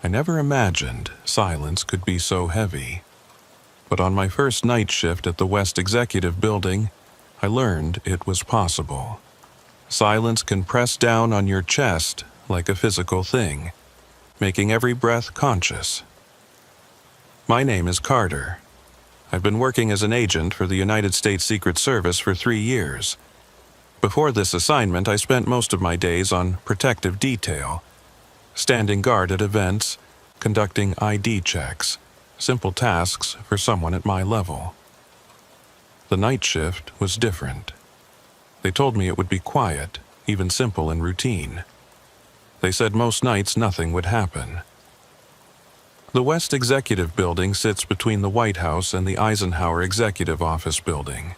I never imagined silence could be so heavy. But on my first night shift at the West Executive Building, I learned it was possible. Silence can press down on your chest like a physical thing, making every breath conscious. My name is Carter. I've been working as an agent for the United States Secret Service for 3 years. Before this assignment, I spent most of my days on protective detail, standing guard at events, conducting ID checks, simple tasks for someone at my level. The night shift was different. They told me it would be quiet, even simple and routine. They said most nights nothing would happen. The West Executive Building sits between the White House and the Eisenhower Executive Office Building.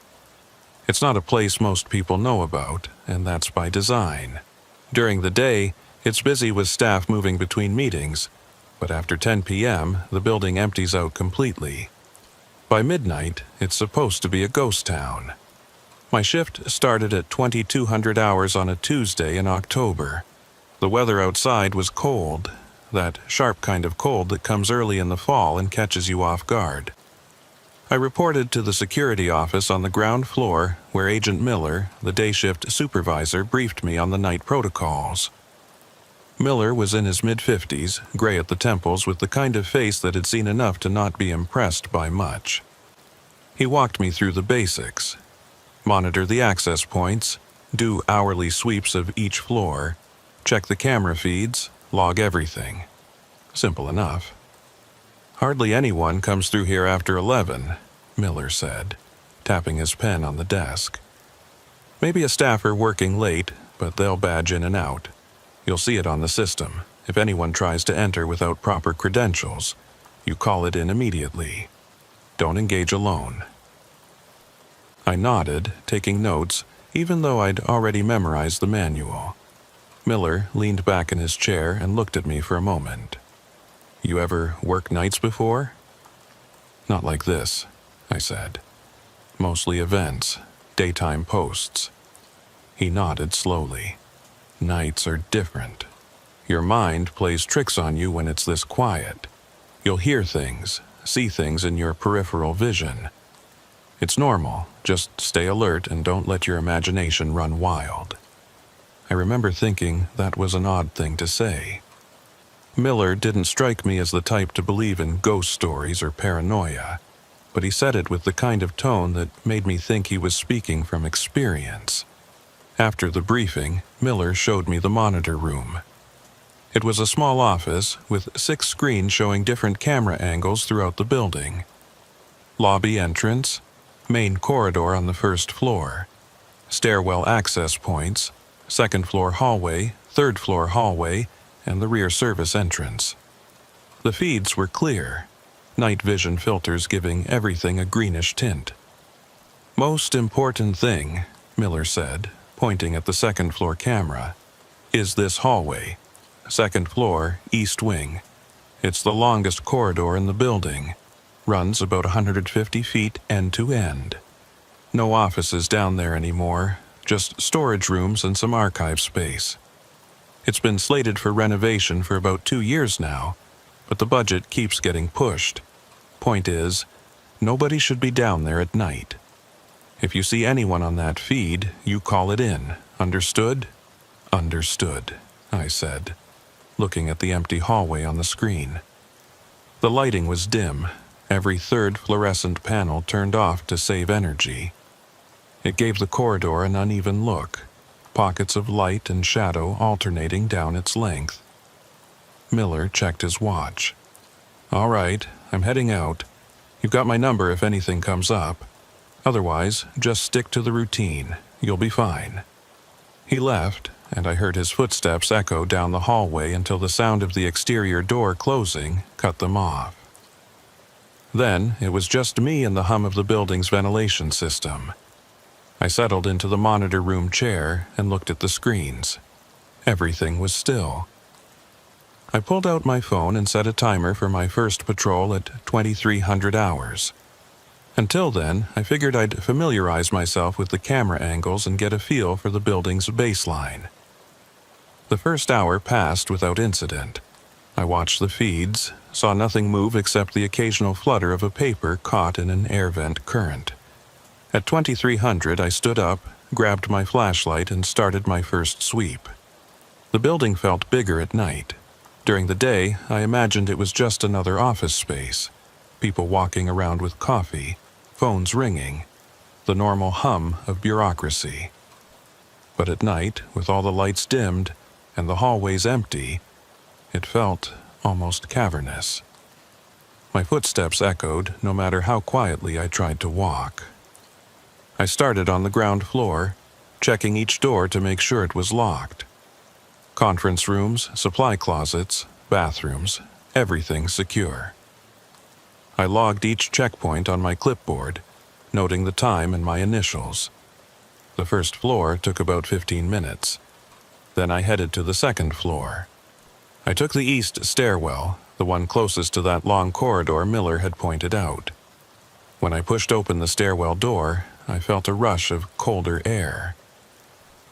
It's not a place most people know about, and that's by design. During the day, it's busy with staff moving between meetings, but after 10 p.m., the building empties out completely. By midnight, it's supposed to be a ghost town. My shift started at 2200 hours on a Tuesday in October. The weather outside was cold, that sharp kind of cold that comes early in the fall and catches you off guard. I reported to the security office on the ground floor where Agent Miller, the day shift supervisor, briefed me on the night protocols. Miller was in his mid-50s, gray at the temples, with the kind of face that had seen enough to not be impressed by much. He walked me through the basics. Monitor the access points, do hourly sweeps of each floor, check the camera feeds, log everything. Simple enough. "Hardly anyone comes through here after 11, Miller said, tapping his pen on the desk. "Maybe a staffer working late, but they'll badge in and out. You'll see it on the system. If anyone tries to enter without proper credentials, you call it in immediately. Don't engage alone." I nodded, taking notes, even though I'd already memorized the manual. Miller leaned back in his chair and looked at me for a moment. "You ever worked nights before?" "Not like this," I said. "Mostly events, daytime posts." He nodded slowly. "Nights are different. Your mind plays tricks on you when it's this quiet. You'll hear things, see things in your peripheral vision. It's normal. Just stay alert and don't let your imagination run wild." I remember thinking that was an odd thing to say. Miller didn't strike me as the type to believe in ghost stories or paranoia, but he said it with the kind of tone that made me think he was speaking from experience. After the briefing, Miller showed me the monitor room. It was a small office with 6 screens showing different camera angles throughout the building. Lobby entrance, main corridor on the first floor, stairwell access points, second floor hallway, third floor hallway, and the rear service entrance. The feeds were clear, night vision filters giving everything a greenish tint. "Most important thing," Miller said, pointing at the second floor camera, "is this hallway. Second floor, east wing. It's the longest corridor in the building. Runs about 150 feet end to end. No offices down there anymore, just storage rooms and some archive space. It's been slated for renovation for about 2 years now, but the budget keeps getting pushed. Point is, nobody should be down there at night. If you see anyone on that feed, you call it in. Understood?" "Understood," I said, looking at the empty hallway on the screen. The lighting was dim, every third fluorescent panel turned off to save energy. It gave the corridor an uneven look, pockets of light and shadow alternating down its length. Miller checked his watch. "All right, I'm heading out. You've got my number if anything comes up. Otherwise, just stick to the routine. You'll be fine." He left, and I heard his footsteps echo down the hallway until the sound of the exterior door closing cut them off. Then it was just me and the hum of the building's ventilation system. I settled into the monitor room chair and looked at the screens. Everything was still. I pulled out my phone and set a timer for my first patrol at 2300 hours. Until then, I figured I'd familiarize myself with the camera angles and get a feel for the building's baseline. The first hour passed without incident. I watched the feeds, saw nothing move except the occasional flutter of a paper caught in an air vent current. At 2300, I stood up, grabbed my flashlight, and started my first sweep. The building felt bigger at night. During the day, I imagined it was just another office space. People walking around with coffee, phones ringing, the normal hum of bureaucracy. But at night, with all the lights dimmed and the hallways empty, it felt almost cavernous. My footsteps echoed no matter how quietly I tried to walk. I started on the ground floor, checking each door to make sure it was locked. Conference rooms, supply closets, bathrooms, everything secure. I logged each checkpoint on my clipboard, noting the time and my initials. The first floor took about 15 minutes. Then I headed to the second floor. I took the east stairwell, the one closest to that long corridor Miller had pointed out. When I pushed open the stairwell door, I felt a rush of colder air.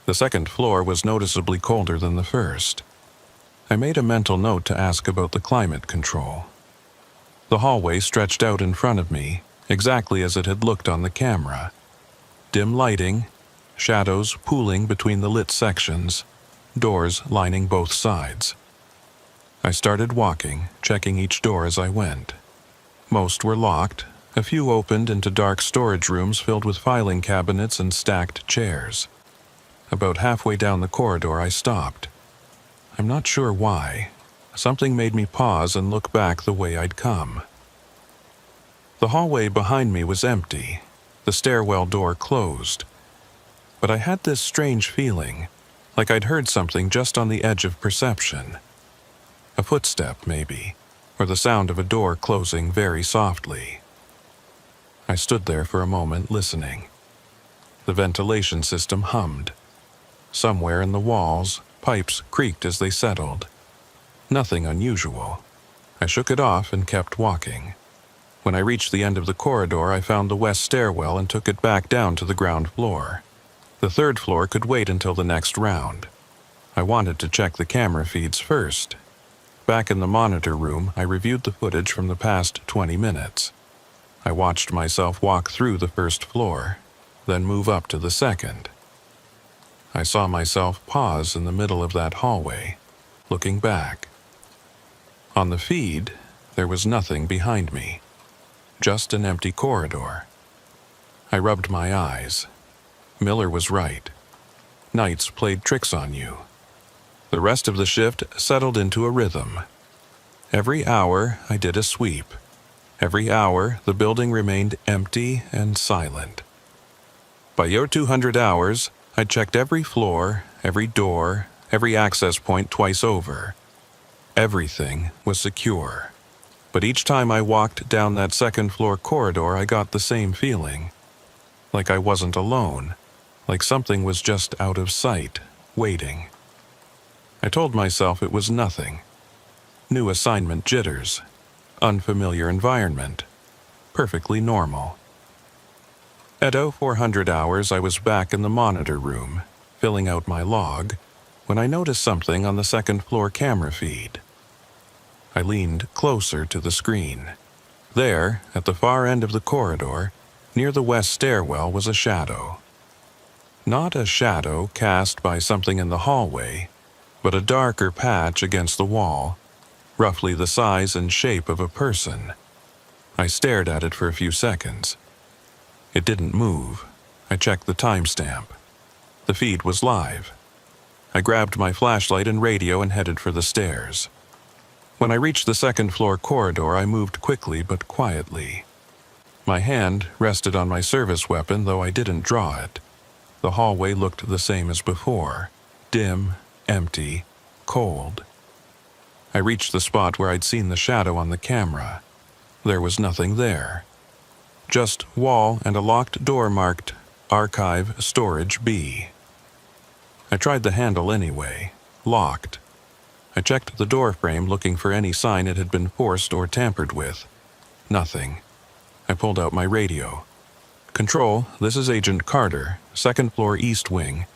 The second floor was noticeably colder than the first. I made a mental note to ask about the climate control. The hallway stretched out in front of me, exactly as it had looked on the camera. Dim lighting, shadows pooling between the lit sections, doors lining both sides. I started walking, checking each door as I went. Most were locked. A few opened into dark storage rooms filled with filing cabinets and stacked chairs. About halfway down the corridor, I stopped. I'm not sure why. Something made me pause and look back the way I'd come. The hallway behind me was empty, the stairwell door closed. But I had this strange feeling, like I'd heard something just on the edge of perception. A footstep, maybe, or the sound of a door closing very softly. I stood there for a moment listening. The ventilation system hummed. Somewhere in the walls, pipes creaked as they settled. Nothing unusual. I shook it off and kept walking. When I reached the end of the corridor, I found the west stairwell and took it back down to the ground floor. The third floor could wait until the next round. I wanted to check the camera feeds first. Back in the monitor room, I reviewed the footage from the past 20 minutes. I watched myself walk through the first floor, then move up to the second. I saw myself pause in the middle of that hallway, looking back. On the feed, there was nothing behind me, just an empty corridor. I rubbed my eyes. Miller was right. Nights played tricks on you. The rest of the shift settled into a rhythm. Every hour, I did a sweep. Every hour, the building remained empty and silent. By your 200 hours, I checked every floor, every door, every access point twice over. Everything was secure. But each time I walked down that second floor corridor, I got the same feeling. Like I wasn't alone. Like something was just out of sight, waiting. I told myself it was nothing. New assignment jitters. Unfamiliar environment. Perfectly normal. At 0400 hours, I was back in the monitor room, filling out my log, when I noticed something on the second floor camera feed. I leaned closer to the screen. There, at the far end of the corridor, near the west stairwell, was a shadow. Not a shadow cast by something in the hallway, but a darker patch against the wall, roughly the size and shape of a person. I stared at it for a few seconds. It didn't move. I checked the timestamp. The feed was live. I grabbed my flashlight and radio and headed for the stairs. When I reached the second floor corridor, I moved quickly but quietly. My hand rested on my service weapon, though I didn't draw it. The hallway looked the same as before. Dim, empty, cold. I reached the spot where I'd seen the shadow on the camera. There was nothing there. Just wall and a locked door marked Archive Storage B. I tried the handle anyway. Locked. I checked the door frame looking for any sign it had been forced or tampered with. Nothing. I pulled out my radio. Control, this is Agent Carter, second floor east wing.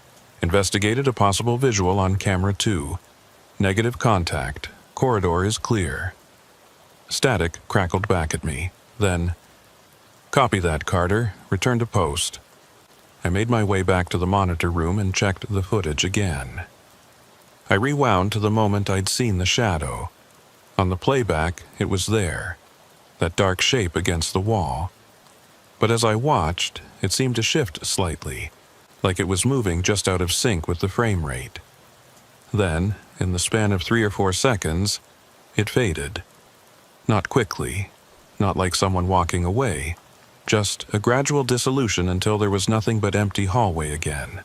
Investigated a possible visual on camera 2. Negative contact. Corridor is clear. Static crackled back at me. Then, "Copy that, Carter. Return to post." I made my way back to the monitor room and checked the footage again. I rewound to the moment I'd seen the shadow. On the playback, it was there, that dark shape against the wall. But as I watched, it seemed to shift slightly, like it was moving just out of sync with the frame rate. Then, in the span of 3 or 4 seconds, it faded. Not quickly, not like someone walking away, just a gradual dissolution until there was nothing but empty hallway again.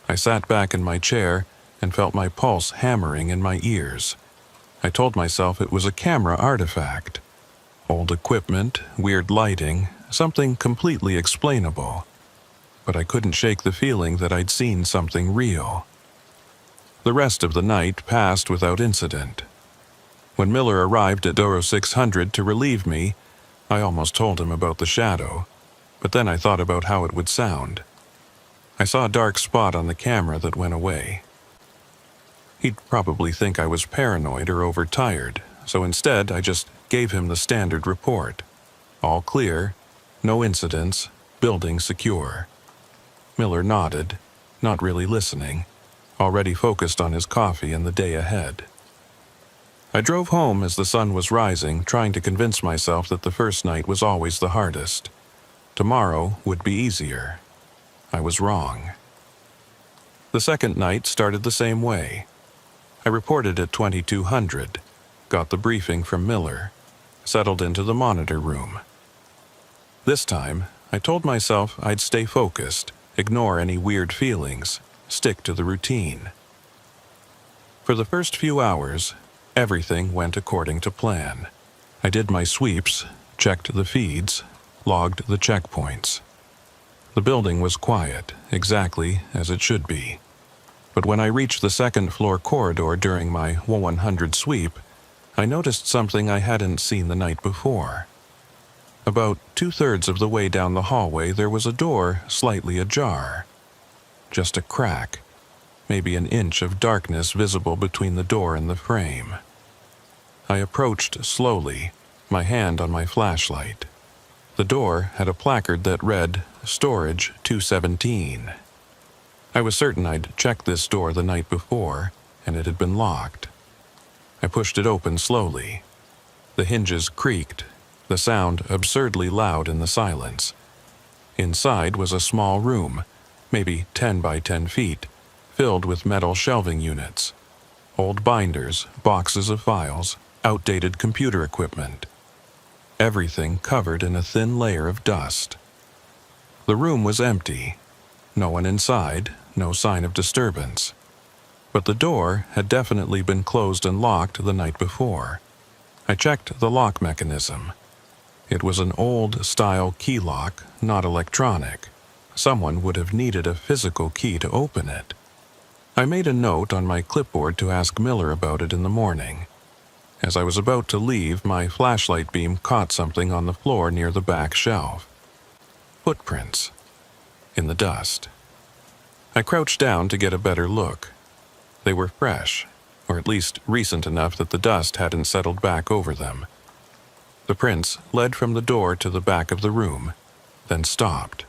I sat back in my chair and felt my pulse hammering in my ears. I told myself it was a camera artifact. Old equipment, weird lighting, something completely explainable. But I couldn't shake the feeling that I'd seen something real. The rest of the night passed without incident. When Miller arrived at Doro 600 to relieve me, I almost told him about the shadow, but then I thought about how it would sound. I saw a dark spot on the camera that went away. He'd probably think I was paranoid or overtired, so instead I just gave him the standard report. All clear, no incidents, building secure. Miller nodded, not really listening, already focused on his coffee and the day ahead. I drove home as the sun was rising, trying to convince myself that the first night was always the hardest. Tomorrow would be easier. I was wrong. The second night started the same way. I reported at 2200, got the briefing from Miller, settled into the monitor room. This time, I told myself I'd stay focused, ignore any weird feelings, stick to the routine. For the first few hours, everything went according to plan. I did my sweeps, checked the feeds, logged the checkpoints. The building was quiet, exactly as it should be. But when I reached the second-floor corridor during my 100 sweep, I noticed something I hadn't seen the night before. About 2/3 of the way down the hallway, there was a door slightly ajar. Just a crack, maybe an inch of darkness visible between the door and the frame. I approached slowly, my hand on my flashlight. The door had a placard that read, "Storage 217." I was certain I'd checked this door the night before, and it had been locked. I pushed it open slowly. The hinges creaked, the sound absurdly loud in the silence. Inside was a small room, maybe 10 by 10 feet, filled with metal shelving units. Old binders, boxes of files, outdated computer equipment. Everything covered in a thin layer of dust. The room was empty. No one inside, no sign of disturbance. But the door had definitely been closed and locked the night before. I checked the lock mechanism. It was an old-style key lock, not electronic. Someone would have needed a physical key to open it. I made a note on my clipboard to ask Miller about it in the morning. As I was about to leave, my flashlight beam caught something on the floor near the back shelf. Footprints. In the dust. I crouched down to get a better look. They were fresh, or at least recent enough that the dust hadn't settled back over them. The prints led from the door to the back of the room, then stopped.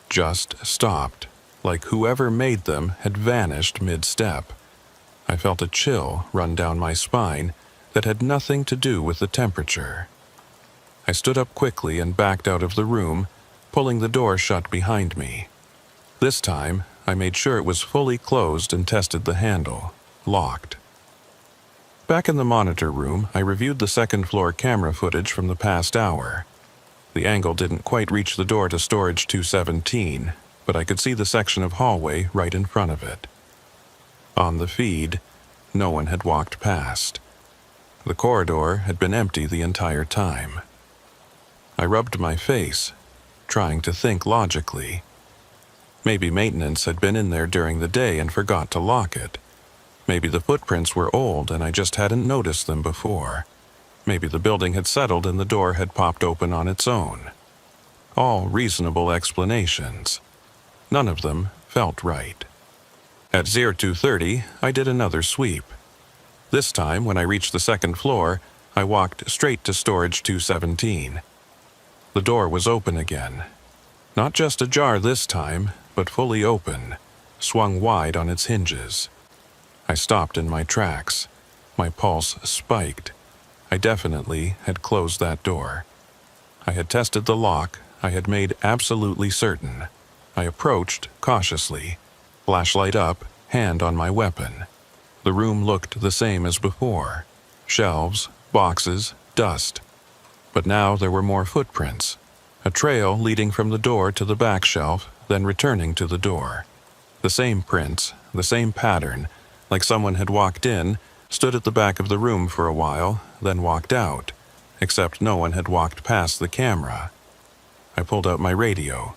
Just stopped, like whoever made them had vanished mid-step. I felt a chill run down my spine that had nothing to do with the temperature. I stood up quickly and backed out of the room, pulling the door shut behind me. This time, I made sure it was fully closed and tested the handle, locked. Back in the monitor room, I reviewed the second-floor camera footage from the past hour. The angle didn't quite reach the door to storage 217, but I could see the section of hallway right in front of it. On the feed, no one had walked past. The corridor had been empty the entire time. I rubbed my face, trying to think logically. Maybe maintenance had been in there during the day and forgot to lock it. Maybe the footprints were old and I just hadn't noticed them before. Maybe the building had settled and the door had popped open on its own. All reasonable explanations. None of them felt right. At 0230, I did another sweep. This time, when I reached the second floor, I walked straight to storage 217. The door was open again. Not just ajar this time, but fully open, swung wide on its hinges. I stopped in my tracks. My pulse spiked. I definitely had closed that door. I had tested the lock. I had made absolutely certain. I approached cautiously, flashlight up, hand on my weapon. The room looked the same as before. Shelves, boxes, dust. But now there were more footprints. A trail leading from the door to the back shelf, then returning to the door. The same prints, the same pattern, like someone had walked in, stood at the back of the room for a while, then walked out, except no one had walked past the camera. I pulled out my radio.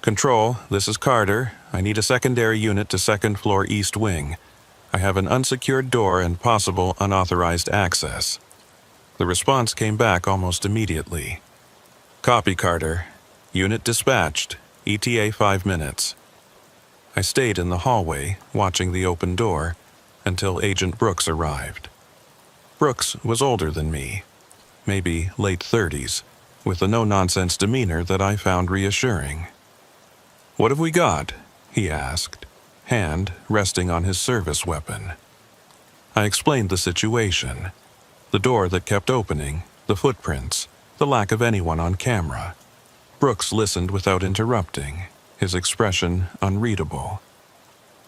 "Control, this is Carter. I need a secondary unit to second floor east wing. I have an unsecured door and possible unauthorized access." The response came back almost immediately. "Copy, Carter. Unit dispatched. ETA 5 minutes." I stayed in the hallway, watching the open door, until Agent Brooks arrived. Brooks was older than me, maybe late 30s, with a no-nonsense demeanor that I found reassuring. "What have we got?" he asked, hand resting on his service weapon. I explained the situation. The door that kept opening, the footprints, the lack of anyone on camera. Brooks listened without interrupting, his expression unreadable.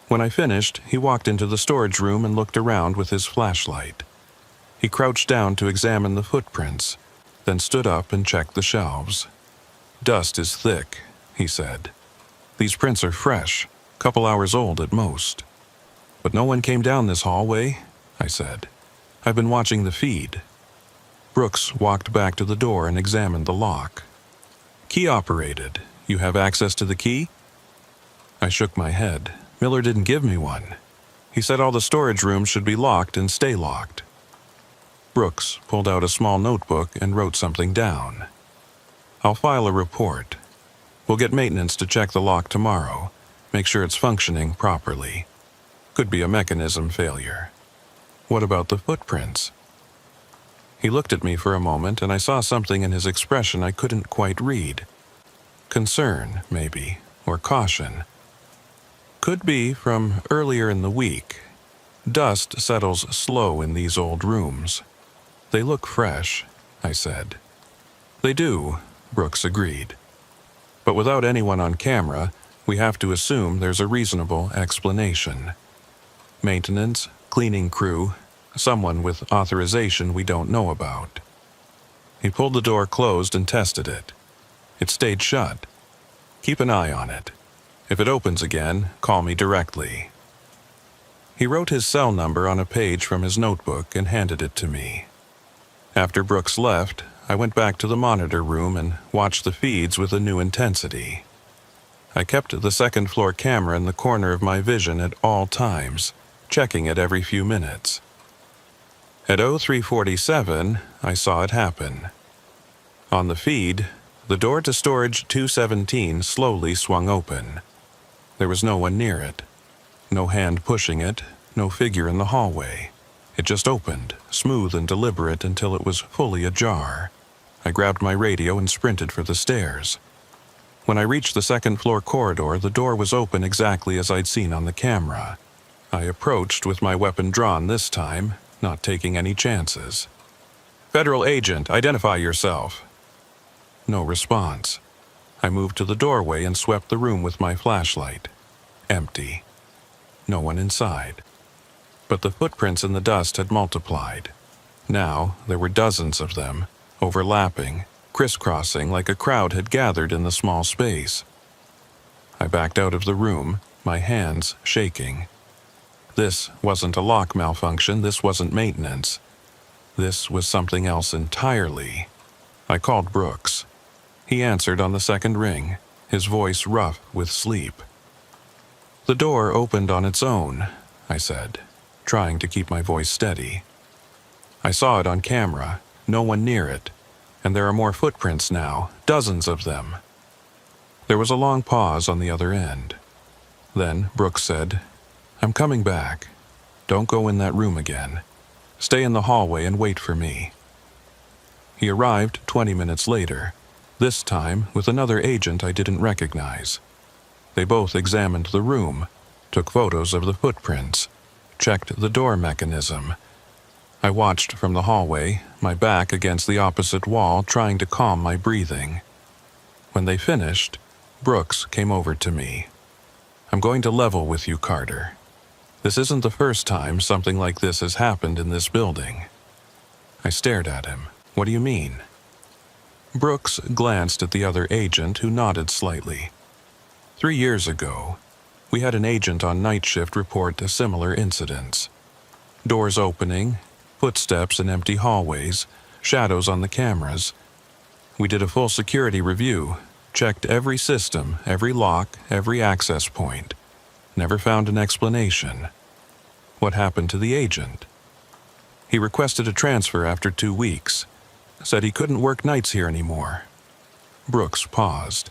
When I finished, he walked into the storage room and looked around with his flashlight. He crouched down to examine the footprints, then stood up and checked the shelves. "Dust is thick," he said. "These prints are fresh, couple hours old at most." "But no one came down this hallway," I said. "I've been watching the feed." Brooks walked back to the door and examined the lock. "Key operated. You have access to the key?" I shook my head. Miller didn't give me one. He said all the storage rooms should be locked and stay locked. Brooks pulled out a small notebook and wrote something down. "I'll file a report. We'll get maintenance to check the lock tomorrow, make sure it's functioning properly. Could be a mechanism failure." "What about the footprints?" He looked at me for a moment, and I saw something in his expression I couldn't quite read. Concern, maybe, or caution. "Could be from earlier in the week. Dust settles slow in these old rooms. They look fresh," I said. "They do," Brooks agreed. "But without anyone on camera, we have to assume there's a reasonable explanation. Maintenance, cleaning crew, someone with authorization we don't know about." He pulled the door closed and tested it. It stayed shut. "Keep an eye on it. If it opens again, call me directly." He wrote his cell number on a page from his notebook and handed it to me. After Brooks left, I went back to the monitor room and watched the feeds with a new intensity. I kept the second-floor camera in the corner of my vision at all times, checking it every few minutes. At 03:47, I saw it happen. On the feed, the door to storage 217 slowly swung open. There was no one near it. No hand pushing it, no figure in the hallway. It just opened, smooth and deliberate until it was fully ajar. I grabbed my radio and sprinted for the stairs. When I reached the second-floor corridor, the door was open exactly as I'd seen on the camera. I approached with my weapon drawn this time, not taking any chances. "Federal agent, identify yourself." No response. I moved to the doorway and swept the room with my flashlight. Empty. No one inside. But the footprints in the dust had multiplied. Now there were dozens of them, overlapping, crisscrossing like a crowd had gathered in the small space. I backed out of the room, my hands shaking. This wasn't a lock malfunction, this wasn't maintenance. This was something else entirely. I called Brooks. He answered on the second ring, his voice rough with sleep. "The door opened on its own," I said, trying to keep my voice steady. "I saw it on camera, no one near it, and there are more footprints now, dozens of them." There was a long pause on the other end. Then Brooks said, "I'm coming back. Don't go in that room again. Stay in the hallway and wait for me." He arrived 20 minutes later, this time with another agent I didn't recognize. They both examined the room, took photos of the footprints, checked the door mechanism. I watched from the hallway, my back against the opposite wall, trying to calm my breathing. When they finished, Brooks came over to me. "I'm going to level with you, Carter. This isn't the first time something like this has happened in this building." I stared at him. "What do you mean?" Brooks glanced at the other agent, who nodded slightly. 3 years ago, we had an agent on night shift report a similar incident. Doors opening, footsteps in empty hallways, shadows on the cameras. We did a full security review, checked every system, every lock, every access point. Never found an explanation. What happened to the agent? He requested a transfer after 2 weeks. Said he couldn't work nights here anymore. Brooks paused.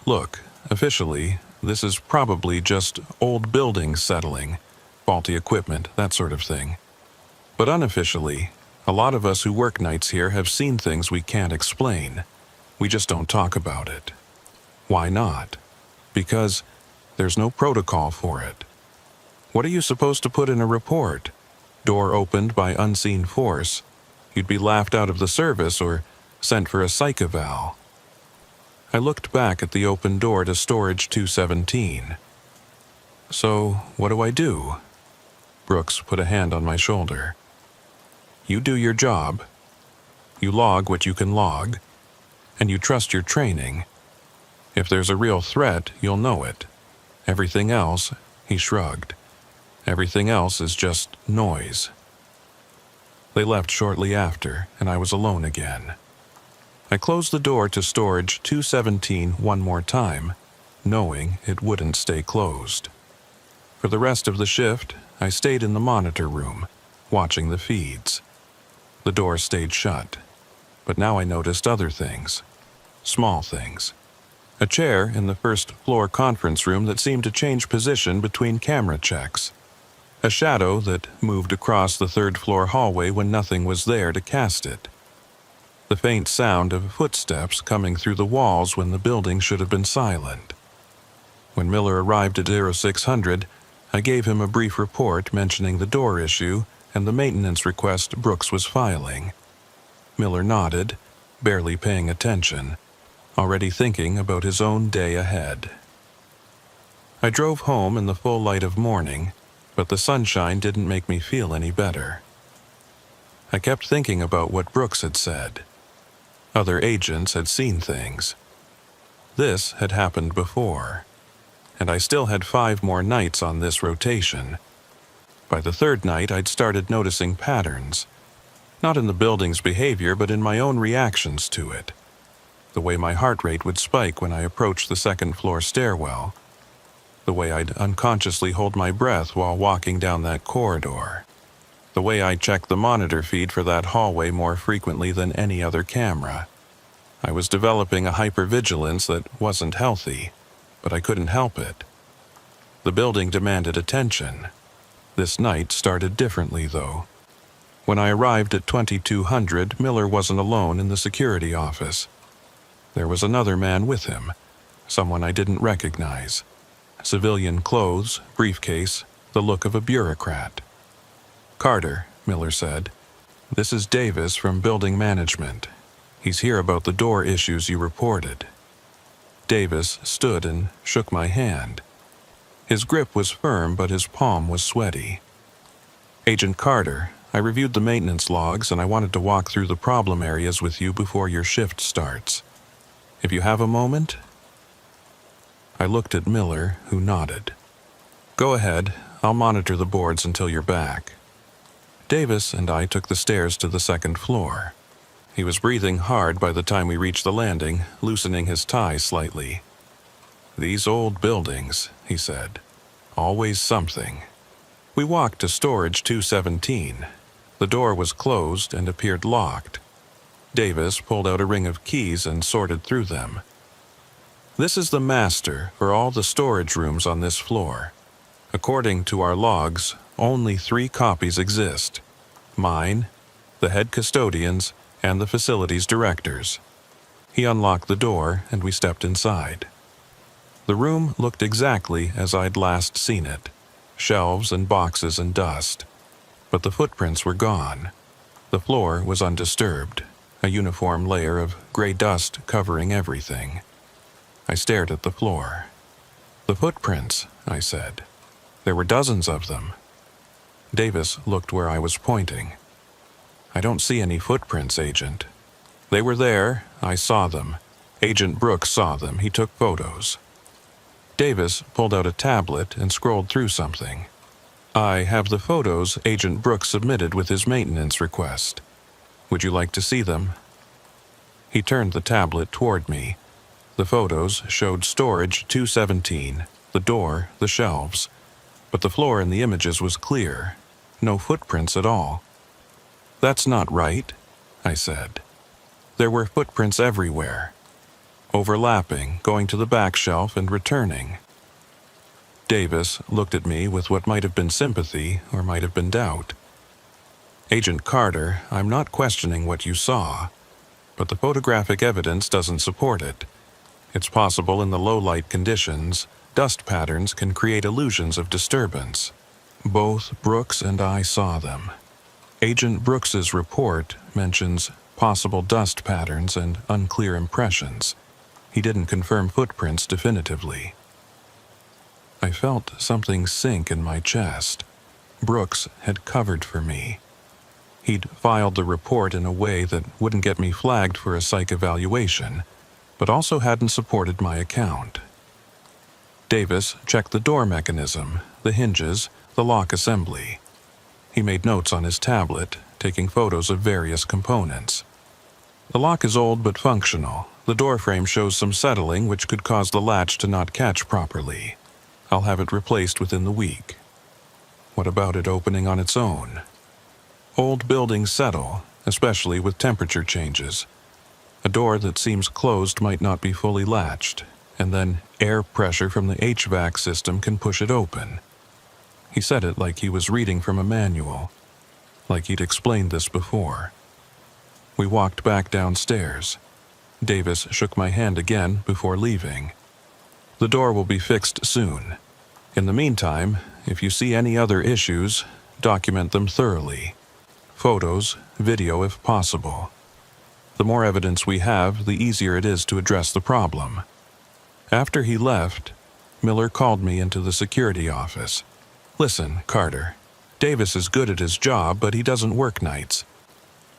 "Look, officially, this is probably just old buildings settling, faulty equipment, that sort of thing. But unofficially, a lot of us who work nights here have seen things we can't explain. We just don't talk about it." "Why not?" "Because there's no protocol for it. What are you supposed to put in a report? Door opened by unseen force. You'd be laughed out of the service or sent for a psych eval." I looked back at the open door to storage 217. "So, what do I do?" Brooks put a hand on my shoulder. "You do your job. You log what you can log, and you trust your training. If there's a real threat, you'll know it. Everything else," he shrugged, "everything else is just noise." They left shortly after, and I was alone again. I closed the door to storage 217 one more time, knowing it wouldn't stay closed. For the rest of the shift, I stayed in the monitor room, watching the feeds. The door stayed shut, but now I noticed other things. Small things. A chair in the first floor conference room that seemed to change position between camera checks. A shadow that moved across the third floor hallway when nothing was there to cast it. The faint sound of footsteps coming through the walls when the building should have been silent. When Miller arrived at 0600, I gave him a brief report mentioning the door issue and the maintenance request Brooks was filing. Miller nodded, barely paying attention, already thinking about his own day ahead. I drove home in the full light of morning, but the sunshine didn't make me feel any better. I kept thinking about what Brooks had said. Other agents had seen things. This had happened before, and I still had 5 more nights on this rotation. By the 3rd night, I'd started noticing patterns, not in the building's behavior, but in my own reactions to it. The way my heart rate would spike when I approached the 2nd floor stairwell. The way I'd unconsciously hold my breath while walking down that corridor. The way I checked the monitor feed for that hallway more frequently than any other camera. I was developing a hypervigilance that wasn't healthy, but I couldn't help it. The building demanded attention. This night started differently, though. When I arrived at 2200, Miller wasn't alone in the security office. There was another man with him, someone I didn't recognize. Civilian clothes, briefcase, the look of a bureaucrat. "Carter," Miller said, "this is Davis from building management. He's here about the door issues you reported." Davis stood and shook my hand. His grip was firm, but his palm was sweaty. "Agent Carter, I reviewed the maintenance logs and I wanted to walk through the problem areas with you before your shift starts. If you have a moment?" I looked at Miller, who nodded. "Go ahead, I'll monitor the boards until you're back." Davis and I took the stairs to the 2nd floor. He was breathing hard by the time we reached the landing, loosening his tie slightly. "These old buildings," he said. "Always something." We walked to storage 217. The door was closed and appeared locked. Davis pulled out a ring of keys and sorted through them. "This is the master for all the storage rooms on this floor. According to our logs, only 3 copies exist. mine, the head custodians, and the facility's directors. He unlocked the door and we stepped inside. The room looked exactly as I'd last seen it, shelves and boxes and dust. But the footprints were gone. The floor was undisturbed, a uniform layer of gray dust covering everything. I stared at the floor. "The footprints," I said. "There were dozens of them." Davis looked where I was pointing. "I don't see any footprints, Agent." "They were there. I saw them. Agent Brooks saw them. He took photos." Davis pulled out a tablet and scrolled through something. "I have the photos Agent Brooks submitted with his maintenance request. Would you like to see them?" He turned the tablet toward me. The photos showed storage 217, the door, the shelves, but the floor in the images was clear. No footprints at all. "That's not right," I said. There were footprints everywhere, overlapping, going to the back shelf and returning. Davis looked at me with what might have been sympathy or might have been doubt. "Agent Carter, I'm not questioning what you saw, but the photographic evidence doesn't support it. It's possible in the low-light conditions, dust patterns can create illusions of disturbance. Both Brooks and I saw them. Agent Brooks's report mentions possible dust patterns and unclear impressions. He didn't confirm footprints definitively." I felt something sink in my chest. Brooks had covered for me. He'd filed the report in a way that wouldn't get me flagged for a psych evaluation, but also hadn't supported my account. Davis checked the door mechanism, the hinges, the lock assembly. He made notes on his tablet, taking photos of various components. "The lock is old but functional. The door frame shows some settling which could cause the latch to not catch properly. I'll have it replaced within the week." "What about it opening on its own?" "Old buildings settle, especially with temperature changes. A door that seems closed might not be fully latched, and then air pressure from the HVAC system can push it open." He said it like he was reading from a manual, like he'd explained this before. We walked back downstairs. Davis shook my hand again before leaving. "The door will be fixed soon. In the meantime, if you see any other issues, document them thoroughly. Photos, video if possible. The more evidence we have, the easier it is to address the problem." After he left, Miller called me into the security office. "Listen, Carter, Davis is good at his job, but he doesn't work nights.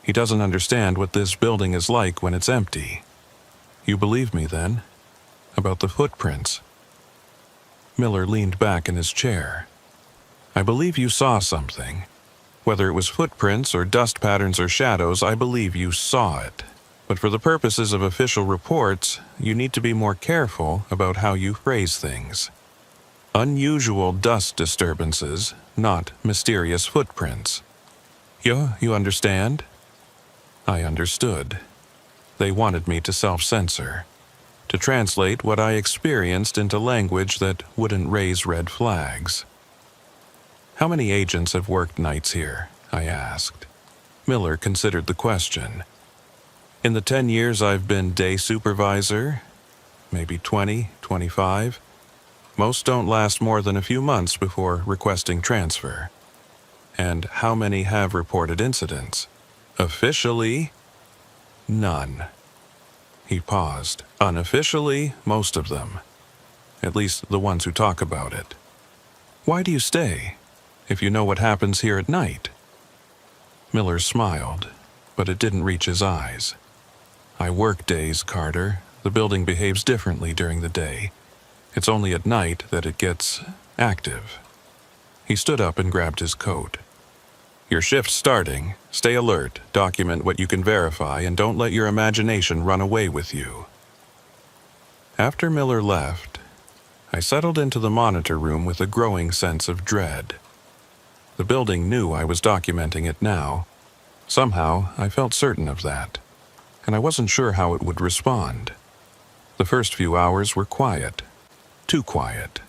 He doesn't understand what this building is like when it's empty." "You believe me, then? About the footprints?" Miller leaned back in his chair. "I believe you saw something. Whether it was footprints or dust patterns or shadows, I believe you saw it. But for the purposes of official reports, you need to be more careful about how you phrase things. Unusual dust disturbances, not mysterious footprints. You understand?" I understood. They wanted me to self-censor, to translate what I experienced into language that wouldn't raise red flags. "How many agents have worked nights here?" I asked. Miller considered the question. "In the 10 years I've been day supervisor, maybe 20, 25. Most don't last more than a few months before requesting transfer." "And how many have reported incidents?" "Officially, none." He paused. "Unofficially, most of them. At least the ones who talk about it." "Why do you stay, if you know what happens here at night?" Miller smiled, but it didn't reach his eyes. "I work days, Carter. The building behaves differently during the day. It's only at night that it gets active." He stood up and grabbed his coat. "Your shift's starting. Stay alert, document what you can verify, and don't let your imagination run away with you." After Miller left, I settled into the monitor room with a growing sense of dread. The building knew I was documenting it now. Somehow, I felt certain of that, and I wasn't sure how it would respond. The first few hours were quiet. Too quiet.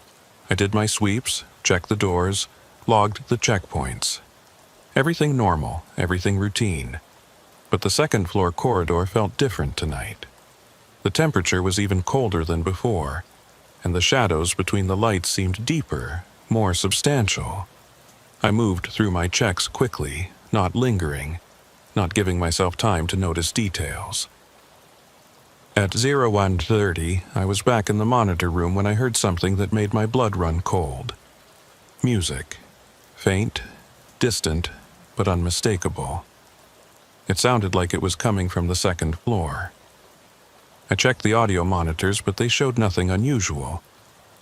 I did my sweeps, checked the doors, logged the checkpoints. Everything normal, everything routine. But the second-floor corridor felt different tonight. The temperature was even colder than before, and the shadows between the lights seemed deeper, more substantial. I moved through my checks quickly, not lingering, not giving myself time to notice details. At 01:30, I was back in the monitor room when I heard something that made my blood run cold. Music. Faint, distant, but unmistakable. It sounded like it was coming from the second floor. I checked the audio monitors, but they showed nothing unusual.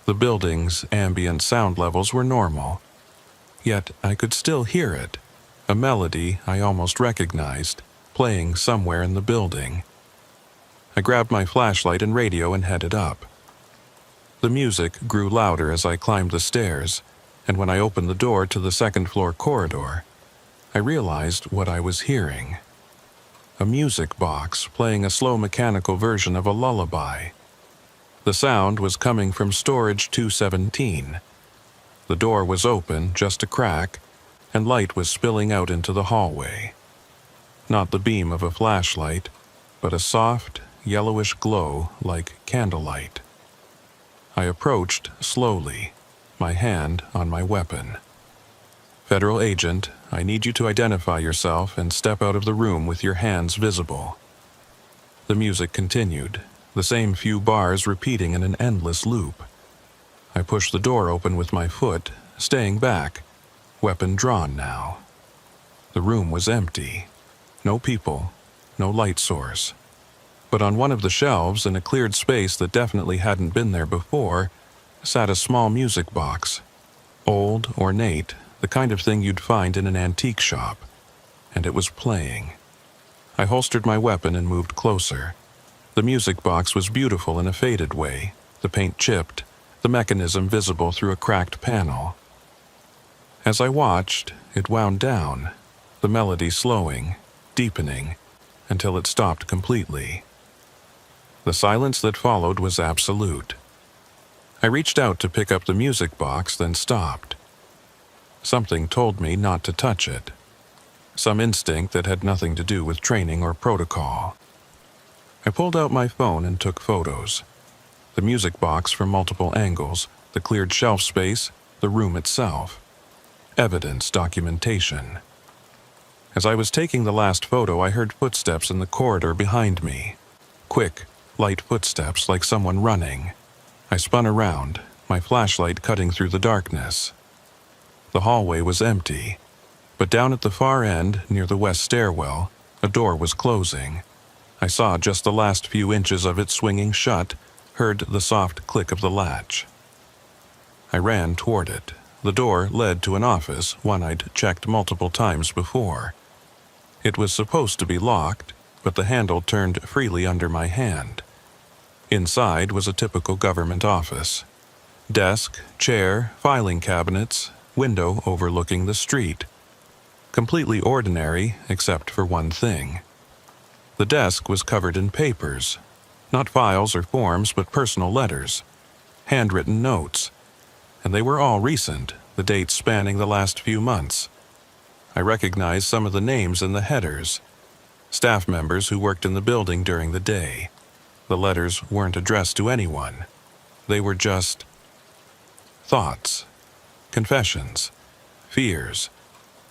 The building's ambient sound levels were normal. Yet I could still hear it, a melody I almost recognized, playing somewhere in the building. I grabbed my flashlight and radio and headed up. The music grew louder as I climbed the stairs, and when I opened the door to the second-floor corridor, I realized what I was hearing. A music box playing a slow mechanical version of a lullaby. The sound was coming from storage 217. The door was open, just a crack, and light was spilling out into the hallway. Not the beam of a flashlight, but a soft, yellowish glow like candlelight. I approached slowly, my hand on my weapon. "Federal agent, I need you to identify yourself and step out of the room with your hands visible." The music continued, the same few bars repeating in an endless loop. I pushed the door open with my foot, staying back, weapon drawn now. The room was empty. No people, no light source. But on one of the shelves, in a cleared space that definitely hadn't been there before, sat a small music box. Old, ornate, the kind of thing you'd find in an antique shop. And it was playing. I holstered my weapon and moved closer. The music box was beautiful in a faded way, the paint chipped, the mechanism visible through a cracked panel. As I watched, it wound down, the melody slowing, deepening, until it stopped completely. The silence that followed was absolute. I reached out to pick up the music box, then stopped. Something told me not to touch it. Some instinct that had nothing to do with training or protocol. I pulled out my phone and took photos. The music box from multiple angles, the cleared shelf space, the room itself. Evidence, documentation. As I was taking the last photo, I heard footsteps in the corridor behind me. Quick, light footsteps like someone running. I spun around, my flashlight cutting through the darkness. The hallway was empty, but down at the far end, near the west stairwell, a door was closing. I saw just the last few inches of it swinging shut, heard the soft click of the latch. I ran toward it. The door led to an office, one I'd checked multiple times before. It was supposed to be locked, but the handle turned freely under my hand. Inside was a typical government office. Desk, chair, filing cabinets, window overlooking the street. Completely ordinary, except for one thing. The desk was covered in papers. Not files or forms, but personal letters. Handwritten notes. And they were all recent, the dates spanning the last few months. I recognized some of the names in the headers. Staff members who worked in the building during the day. The letters weren't addressed to anyone. They were just thoughts, confessions, fears,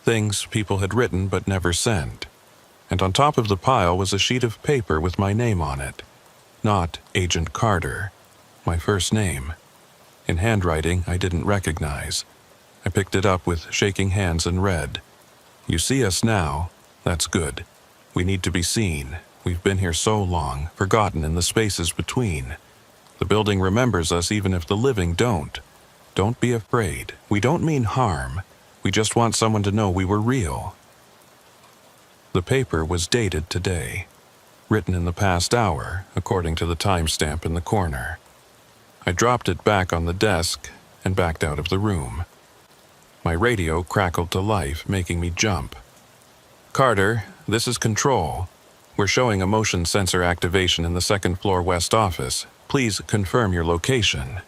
things people had written but never sent. And on top of the pile was a sheet of paper with my name on it. Not Agent Carter, my first name. In handwriting I didn't recognize. I picked it up with shaking hands and read, "You see us now. That's good. We need to be seen. We've been here so long, forgotten in the spaces between. The building remembers us even if the living don't. Don't be afraid. We don't mean harm. We just want someone to know we were real." The paper was dated today, written in the past hour, according to the timestamp in the corner. I dropped it back on the desk and backed out of the room. My radio crackled to life, making me jump. "Carter, this is Control. We're showing a motion sensor activation in the second-floor west office. Please confirm your location."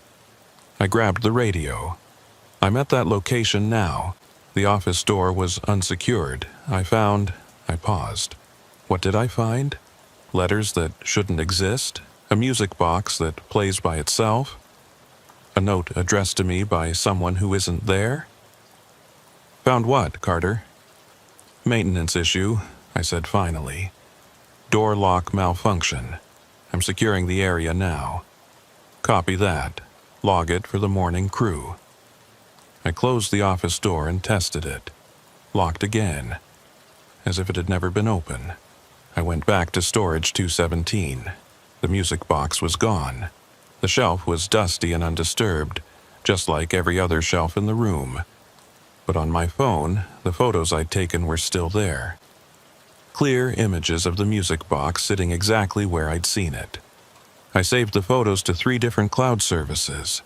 I grabbed the radio. "I'm at that location now. The office door was unsecured. I paused. What did I find? Letters that shouldn't exist? A music box that plays by itself? A note addressed to me by someone who isn't there? Found what, Carter? Maintenance issue, I said finally. Door lock malfunction. I'm securing the area now. Copy that. Log it for the morning crew. I closed the office door and tested it. Locked again, as if it had never been open. I went back to storage 217. The music box was gone. The shelf was dusty and undisturbed, just like every other shelf in the room. But on my phone, the photos I'd taken were still there. Clear images of the music box sitting exactly where I'd seen it. I saved the photos to 3 different cloud services.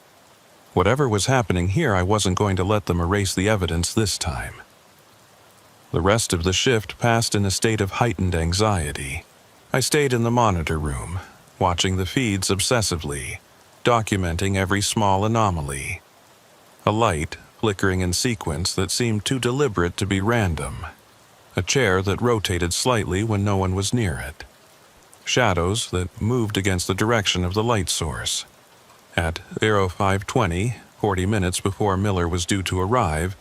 Whatever was happening here, I wasn't going to let them erase the evidence this time. The rest of the shift passed in a state of heightened anxiety. I stayed in the monitor room, watching the feeds obsessively, documenting every small anomaly. A light flickering in sequence that seemed too deliberate to be random. A chair that rotated slightly when no one was near it. Shadows that moved against the direction of the light source. At 0520, 40 minutes before Miller was due to arrive,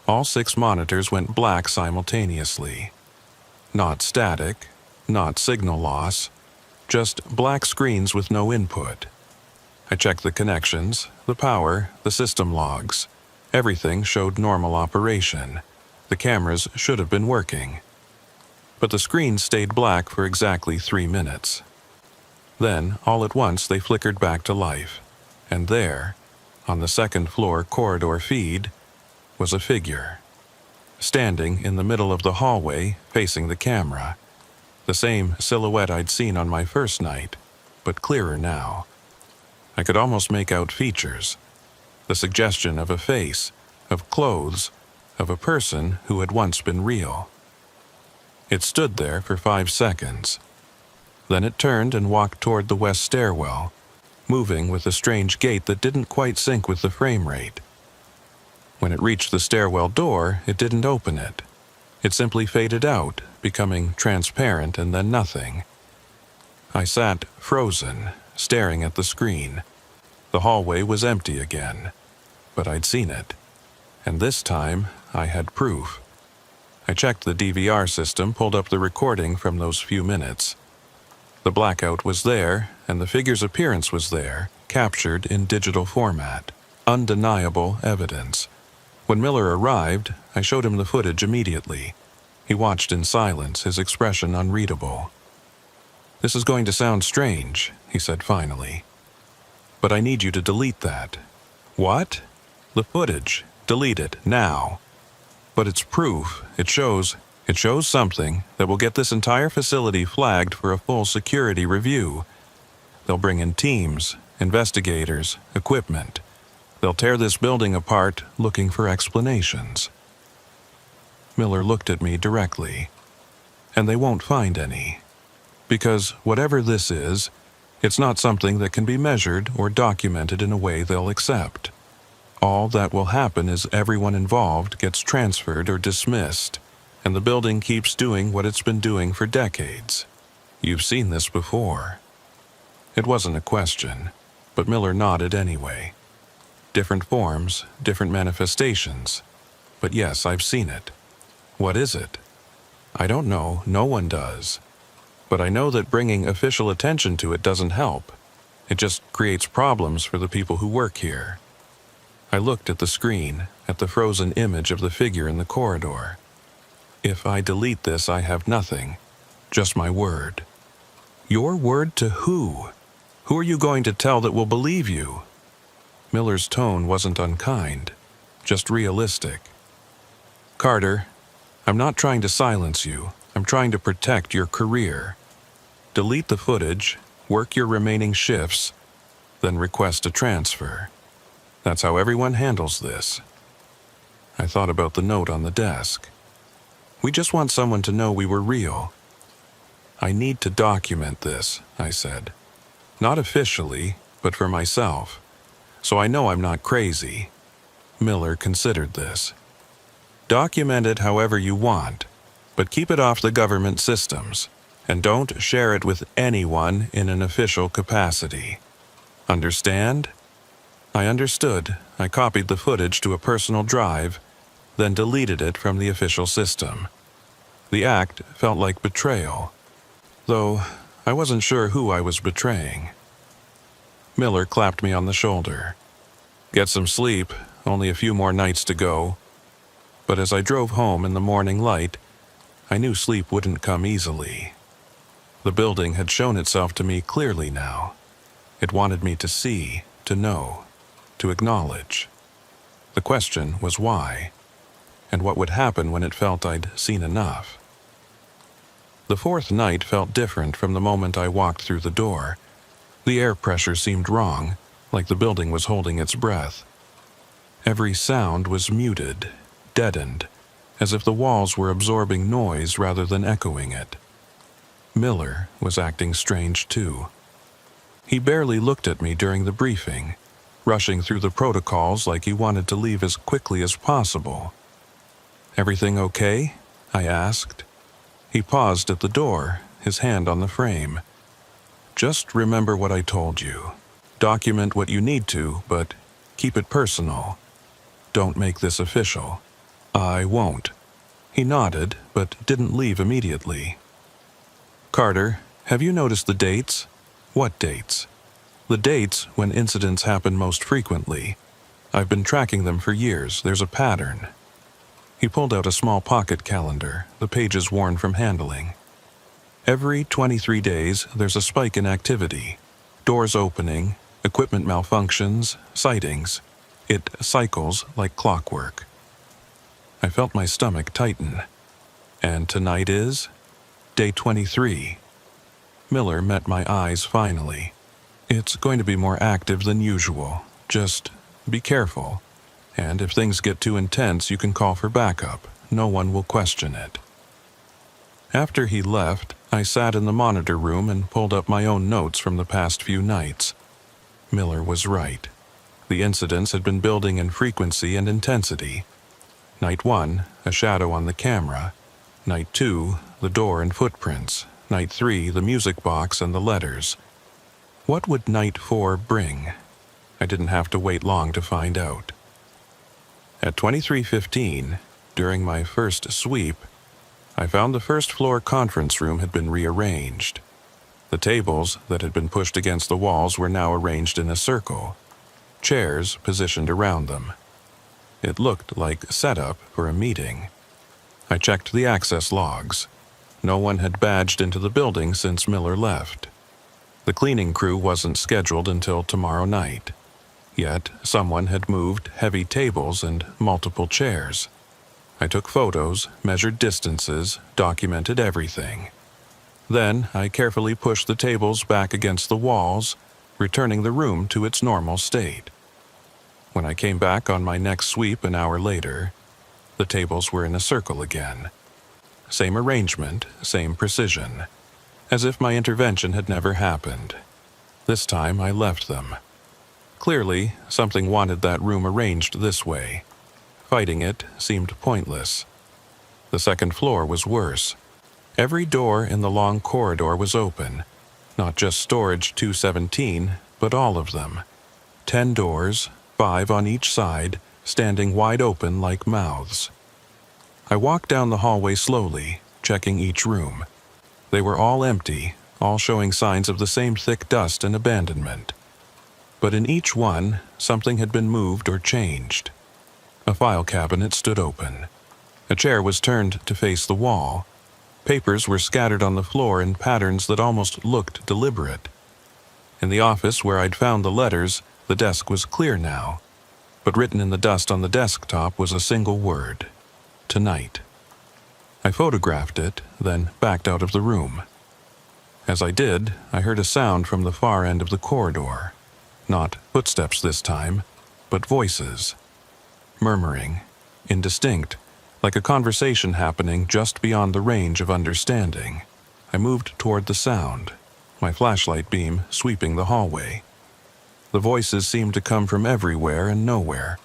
all 6 monitors went black simultaneously. Not static, not signal loss, just black screens with no input. I checked the connections, the power, the system logs. Everything showed normal operation. The cameras should have been working. But the screens stayed black for exactly 3 minutes. Then, all at once, they flickered back to life. And there, on the second-floor corridor feed, was a figure. Standing in the middle of the hallway, facing the camera. The same silhouette I'd seen on my first night, but clearer now. I could almost make out features. The suggestion of a face, of clothes, of a person who had once been real. It stood there for 5 seconds. Then it turned and walked toward the west stairwell, moving with a strange gait that didn't quite sync with the frame rate. When it reached the stairwell door, it didn't open it. It simply faded out, becoming transparent and then nothing. I sat frozen, staring at the screen. The hallway was empty again, but I'd seen it. And this time, I had proof. I checked the DVR system, pulled up the recording from those few minutes. The blackout was there, and the figure's appearance was there, captured in digital format. Undeniable evidence. When Miller arrived, I showed him the footage immediately. He watched in silence, his expression unreadable. "This is going to sound strange," he said finally. "But I need you to delete that." "What?" "The footage. Delete it, now." "But it's proof. It shows something that will get this entire facility flagged for a full security review. They'll bring in teams, investigators, equipment. They'll tear this building apart looking for explanations." Miller looked at me directly. "And they won't find any. Because whatever this is, it's not something that can be measured or documented in a way they'll accept. All that will happen is everyone involved gets transferred or dismissed, and the building keeps doing what it's been doing for decades. You've seen this before." It wasn't a question, but Miller nodded anyway. "Different forms, different manifestations. But yes, I've seen it." "What is it?" "I don't know, no one does. But I know that bringing official attention to it doesn't help. It just creates problems for the people who work here." I looked at the screen, at the frozen image of the figure in the corridor. "If I delete this, I have nothing. Just my word." "Your word to who? Who are you going to tell that will believe you?" Miller's tone wasn't unkind, just realistic. "Carter, I'm not trying to silence you. I'm trying to protect your career. Delete the footage, work your remaining shifts, then request a transfer. That's how everyone handles this." I thought about the note on the desk. "We just want someone to know we were real." "I need to document this," I said. "Not officially, but for myself. So I know I'm not crazy." Miller considered this. Document it however you want, but keep it off the government systems, and don't share it with anyone in an official capacity. Understand?" I understood. I copied the footage to a personal drive, then deleted it from the official system. The act felt like betrayal, though I wasn't sure who I was betraying. Miller clapped me on the shoulder. "Get some sleep, only a few more nights to go." But as I drove home in the morning light, I knew sleep wouldn't come easily. The building had shown itself to me clearly now. It wanted me to see, to know, to acknowledge. The question was why, and what would happen when it felt I'd seen enough. The fourth night felt different from the moment I walked through the door. The air pressure seemed wrong, like the building was holding its breath. Every sound was muted, deadened, as if the walls were absorbing noise rather than echoing it. Miller was acting strange too. He barely looked at me during the briefing, rushing through the protocols like he wanted to leave as quickly as possible. "Everything okay?" I asked. He paused at the door, his hand on the frame. "Just remember what I told you. Document what you need to, but keep it personal. Don't make this official." "I won't." He nodded, but didn't leave immediately. "Carter, have you noticed the dates?" "What dates?" "The dates when incidents happen most frequently. I've been tracking them for years. There's a pattern." He pulled out a small pocket calendar, the pages worn from handling. "Every 23 days, there's a spike in activity. Doors opening, equipment malfunctions, sightings. It cycles like clockwork." I felt my stomach tighten. "And tonight is?" "Day 23. Miller met my eyes finally. "It's going to be more active than usual. Just be careful. And if things get too intense, you can call for backup. No one will question it." After he left, I sat in the monitor room and pulled up my own notes from the past few nights. Miller was right. The incidents had been building in frequency and intensity. Night 1, a shadow on the camera. Night 2, the door and footprints. Night 3, the music box and the letters. What would Night 4 bring? I didn't have to wait long to find out. At 23:15, during my first sweep, I found the first-floor conference room had been rearranged. The tables that had been pushed against the walls were now arranged in a circle, chairs positioned around them. It looked like setup for a meeting. I checked the access logs. No one had badged into the building since Miller left. The cleaning crew wasn't scheduled until tomorrow night. Yet someone had moved heavy tables and multiple chairs. I took photos, measured distances, documented everything. Then I carefully pushed the tables back against the walls, returning the room to its normal state. When I came back on my next sweep an hour later, the tables were in a circle again. Same arrangement, same precision, as if my intervention had never happened. This time I left them. Clearly, something wanted that room arranged this way. Fighting it seemed pointless. The second floor was worse. Every door in the long corridor was open, not just storage 217, but all of them. 10 doors, 5 on each side, standing wide open like mouths. I walked down the hallway slowly, checking each room. They were all empty, all showing signs of the same thick dust and abandonment. But in each one, something had been moved or changed. A file cabinet stood open. A chair was turned to face the wall. Papers were scattered on the floor in patterns that almost looked deliberate. In the office where I'd found the letters, the desk was clear now, but written in the dust on the desktop was a single word: tonight. I photographed it, then backed out of the room. As I did, I heard a sound from the far end of the corridor. Not footsteps this time, but voices. Murmuring, indistinct, like a conversation happening just beyond the range of understanding. I moved toward the sound, my flashlight beam sweeping the hallway. The voices seemed to come from everywhere and nowhere,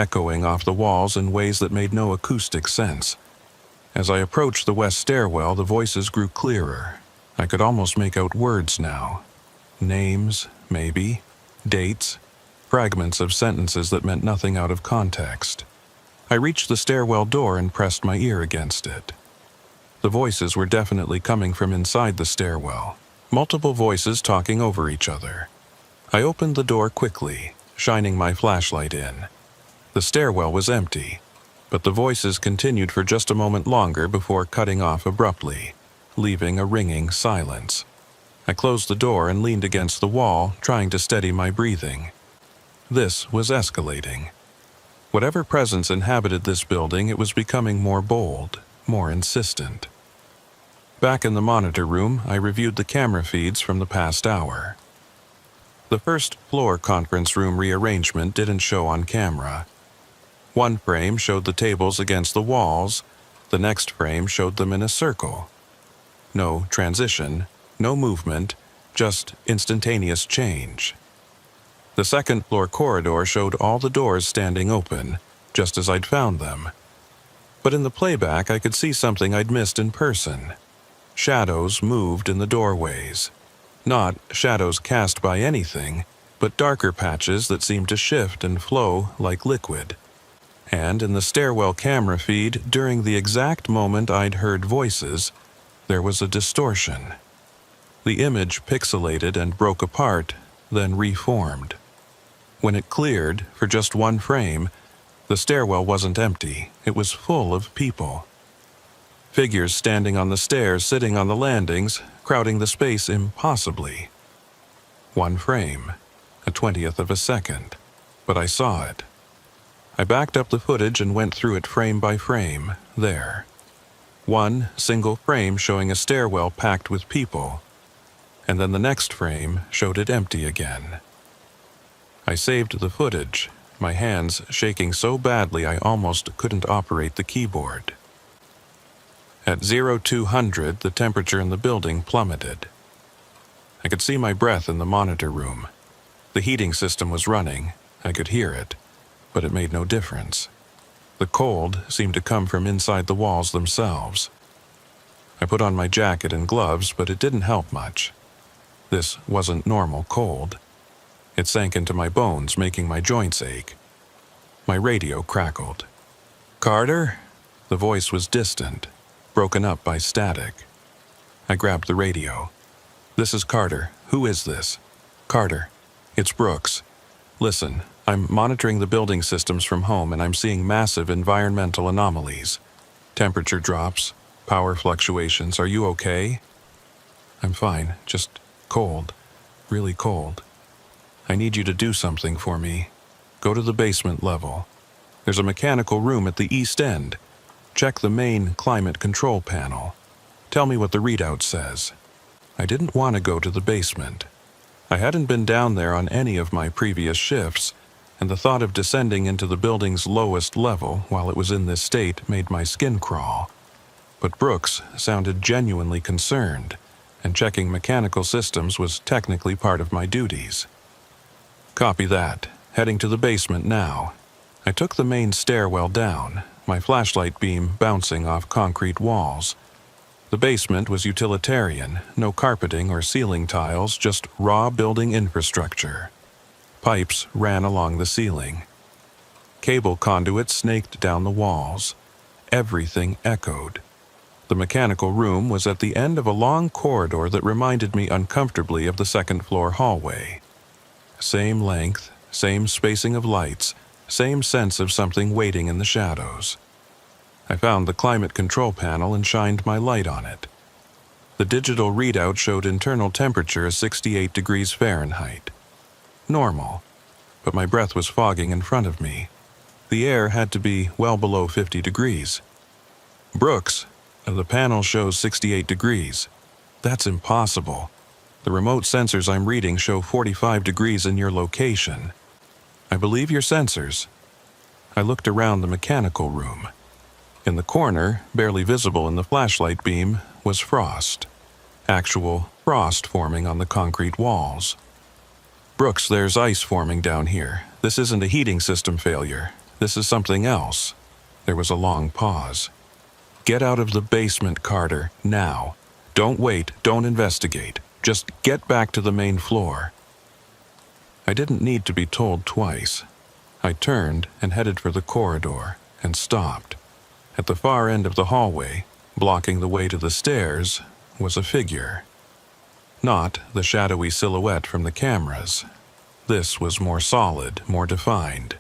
echoing off the walls in ways that made no acoustic sense. As I approached the west stairwell, the voices grew clearer. I could almost make out words now. Names, maybe. Dates. Fragments of sentences that meant nothing out of context. I reached the stairwell door and pressed my ear against it. The voices were definitely coming from inside the stairwell. Multiple voices talking over each other. I opened the door quickly, shining my flashlight in. The stairwell was empty, but the voices continued for just a moment longer before cutting off abruptly, leaving a ringing silence. I closed the door and leaned against the wall, trying to steady my breathing. This was escalating. Whatever presence inhabited this building, it was becoming more bold, more insistent. Back in the monitor room, I reviewed the camera feeds from the past hour. The first floor conference room rearrangement didn't show on camera. One frame showed the tables against the walls, the next frame showed them in a circle. No transition, no movement, just instantaneous change. The second floor corridor showed all the doors standing open, just as I'd found them. But in the playback, I could see something I'd missed in person. Shadows moved in the doorways. Not shadows cast by anything, but darker patches that seemed to shift and flow like liquid. And in the stairwell camera feed, during the exact moment I'd heard voices, there was a distortion. The image pixelated and broke apart, then reformed. When it cleared, for just one frame, the stairwell wasn't empty, it was full of people. Figures standing on the stairs, sitting on the landings, crowding the space impossibly. One frame, a 20th of a second, but I saw it. I backed up the footage and went through it frame by frame, there. One single frame showing a stairwell packed with people, and then the next frame showed it empty again. I saved the footage, my hands shaking so badly I almost couldn't operate the keyboard. At 0200, the temperature in the building plummeted. I could see my breath in the monitor room. The heating system was running, I could hear it, but it made no difference. The cold seemed to come from inside the walls themselves. I put on my jacket and gloves, but it didn't help much. This wasn't normal cold. It sank into my bones, making my joints ache. My radio crackled. "Carter?" The voice was distant, broken up by static. I grabbed the radio. "This is Carter. Who is this?" "Carter. It's Brooks. Listen, I'm monitoring the building systems from home and I'm seeing massive environmental anomalies. Temperature drops, power fluctuations. Are you okay?" "I'm fine, just cold. Really cold. I need you to do something for me. Go to the basement level. There's a mechanical room at the east end. Check the main climate control panel. Tell me what the readout says." I didn't want to go to the basement. I hadn't been down there on any of my previous shifts, and the thought of descending into the building's lowest level while it was in this state made my skin crawl. But Brooks sounded genuinely concerned, and checking mechanical systems was technically part of my duties. "Copy that. Heading to the basement now." I took the main stairwell down, my flashlight beam bouncing off concrete walls. The basement was utilitarian, no carpeting or ceiling tiles, just raw building infrastructure. Pipes ran along the ceiling. Cable conduits snaked down the walls. Everything echoed. The mechanical room was at the end of a long corridor that reminded me uncomfortably of the second-floor hallway. Same length, same spacing of lights, same sense of something waiting in the shadows. I found the climate control panel and shined my light on it. The digital readout showed internal temperature as 68 degrees Fahrenheit. Normal, but my breath was fogging in front of me. The air had to be well below 50 degrees. "Brooks, the panel shows 68 degrees. That's impossible. The remote sensors I'm reading show 45 degrees in your location. I believe your sensors." I looked around the mechanical room. In the corner, barely visible in the flashlight beam, was frost. Actual frost forming on the concrete walls. "Brooks, there's ice forming down here. This isn't a heating system failure. This is something else." There was a long pause. "Get out of the basement, Carter, now. Don't wait, don't investigate. Just get back to the main floor." I didn't need to be told twice. I turned and headed for the corridor and stopped. At the far end of the hallway, blocking the way to the stairs, was a figure. Not the shadowy silhouette from the cameras. This was more solid, more defined.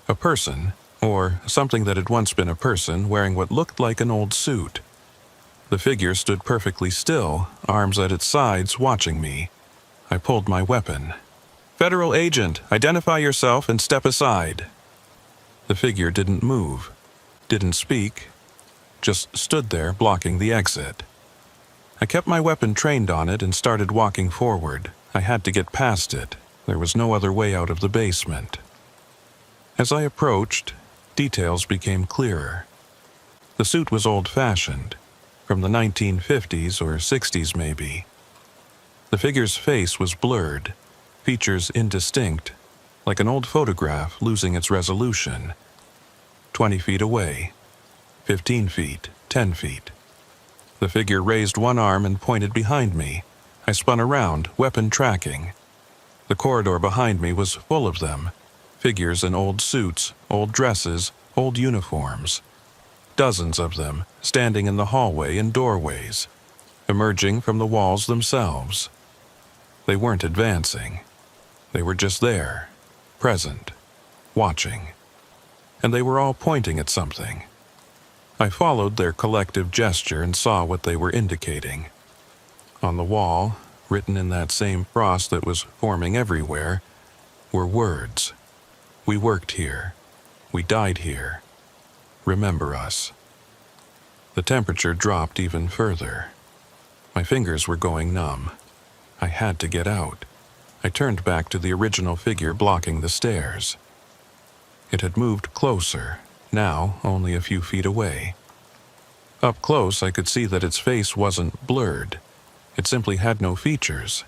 A person, or something that had once been a person, wearing what looked like an old suit. The figure stood perfectly still, arms at its sides, watching me. I pulled my weapon. "Federal agent, identify yourself and step aside." The figure didn't move, didn't speak, just stood there blocking the exit. I kept my weapon trained on it and started walking forward. I had to get past it. There was no other way out of the basement. As I approached, details became clearer. The suit was old-fashioned, from the 1950s or 60s maybe. The figure's face was blurred, features indistinct, like an old photograph losing its resolution. 20 feet away, 15 feet, 10 feet. The figure raised one arm and pointed behind me. I spun around, weapon tracking. The corridor behind me was full of them. Figures in old suits, old dresses, old uniforms. Dozens of them, standing in the hallway and doorways, emerging from the walls themselves. They weren't advancing. They were just there, present, watching. And they were all pointing at something. I followed their collective gesture and saw what they were indicating. On the wall, written in that same frost that was forming everywhere, were words. "We worked here. We died here. Remember us." The temperature dropped even further. My fingers were going numb. I had to get out. I turned back to the original figure blocking the stairs. It had moved closer, now only a few feet away. Up close, I could see that its face wasn't blurred. It simply had no features.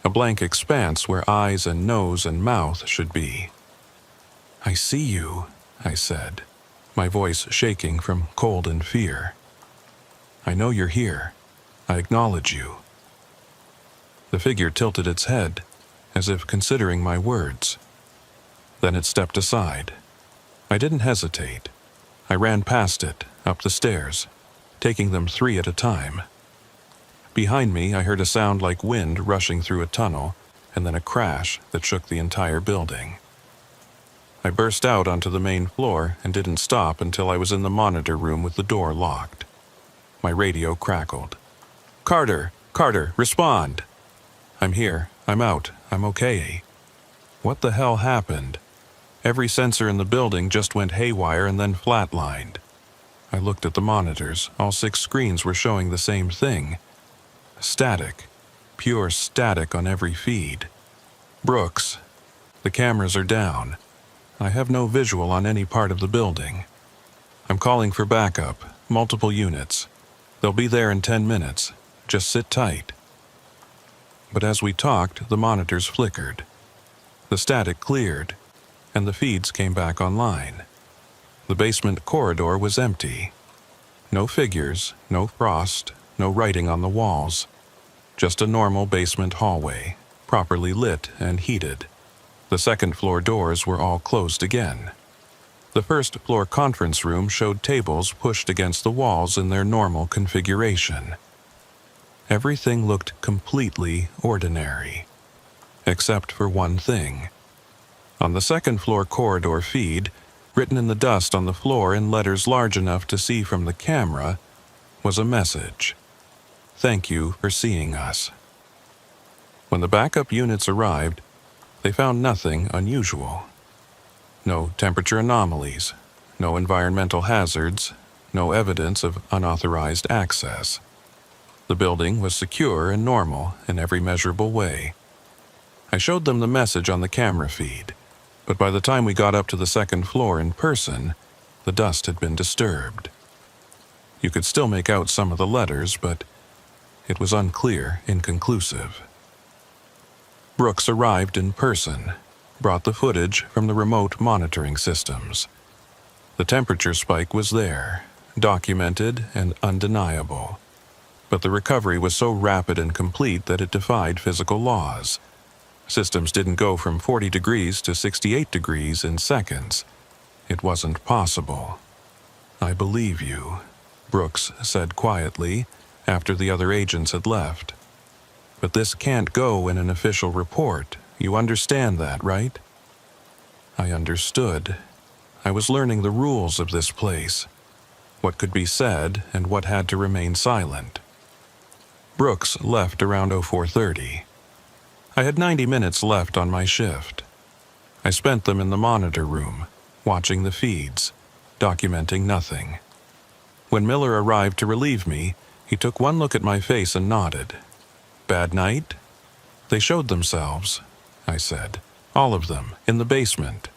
A blank expanse where eyes and nose and mouth should be. "I see you," I said, my voice shaking from cold and fear. "I know you're here. I acknowledge you." The figure tilted its head, as if considering my words. Then it stepped aside. I didn't hesitate. I ran past it, up the stairs, taking them 3 at a time. Behind me, I heard a sound like wind rushing through a tunnel, and then a crash that shook the entire building. I burst out onto the main floor and didn't stop until I was in the monitor room with the door locked. My radio crackled. "Carter! Carter, respond!" "I'm here. I'm out. I'm okay." What the hell happened? Every sensor in the building just went haywire and then flatlined. I looked at the monitors. All 6 screens were showing the same thing. Static. Pure static on every feed. "Brooks, the cameras are down. I have no visual on any part of the building. I'm calling for backup, multiple units. They'll be there in 10 minutes. Just sit tight." But as we talked, the monitors flickered. The static cleared, and the feeds came back online. The basement corridor was empty. No figures, no frost, no writing on the walls. Just a normal basement hallway, properly lit and heated. The second-floor doors were all closed again. The first-floor conference room showed tables pushed against the walls in their normal configuration. Everything looked completely ordinary, except for one thing. On the second-floor corridor feed, written in the dust on the floor in letters large enough to see from the camera, was a message. "Thank you for seeing us." When the backup units arrived, they found nothing unusual. No temperature anomalies, no environmental hazards, no evidence of unauthorized access. The building was secure and normal in every measurable way. I showed them the message on the camera feed, but by the time we got up to the second floor in person, the dust had been disturbed. You could still make out some of the letters, but it was unclear, inconclusive. Brooks arrived in person, brought the footage from the remote monitoring systems. The temperature spike was there, documented and undeniable. But the recovery was so rapid and complete that it defied physical laws. Systems didn't go from 40 degrees to 68 degrees in seconds. It wasn't possible. "I believe you," Brooks said quietly after the other agents had left. "But this can't go in an official report. You understand that, right?" I understood. I was learning the rules of this place, what could be said and what had to remain silent. Brooks left around 04:30. I had 90 minutes left on my shift. I spent them in the monitor room, watching the feeds, documenting nothing. When Miller arrived to relieve me, he took one look at my face and nodded. "Bad night?" "They showed themselves," I said. "All of them, in the basement."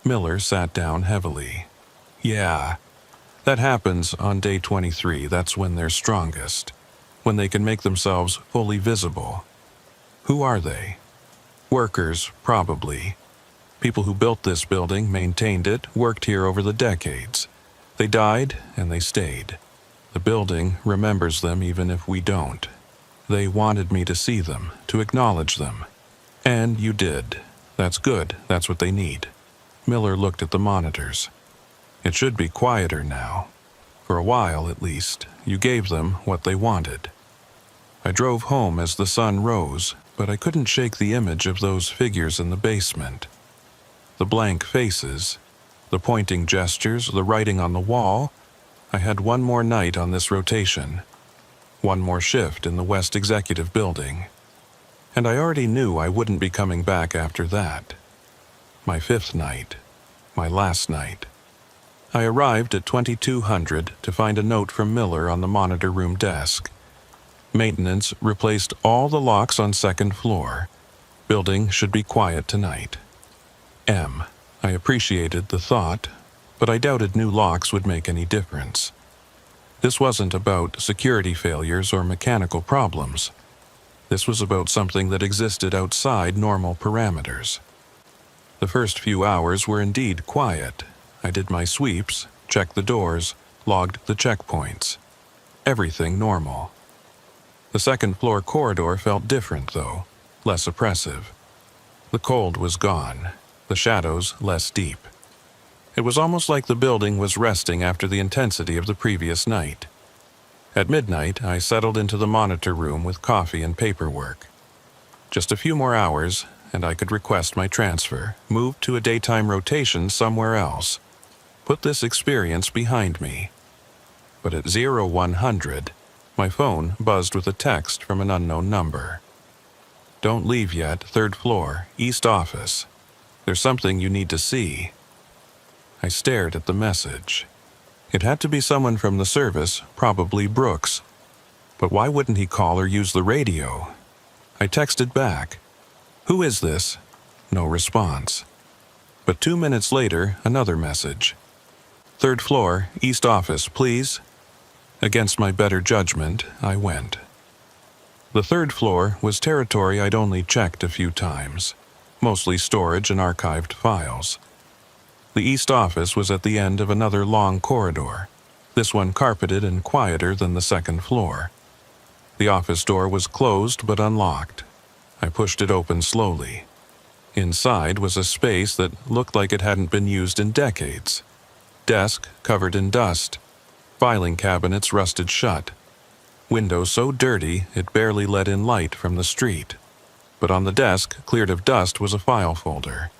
Miller sat down heavily. "Yeah, that happens on day 23. That's when they're strongest, when they can make themselves fully visible." "Who are they?" "Workers, probably. People who built this building, maintained it, worked here over the decades. They died, and they stayed. The building remembers them even if we don't. They wanted me to see them, to acknowledge them. And you did. That's good. That's what they need." Miller looked at the monitors. "It should be quieter now. For a while, at least, you gave them what they wanted." I drove home as the sun rose, but I couldn't shake the image of those figures in the basement. The blank faces, the pointing gestures, the writing on the wall. I had one more night on this rotation, one more shift in the West Executive Building. And I already knew I wouldn't be coming back after that. My 5th night, my last night. I arrived at 2200 to find a note from Miller on the monitor room desk. Maintenance replaced all the locks on 2nd floor. Building should be quiet tonight. M. I appreciated the thought, but I doubted new locks would make any difference. This wasn't about security failures or mechanical problems. This was about something that existed outside normal parameters. The first few hours were indeed quiet. I did my sweeps, checked the doors, logged the checkpoints. Everything normal. The 2nd floor corridor felt different, though, less oppressive. The cold was gone, the shadows less deep. It was almost like the building was resting after the intensity of the previous night. At midnight, I settled into the monitor room with coffee and paperwork. Just a few more hours, and I could request my transfer, move to a daytime rotation somewhere else, put this experience behind me. But at 0100, my phone buzzed with a text from an unknown number. "Don't leave yet, 3rd floor, East office. There's something you need to see." I stared at the message. It had to be someone from the service, probably Brooks. But why wouldn't he call or use the radio? I texted back. "Who is this?" No response. But 2 minutes later, another message. "3rd floor, East office, please." Against my better judgment, I went. The 3rd floor was territory I'd only checked a few times, mostly storage and archived files. The East office was at the end of another long corridor, this one carpeted and quieter than the 2nd floor. The office door was closed but unlocked. I pushed it open slowly. Inside was a space that looked like it hadn't been used in decades. Desk covered in dust. Filing cabinets rusted shut. Window so dirty it barely let in light from the street. But on the desk, cleared of dust, was a file folder.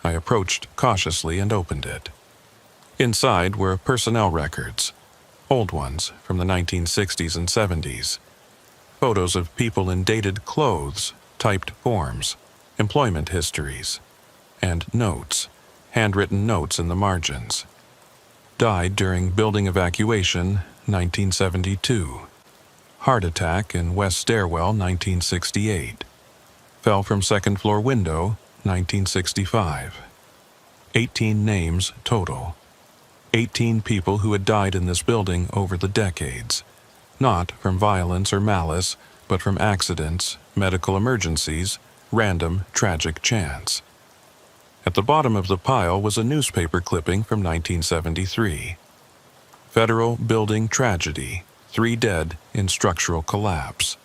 I approached cautiously and opened it. Inside were personnel records, old ones from the 1960s and 70s. Photos of people in dated clothes, typed forms, employment histories, and notes, handwritten notes in the margins. Died during building evacuation, 1972. Heart attack in west stairwell, 1968. Fell from 2nd floor window, 1965. 18 names total. 18 people who had died in this building over the decades. Not from violence or malice, but from accidents, medical emergencies, random tragic chance. At the bottom of the pile was a newspaper clipping from 1973. Federal Building Tragedy, 3 dead in structural collapse.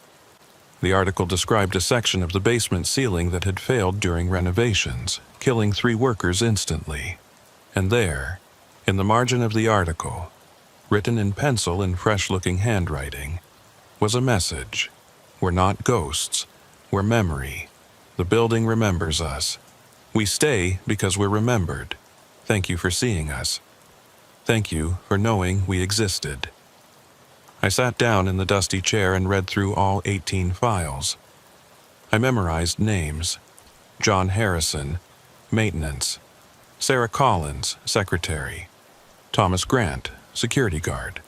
The article described a section of the basement ceiling that had failed during renovations, killing 3 workers instantly. And there, in the margin of the article, written in pencil and fresh-looking handwriting, was a message. We're not ghosts. We're memory. The building remembers us. We stay because we're remembered. Thank you for seeing us. Thank you for knowing we existed. I sat down in the dusty chair and read through all 18 files. I memorized names. John Harrison, maintenance. Sarah Collins, secretary. Thomas Grant, security guard.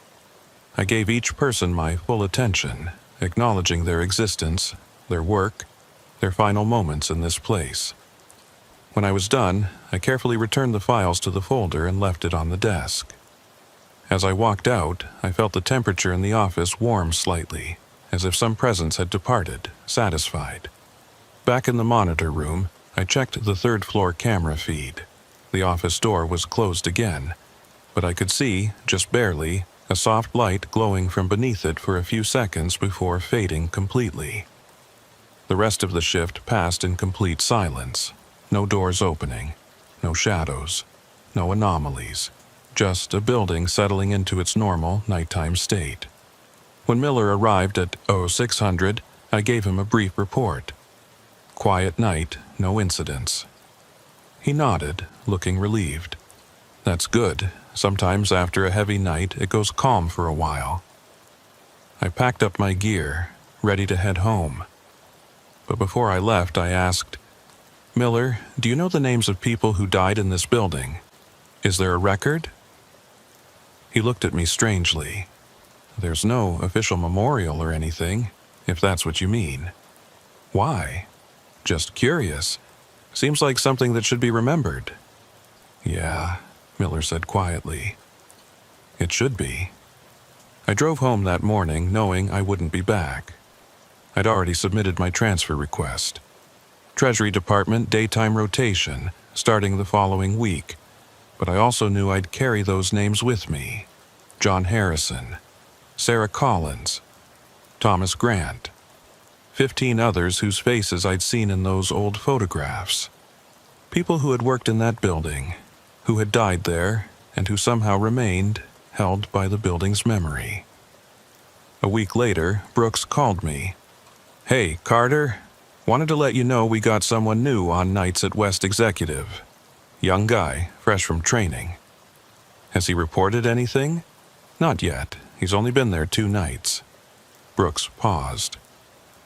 I gave each person my full attention, acknowledging their existence, their work, their final moments in this place. When I was done, I carefully returned the files to the folder and left it on the desk. As I walked out, I felt the temperature in the office warm slightly, as if some presence had departed, satisfied. Back in the monitor room, I checked the 3rd-floor camera feed. The office door was closed again, but I could see, just barely, a soft light glowing from beneath it for a few seconds before fading completely. The rest of the shift passed in complete silence. No doors opening, no shadows, no anomalies. Just a building settling into its normal nighttime state. When Miller arrived at 0600, I gave him a brief report. Quiet night, no incidents. He nodded, looking relieved. That's good. Sometimes after a heavy night, it goes calm for a while. I packed up my gear, ready to head home. But before I left, I asked, Miller, do you know the names of people who died in this building? Is there a record? He looked at me strangely. There's no official memorial or anything, if that's what you mean. Why? Just curious. Seems like something that should be remembered. Yeah, Miller said quietly. It should be. I drove home that morning knowing I wouldn't be back. I'd already submitted my transfer request. Treasury Department daytime rotation, starting the following week. But I also knew I'd carry those names with me. John Harrison, Sarah Collins, Thomas Grant, 15 others whose faces I'd seen in those old photographs. People who had worked in that building, who had died there, and who somehow remained held by the building's memory. A week later, Brooks called me. Hey, Carter, wanted to let you know we got someone new on nights at West Executive. Young guy, fresh from training. Has he reported anything? Not yet. He's only been there 2 nights. Brooks paused.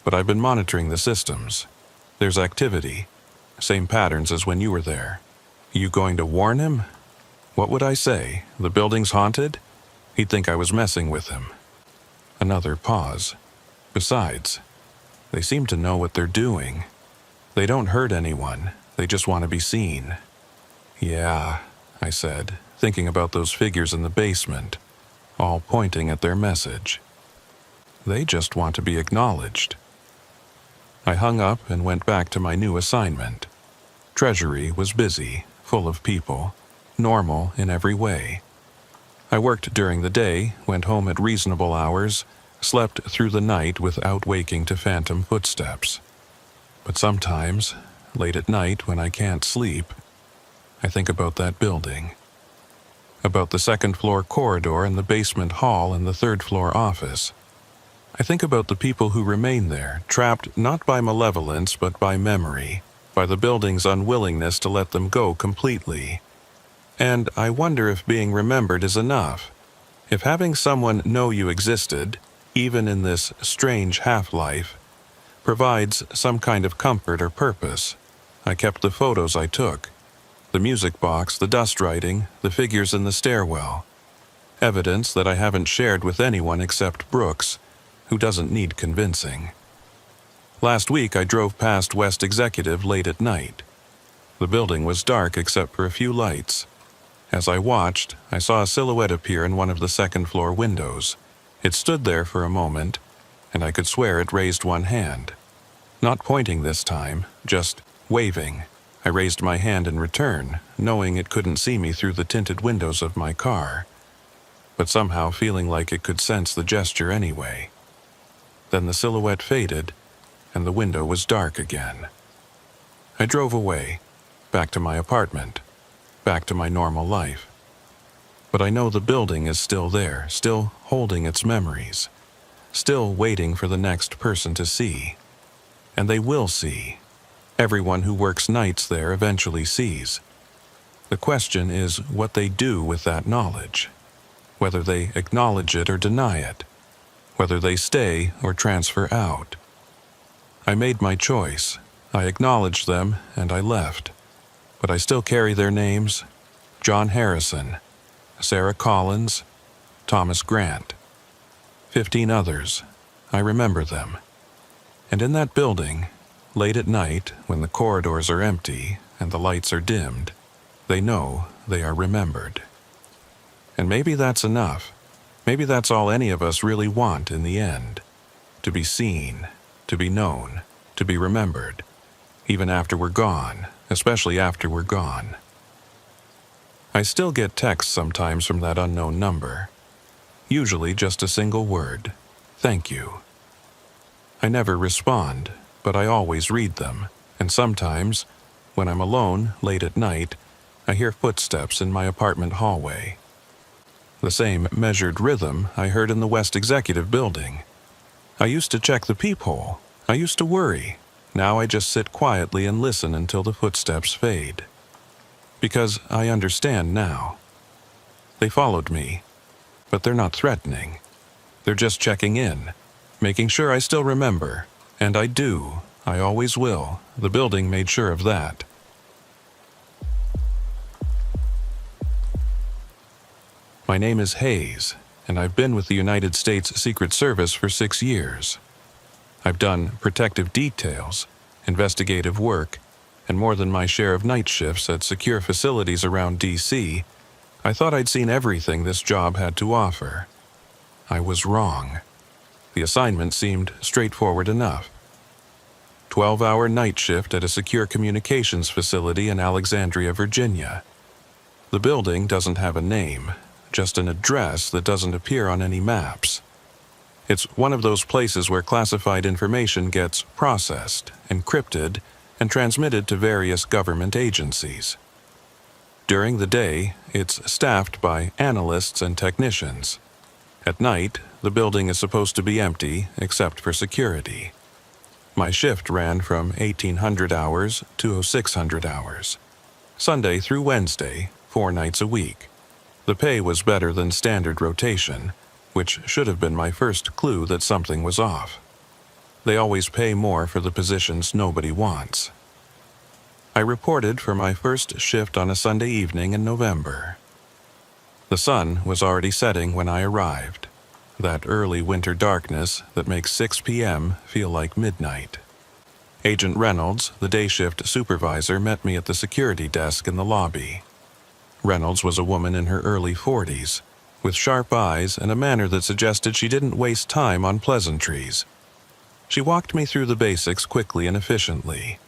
But I've been monitoring the systems. There's activity. Same patterns as when you were there. You going to warn him? What would I say? The building's haunted? He'd think I was messing with him. Another pause. Besides, they seem to know what they're doing. They don't hurt anyone. They just want to be seen. Yeah, I said, thinking about those figures in the basement, all pointing at their message. They just want to be acknowledged. I hung up and went back to my new assignment. Treasury was busy, full of people, normal in every way. I worked during the day, went home at reasonable hours, slept through the night without waking to phantom footsteps. But sometimes, late at night when I can't sleep, I think about that building. About the 2nd-floor corridor and the basement hall and the 3rd-floor office. I think about the people who remain there, trapped not by malevolence but by memory, by the building's unwillingness to let them go completely. And I wonder if being remembered is enough. If having someone know you existed, even in this strange half-life, provides some kind of comfort or purpose. I kept the photos I took. The music box, the dust writing, the figures in the stairwell. Evidence that I haven't shared with anyone except Brooks, who doesn't need convincing. Last week I drove past West Executive late at night. The building was dark except for a few lights. As I watched, I saw a silhouette appear in one of the 2nd-floor windows. It stood there for a moment, and I could swear it raised one hand. Not pointing this time, just waving, I raised my hand in return, knowing it couldn't see me through the tinted windows of my car, but somehow feeling like it could sense the gesture anyway. Then the silhouette faded, and the window was dark again. I drove away, back to my apartment, back to my normal life. But I know the building is still there, still holding its memories, still waiting for the next person to see. And they will see. Everyone who works nights there eventually sees. The question is what they do with that knowledge, whether they acknowledge it or deny it, whether they stay or transfer out. I made my choice. I acknowledged them and I left. But I still carry their names: John Harrison, Sarah Collins, Thomas Grant. 15 others. I remember them. And in that building, late at night, when the corridors are empty and the lights are dimmed, they know they are remembered. And maybe that's enough. Maybe that's all any of us really want in the end. To be seen, to be known, to be remembered, even after we're gone, especially after we're gone. I still get texts sometimes from that unknown number. Usually just a single word: thank you. I never respond, but I always read them, and sometimes, when I'm alone late at night, I hear footsteps in my apartment hallway. The same measured rhythm I heard in the West Executive Building. I used to check the peephole. I used to worry. Now I just sit quietly and listen until the footsteps fade. Because I understand now. They followed me, but they're not threatening. They're just checking in, making sure I still remember. And I do. I always will. The building made sure of that. My name is Hayes, and I've been with the United States Secret Service for 6 years. I've done protective details, investigative work, and more than my share of night shifts at secure facilities around D.C. I thought I'd seen everything this job had to offer. I was wrong. The assignment seemed straightforward enough. 12-hour night shift at a secure communications facility in Alexandria, Virginia. The building doesn't have a name, just an address that doesn't appear on any maps. It's one of those places where classified information gets processed, encrypted, and transmitted to various government agencies. During the day, it's staffed by analysts and technicians. At night, the building is supposed to be empty except for security. My shift ran from 1800 hours to 0600 hours. Sunday through Wednesday, 4 nights a week. The pay was better than standard rotation, which should have been my first clue that something was off. They always pay more for the positions nobody wants. I reported for my first shift on a Sunday evening in November. The sun was already setting when I arrived, that early winter darkness that makes 6 p.m. feel like midnight. Agent Reynolds, the day shift supervisor, met me at the security desk in the lobby. Reynolds was a woman in her early 40s, with sharp eyes and a manner that suggested she didn't waste time on pleasantries. She walked me through the basics quickly and efficiently.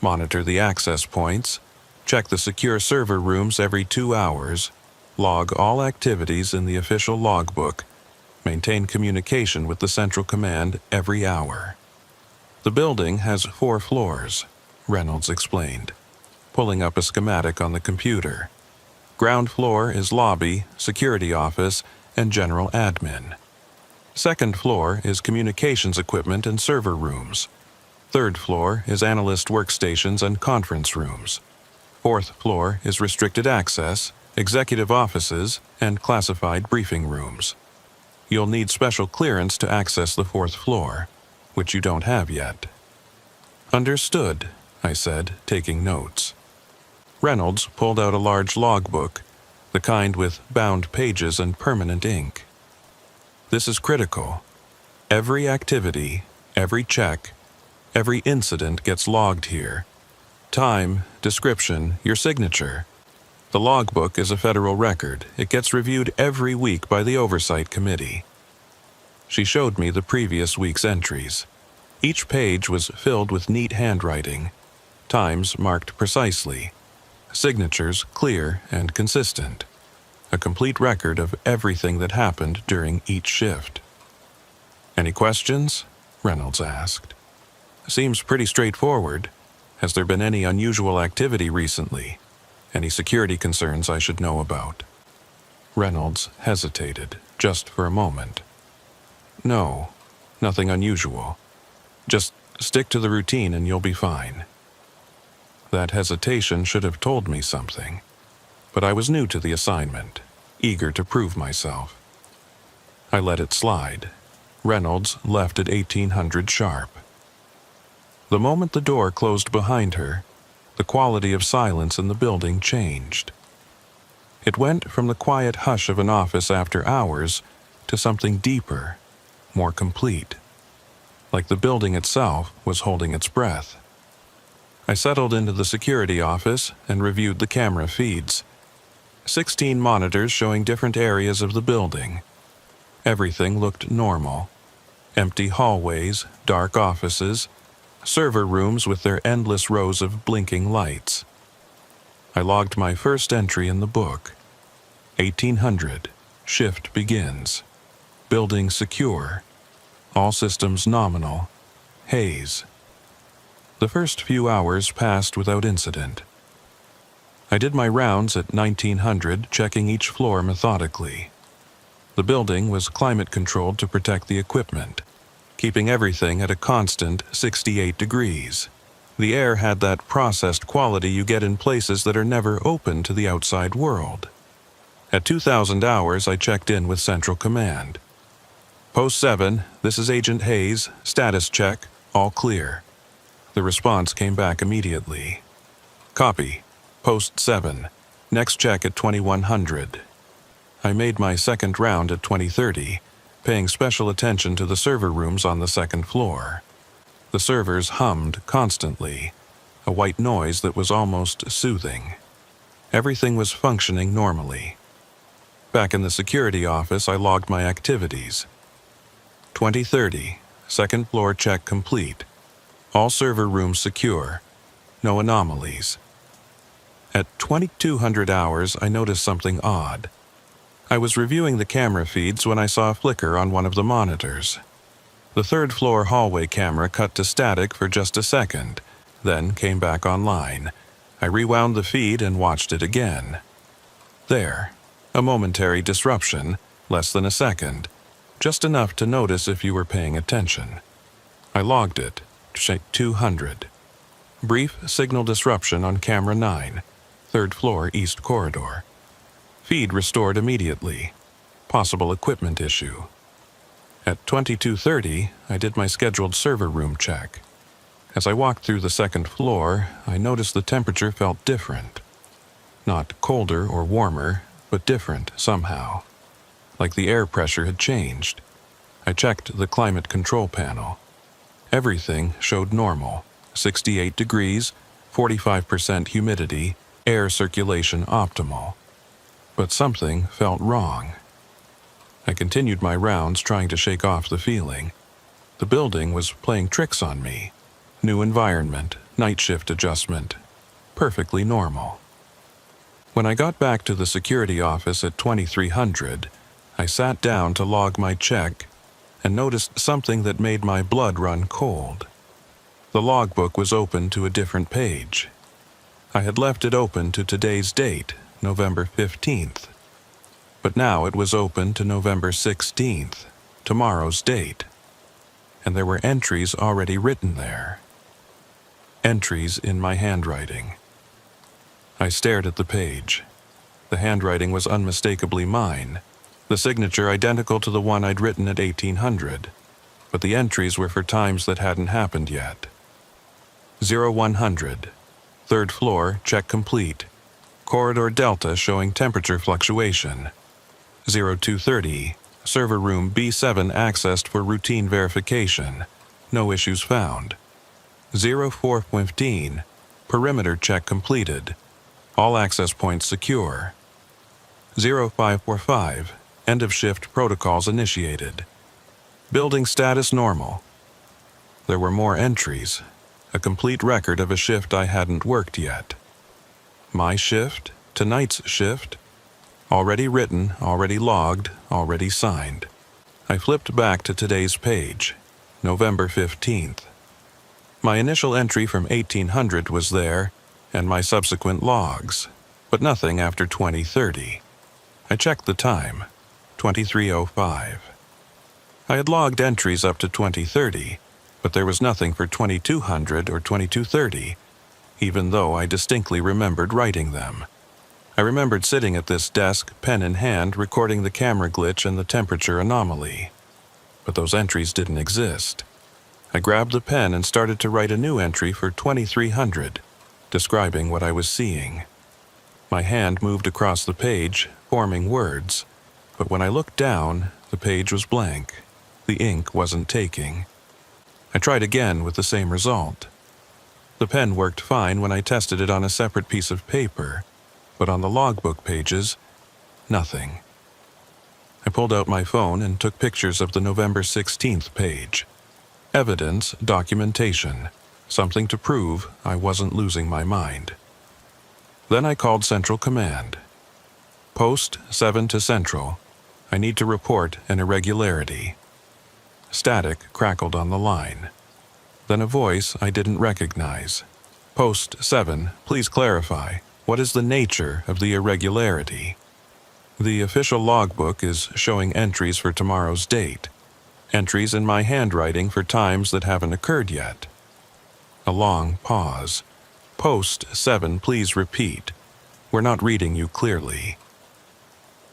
Monitor the access points, check the secure server rooms every 2 hours, log all activities in the official logbook, maintain communication with the Central Command every hour. The building has 4 floors, Reynolds explained, pulling up a schematic on the computer. Ground floor is lobby, security office, and general admin. Second floor is communications equipment and server rooms. Third floor is analyst workstations and conference rooms. Fourth floor is restricted access, executive offices, and classified briefing rooms. You'll need special clearance to access the 4th floor, which you don't have yet. Understood, I said, taking notes. Reynolds pulled out a large logbook, the kind with bound pages and permanent ink. This is critical. Every activity, every check, every incident gets logged here. Time, description, your signature. The logbook is a federal record. It gets reviewed every week by the Oversight Committee. She showed me the previous week's entries. Each page was filled with neat handwriting, times marked precisely, signatures clear and consistent, a complete record of everything that happened during each shift. "Any questions?" Reynolds asked. "Seems pretty straightforward. Has there been any unusual activity recently? Any security concerns I should know about?" Reynolds hesitated, just for a moment. "No, nothing unusual. Just stick to the routine and you'll be fine." That hesitation should have told me something, but I was new to the assignment, eager to prove myself. I let it slide. Reynolds left at 1800 sharp. The moment the door closed behind her, the quality of silence in the building changed. It went from the quiet hush of an office after hours to something deeper, more complete, like the building itself was holding its breath. I settled into the security office and reviewed the camera feeds. 16 monitors showing different areas of the building. Everything looked normal. Empty hallways, dark offices, server rooms with their endless rows of blinking lights. I logged my first entry in the book. 1800, shift begins. Building secure. All systems nominal. Haze. The first few hours passed without incident. I did my rounds at 1900, checking each floor methodically. The building was climate-controlled to protect the equipment, keeping everything at a constant 68 degrees. The air had that processed quality you get in places that are never open to the outside world. At 2000 hours, I checked in with Central Command. "Post 7, this is Agent Hayes, status check, all clear." The response came back immediately. "Copy. Post 7, next check at 2100. I made my second round at 2030, paying special attention to the server rooms on the second floor. The servers hummed constantly, a white noise that was almost soothing. Everything was functioning normally. Back in the security office, I logged my activities. 2030, second floor check complete. All server rooms secure. No anomalies. At 2200 hours, I noticed something odd. I was reviewing the camera feeds when I saw a flicker on one of the monitors. The third floor hallway camera cut to static for just a second, then came back online. I rewound the feed and watched it again. There, a momentary disruption, less than a second, just enough to notice if you were paying attention. I logged it, 200. Brief signal disruption on camera 9, third floor east corridor. Feed restored immediately. Possible equipment issue. At 2230, I did my scheduled server room check. As I walked through the second floor, I noticed the temperature felt different. Not colder or warmer, but different somehow. Like the air pressure had changed. I checked the climate control panel. Everything showed normal. 68 degrees, 45% humidity, air circulation optimal. But something felt wrong. I continued my rounds trying to shake off the feeling. The building was playing tricks on me. New environment, night shift adjustment. Perfectly normal. When I got back to the security office at 2300, I sat down to log my check and noticed something that made my blood run cold. The logbook was open to a different page. I had left it open to today's date, November 15th. But now it was open to November 16th, tomorrow's date. And there were entries already written there. Entries in my handwriting. I stared at the page. The handwriting was unmistakably mine, the signature identical to the one I'd written at 1800, but the entries were for times that hadn't happened yet. 0100, third floor, check complete. Corridor Delta showing temperature fluctuation. 0230, server room B7 accessed for routine verification. No issues found. 0415, perimeter check completed. All access points secure. 0545, end of shift protocols initiated. Building status normal. There were more entries. a complete record of a shift I hadn't worked yet. My shift, tonight's shift, already written, already logged, already signed. I flipped back to today's page, November 15th. My initial entry from 1800 was there, and my subsequent logs, but nothing after 2030. I checked the time, 23:05. I had logged entries up to 2030, but there was nothing for 2200 or 2230, even though I distinctly remembered writing them. I remembered sitting at this desk, pen in hand, recording the camera glitch and the temperature anomaly. But those entries didn't exist. I grabbed the pen and started to write a new entry for 2300, describing what I was seeing. My hand moved across the page, forming words, but when I looked down, the page was blank. The ink wasn't taking. I tried again with the same result. The pen worked fine when I tested it on a separate piece of paper, but on the logbook pages, nothing. I pulled out my phone and took pictures of the November 16th page. Evidence, documentation, something to prove I wasn't losing my mind. Then I called Central Command. Post 7 to Central. I need to report an irregularity. Static crackled on the line. Then a voice I didn't recognize. Post 7, please clarify. What is the nature of the irregularity? The official logbook is showing entries for tomorrow's date. Entries in my handwriting for times that haven't occurred yet. A long pause. Post 7, please repeat. We're not reading you clearly.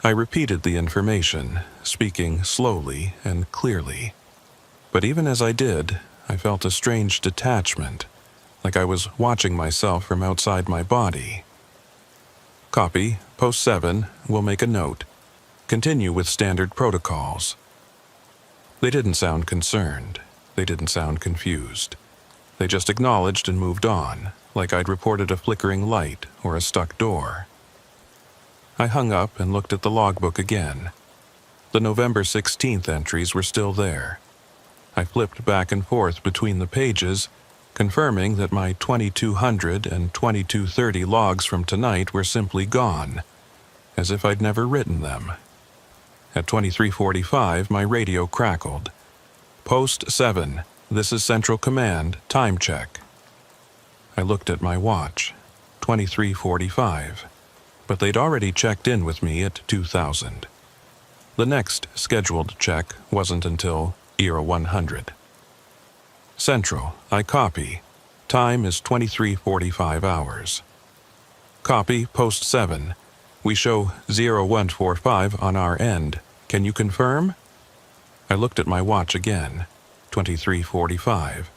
I repeated the information, speaking slowly and clearly. But even as I did, I felt a strange detachment, like I was watching myself from outside my body. Copy, Post 7, we'll make a note. Continue with standard protocols. They didn't sound concerned. They didn't sound confused. They just acknowledged and moved on, like I'd reported a flickering light or a stuck door. I hung up and looked at the logbook again. The November 16th entries were still there. I flipped back and forth between the pages, confirming that my 2200 and 2230 logs from tonight were simply gone, as if I'd never written them. At 23:45, my radio crackled. Post 7, this is Central Command, time check. I looked at my watch, 23:45, but they'd already checked in with me at 2000. The next scheduled check wasn't until era 100. Central, I copy. Time is 23:45 hours. Copy, Post 7. We show 0145 on our end. Can you confirm? I looked at my watch again, 23:45.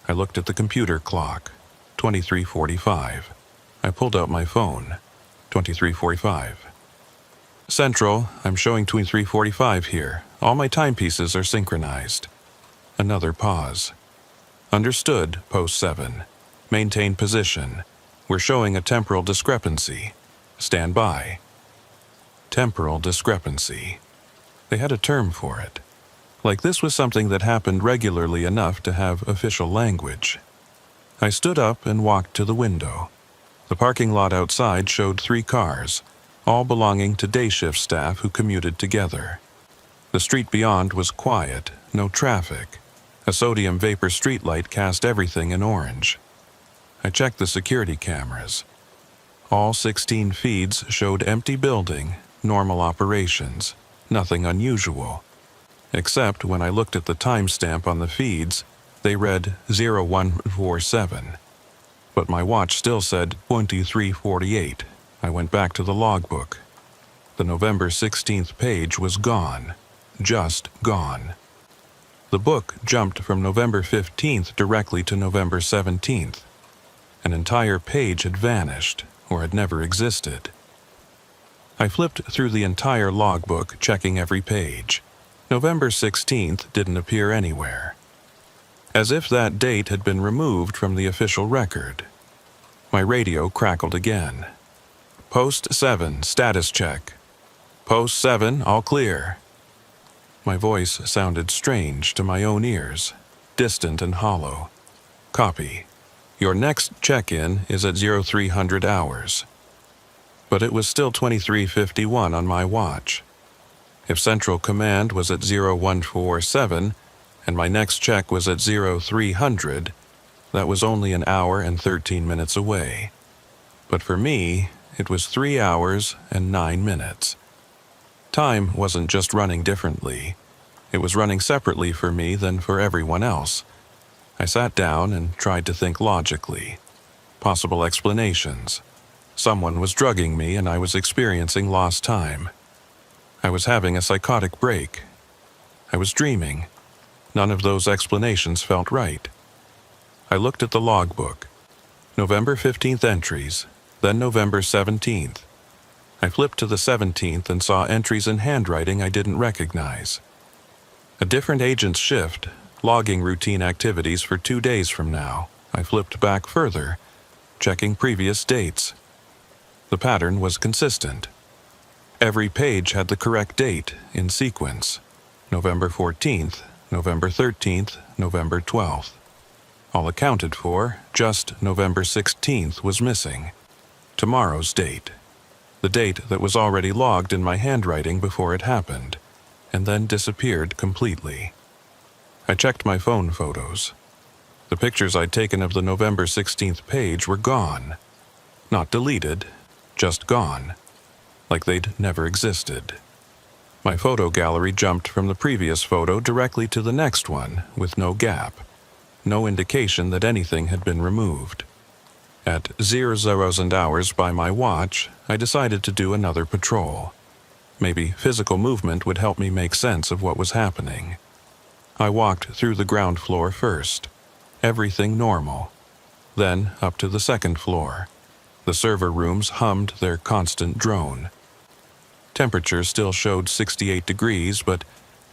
I looked at the computer clock, 23:45. I pulled out my phone, 23:45. Central, I'm showing 23:45 here. All my timepieces are synchronized. Another pause. Understood, Post 7. Maintain position. We're showing a temporal discrepancy. Stand by. Temporal discrepancy. They had a term for it. Like this was something that happened regularly enough to have official language. I stood up and walked to the window. The parking lot outside showed 3 cars, all belonging to day shift staff who commuted together. The street beyond was quiet, no traffic. A sodium vapor streetlight cast everything in orange. I checked the security cameras. All 16 feeds showed empty building, normal operations, nothing unusual. Except when I looked at the timestamp on the feeds, they read 0147. But my watch still said 23:48. I went back to the logbook. The November 16th page was gone. Just gone. The book jumped from November 15th directly to November 17th. An entire page had vanished, or had never existed. I flipped through the entire logbook, checking every page. November 16th didn't appear anywhere. As if that date had been removed from the official record. My radio crackled again. Post 7, status check. Post 7, all clear. My voice sounded strange to my own ears, distant and hollow. Copy. Your next check-in is at 0300 hours. But it was still 23:51 on my watch. If Central Command was at 0147 and my next check was at 0300, that was only an hour and 13 minutes away. But for me, it was 3 hours and 9 minutes. Time wasn't just running differently. It was running separately for me than for everyone else. I sat down and tried to think logically. Possible explanations. Someone was drugging me and I was experiencing lost time. I was having a psychotic break. I was dreaming. None of those explanations felt right. I looked at the logbook. November 15th entries, then November 17th. I flipped to the 17th and saw entries in handwriting I didn't recognize. A different agent's shift, logging routine activities for 2 days from now. I flipped back further, checking previous dates. The pattern was consistent. Every page had the correct date in sequence. November 14th, November 13th, November 12th. All accounted for, just November 16th was missing. Tomorrow's date. The date that was already logged in my handwriting before it happened, and then disappeared completely. I checked my phone photos. The pictures I'd taken of the November 16th page were gone. Not deleted, just gone. Like they'd never existed. My photo gallery jumped from the previous photo directly to the next one, with no gap. No indication that anything had been removed. At 0000 hours by my watch, I decided to do another patrol. Maybe physical movement would help me make sense of what was happening. I walked through the ground floor first. Everything normal. Then up to the second floor. The server rooms hummed their constant drone. Temperature still showed 68 degrees, but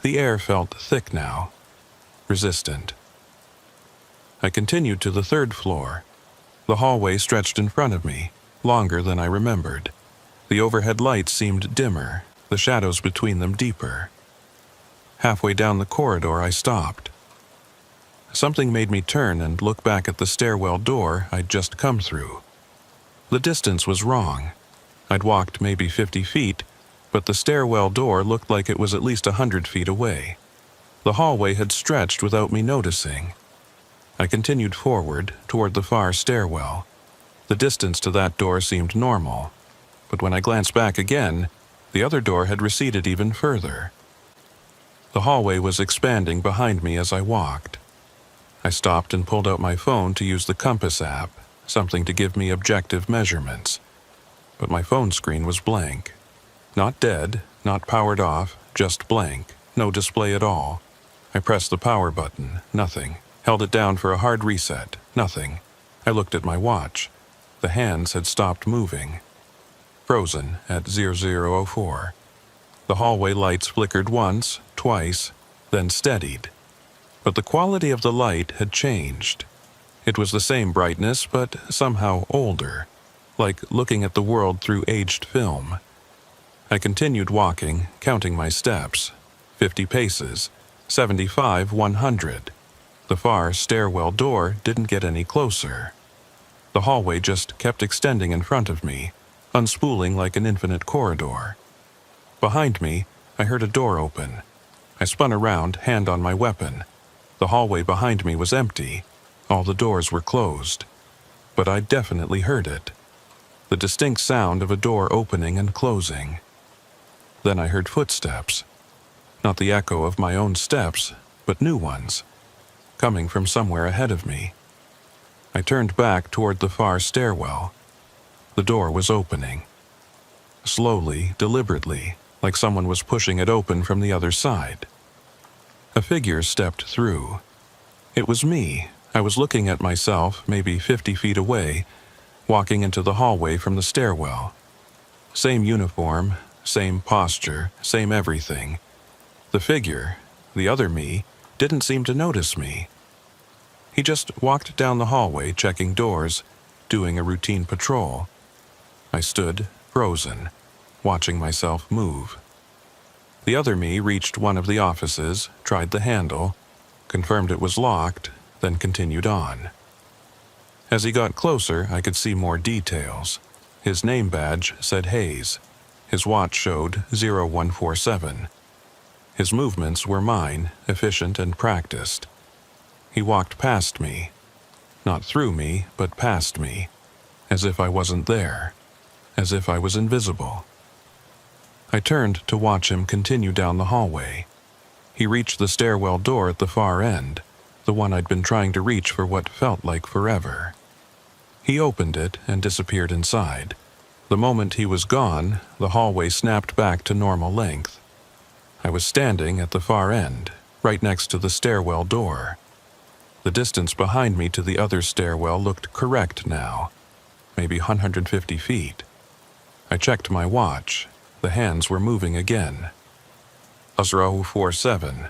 the air felt thick now. Resistant. I continued to the third floor. The hallway stretched in front of me, longer than I remembered. The overhead lights seemed dimmer, the shadows between them deeper. Halfway down the corridor, I stopped. Something made me turn and look back at the stairwell door I'd just come through. The distance was wrong. I'd walked maybe 50 feet, but the stairwell door looked like it was at least 100 feet away. The hallway had stretched without me noticing. I continued forward, toward the far stairwell. The distance to that door seemed normal, but when I glanced back again, the other door had receded even further. The hallway was expanding behind me as I walked. I stopped and pulled out my phone to use the compass app, something to give me objective measurements. But my phone screen was blank. Not dead, not powered off, just blank, no display at all. I pressed the power button, nothing. Held it down for a hard reset, nothing. I looked at my watch. The hands had stopped moving. Frozen at 0004. The hallway lights flickered once, twice, then steadied. But the quality of the light had changed. It was the same brightness, but somehow older, like looking at the world through aged film. I continued walking, counting my steps. 50 paces, 75, 100. The far stairwell door didn't get any closer. The hallway just kept extending in front of me, unspooling like an infinite corridor. Behind me, I heard a door open. I spun around, hand on my weapon. The hallway behind me was empty. All the doors were closed. But I definitely heard it. The distinct sound of a door opening and closing. Then I heard footsteps. Not the echo of my own steps, but new ones. Coming from somewhere ahead of me. I turned back toward the far stairwell. The door was opening. Slowly, deliberately, like someone was pushing it open from the other side. A figure stepped through. It was me. I was looking at myself, maybe 50 feet away, walking into the hallway from the stairwell. Same uniform, same posture, same everything. The figure, the other me, didn't seem to notice me. He just walked down the hallway, checking doors, doing a routine patrol. I stood, frozen, watching myself move. The other me reached one of the offices, tried the handle, confirmed it was locked, then continued on. As he got closer, I could see more details. His name badge said Hayes. His watch showed 0147. His movements were mine, efficient and practiced. He walked past me. Not through me, but past me. As if I wasn't there. As if I was invisible. I turned to watch him continue down the hallway. He reached the stairwell door at the far end, the one I'd been trying to reach for what felt like forever. He opened it and disappeared inside. The moment he was gone, the hallway snapped back to normal length. I was standing at the far end, right next to the stairwell door. The distance behind me to the other stairwell looked correct now, maybe 150 feet. I checked my watch. The hands were moving again. 047.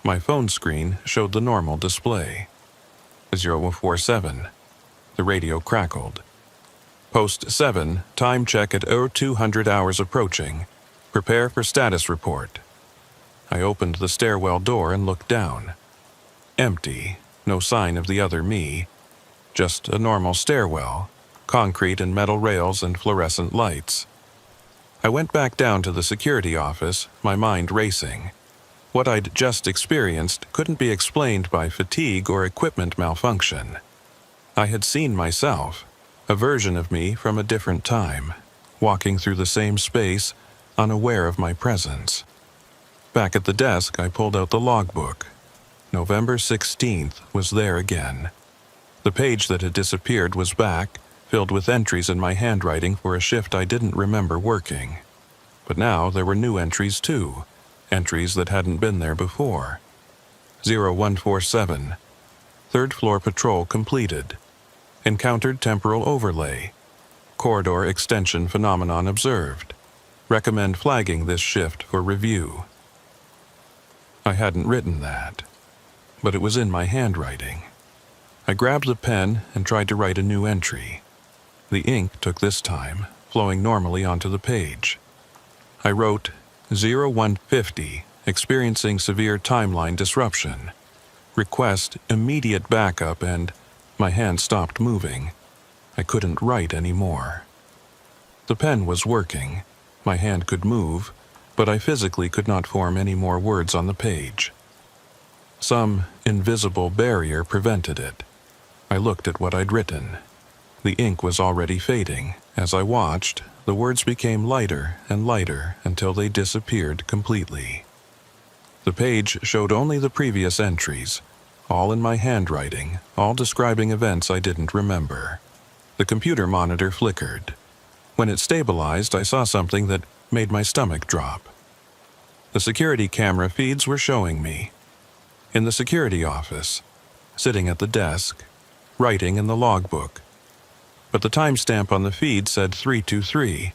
My phone screen showed the normal display. 047. The radio crackled. Post 7, time check at 0200 hours approaching. Prepare for status report. I opened the stairwell door and looked down. Empty, no sign of the other me. Just a normal stairwell, concrete and metal rails and fluorescent lights. I went back down to the security office, my mind racing. What I'd just experienced couldn't be explained by fatigue or equipment malfunction. I had seen myself, a version of me from a different time, walking through the same space, unaware of my presence. Back at the desk, I pulled out the logbook. November 16th was there again. The page that had disappeared was back, filled with entries in my handwriting for a shift I didn't remember working. But now there were new entries too, entries that hadn't been there before. 0147. Third floor patrol completed. Encountered temporal overlay. Corridor extension phenomenon observed. Recommend flagging this shift for review. I hadn't written that, but it was in my handwriting. I grabbed the pen and tried to write a new entry. The ink took this time, flowing normally onto the page. I wrote 0150, experiencing severe timeline disruption. Request immediate backup and my hand stopped moving. I couldn't write anymore. The pen was working. My hand could move, but I physically could not form any more words on the page. Some invisible barrier prevented it. I looked at what I'd written. The ink was already fading. As I watched, the words became lighter and lighter until they disappeared completely. The page showed only the previous entries, all in my handwriting, all describing events I didn't remember. The computer monitor flickered. When it stabilized, I saw something that made my stomach drop. The security camera feeds were showing me. In the security office, sitting at the desk, writing in the logbook. But the timestamp on the feed said 323.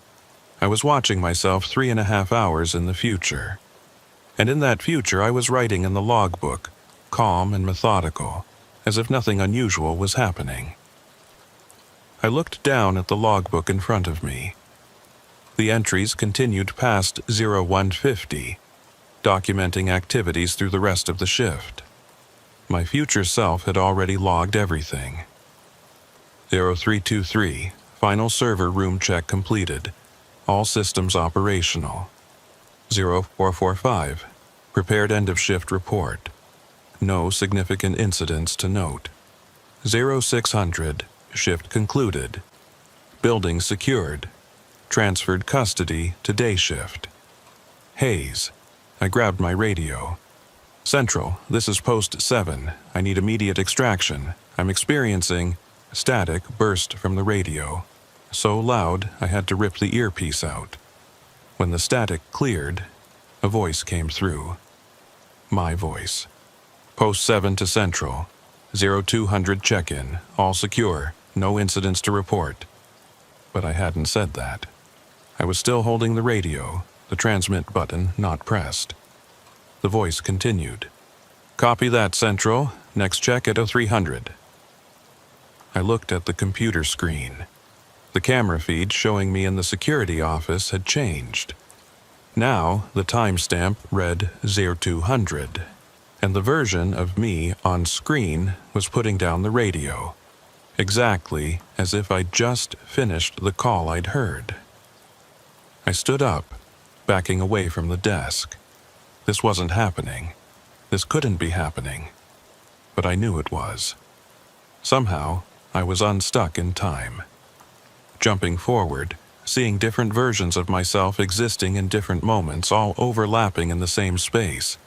I was watching myself 3.5 hours in the future. And in that future I was writing in the logbook, calm and methodical, as if nothing unusual was happening. I looked down at the logbook in front of me. The entries continued past 0150, documenting activities through the rest of the shift. My future self had already logged everything. 0323, final server room check completed. All systems operational. 0445, prepared end-of-shift report. No significant incidents to note. 0600, shift concluded. Building secured. Transferred custody to day shift. Hayes. I grabbed my radio. Central, this is post 7. I need immediate extraction. I'm experiencing static burst from the radio. So loud, I had to rip the earpiece out. When the static cleared, a voice came through. My voice. Post 7 to Central. 0200 check-in. All secure. No incidents to report. But I hadn't said that. I was still holding the radio, the transmit button not pressed. The voice continued. Copy that, Central. Next check at 0300. I looked at the computer screen. The camera feed showing me in the security office had changed. Now, the timestamp read 0200, and the version of me on screen was putting down the radio. exactly as if I'd just finished the call I'd heard. I stood up, backing away from the desk. This wasn't happening. This couldn't be happening. But I knew it was. Somehow, I was unstuck in time. Jumping forward, seeing different versions of myself existing in different moments, all overlapping in the same space.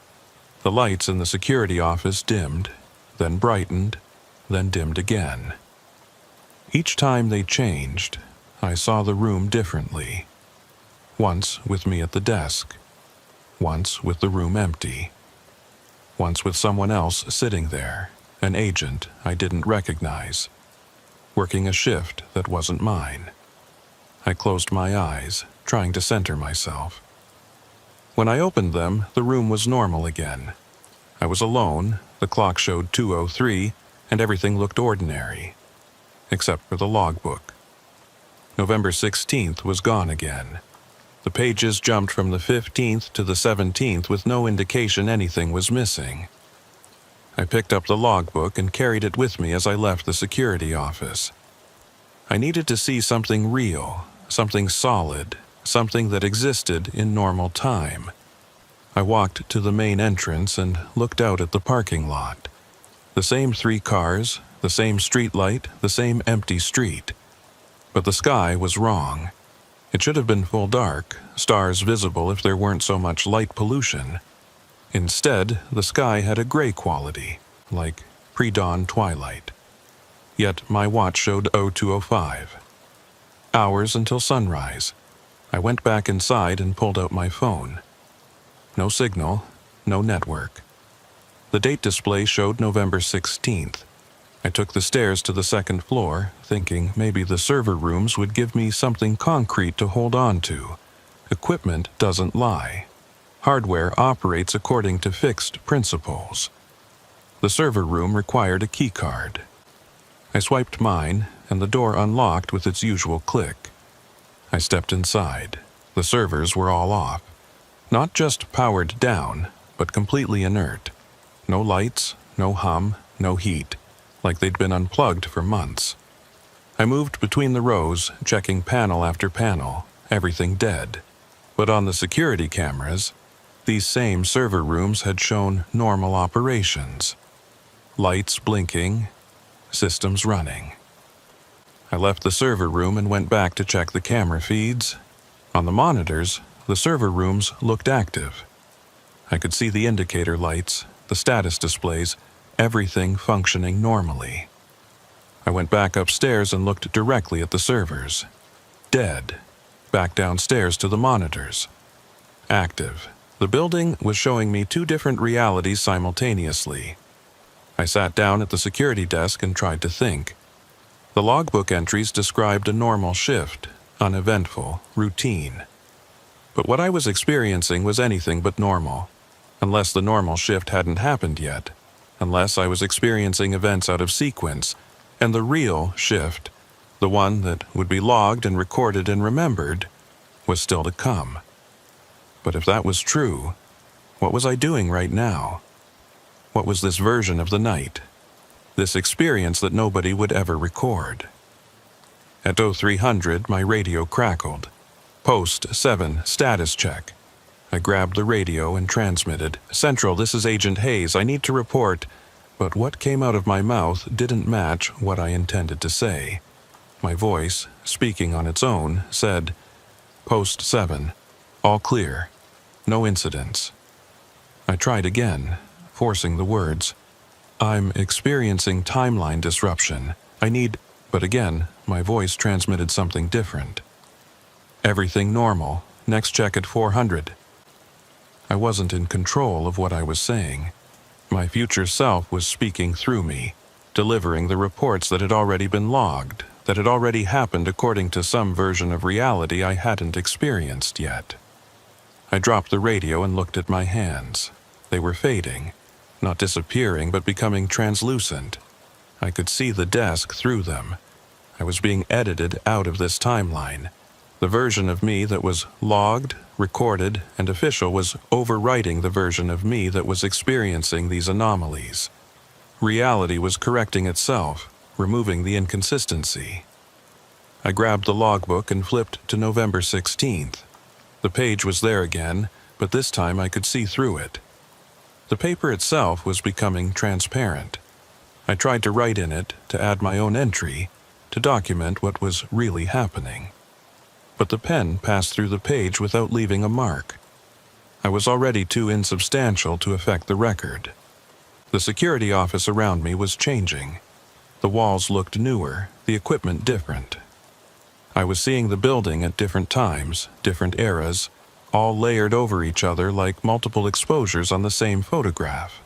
The lights in the security office dimmed, then brightened, then dimmed again. Each time they changed, I saw the room differently. Once with me at the desk. Once with the room empty. Once with someone else sitting there, an agent I didn't recognize, working a shift that wasn't mine. I closed my eyes, trying to center myself. When I opened them, the room was normal again. I was alone, the clock showed 2:03, and everything looked ordinary, except for the logbook. November 16th was gone again. The pages jumped from the 15th to the 17th with no indication anything was missing. I picked up the logbook and carried it with me as I left the security office. I needed to see something real, something solid, something that existed in normal time. I walked to the main entrance and looked out at the parking lot. The same 3 cars, the same streetlight, the same empty street. But the sky was wrong. It should have been full dark, stars visible if there weren't so much light pollution. Instead, the sky had a gray quality, like pre-dawn twilight. Yet my watch showed 02:05. Hours until sunrise. I went back inside and pulled out my phone. No signal, no network. The date display showed November 16th. I took the stairs to the second floor, thinking maybe the server rooms would give me something concrete to hold on to. Equipment doesn't lie. Hardware operates according to fixed principles. The server room required a key card. I swiped mine, and the door unlocked with its usual click. I stepped inside. The servers were all off. Not just powered down, but completely inert. No lights, no hum, no heat, like they'd been unplugged for months. I moved between the rows, checking panel after panel, everything dead. But on the security cameras, these same server rooms had shown normal operations. Lights blinking, systems running. I left the server room and went back to check the camera feeds. On the monitors, the server rooms looked active. I could see the indicator lights, the status displays, everything functioning normally. I went back upstairs and looked directly at the servers. Dead. Back downstairs to the monitors. Active. The building was showing me 2 different realities simultaneously. I sat down at the security desk and tried to think. The logbook entries described a normal shift, uneventful, routine. But what I was experiencing was anything but normal, unless the normal shift hadn't happened yet, unless I was experiencing events out of sequence, and the real shift, the one that would be logged and recorded and remembered, was still to come. But if that was true, what was I doing right now? What was this version of the night? This experience that nobody would ever record? At 0300, my radio crackled. Post 7, status check. I grabbed the radio and transmitted. Central, this is Agent Hayes. I need to report. But what came out of my mouth didn't match what I intended to say. My voice, speaking on its own, said, Post 7, all clear. No incidents. I tried again, forcing the words. I'm experiencing timeline disruption. I need... But again, my voice transmitted something different. Everything normal. Next check at 400. I wasn't in control of what I was saying. My future self was speaking through me, delivering the reports that had already been logged, that had already happened according to some version of reality I hadn't experienced yet. I dropped the radio and looked at my hands. They were fading, not disappearing but becoming translucent. I could see the desk through them. I was being edited out of this timeline. The version of me that was logged, recorded, and official was overwriting the version of me that was experiencing these anomalies. Reality was correcting itself, removing the inconsistency. I grabbed the logbook and flipped to November 16th. The page was there again, but this time I could see through it. The paper itself was becoming transparent. I tried to write in it, to add my own entry, to document what was really happening. But the pen passed through the page without leaving a mark. I was already too insubstantial to affect the record. The security office around me was changing. The walls looked newer, the equipment different. I was seeing the building at different times, different eras, all layered over each other like multiple exposures on the same photograph.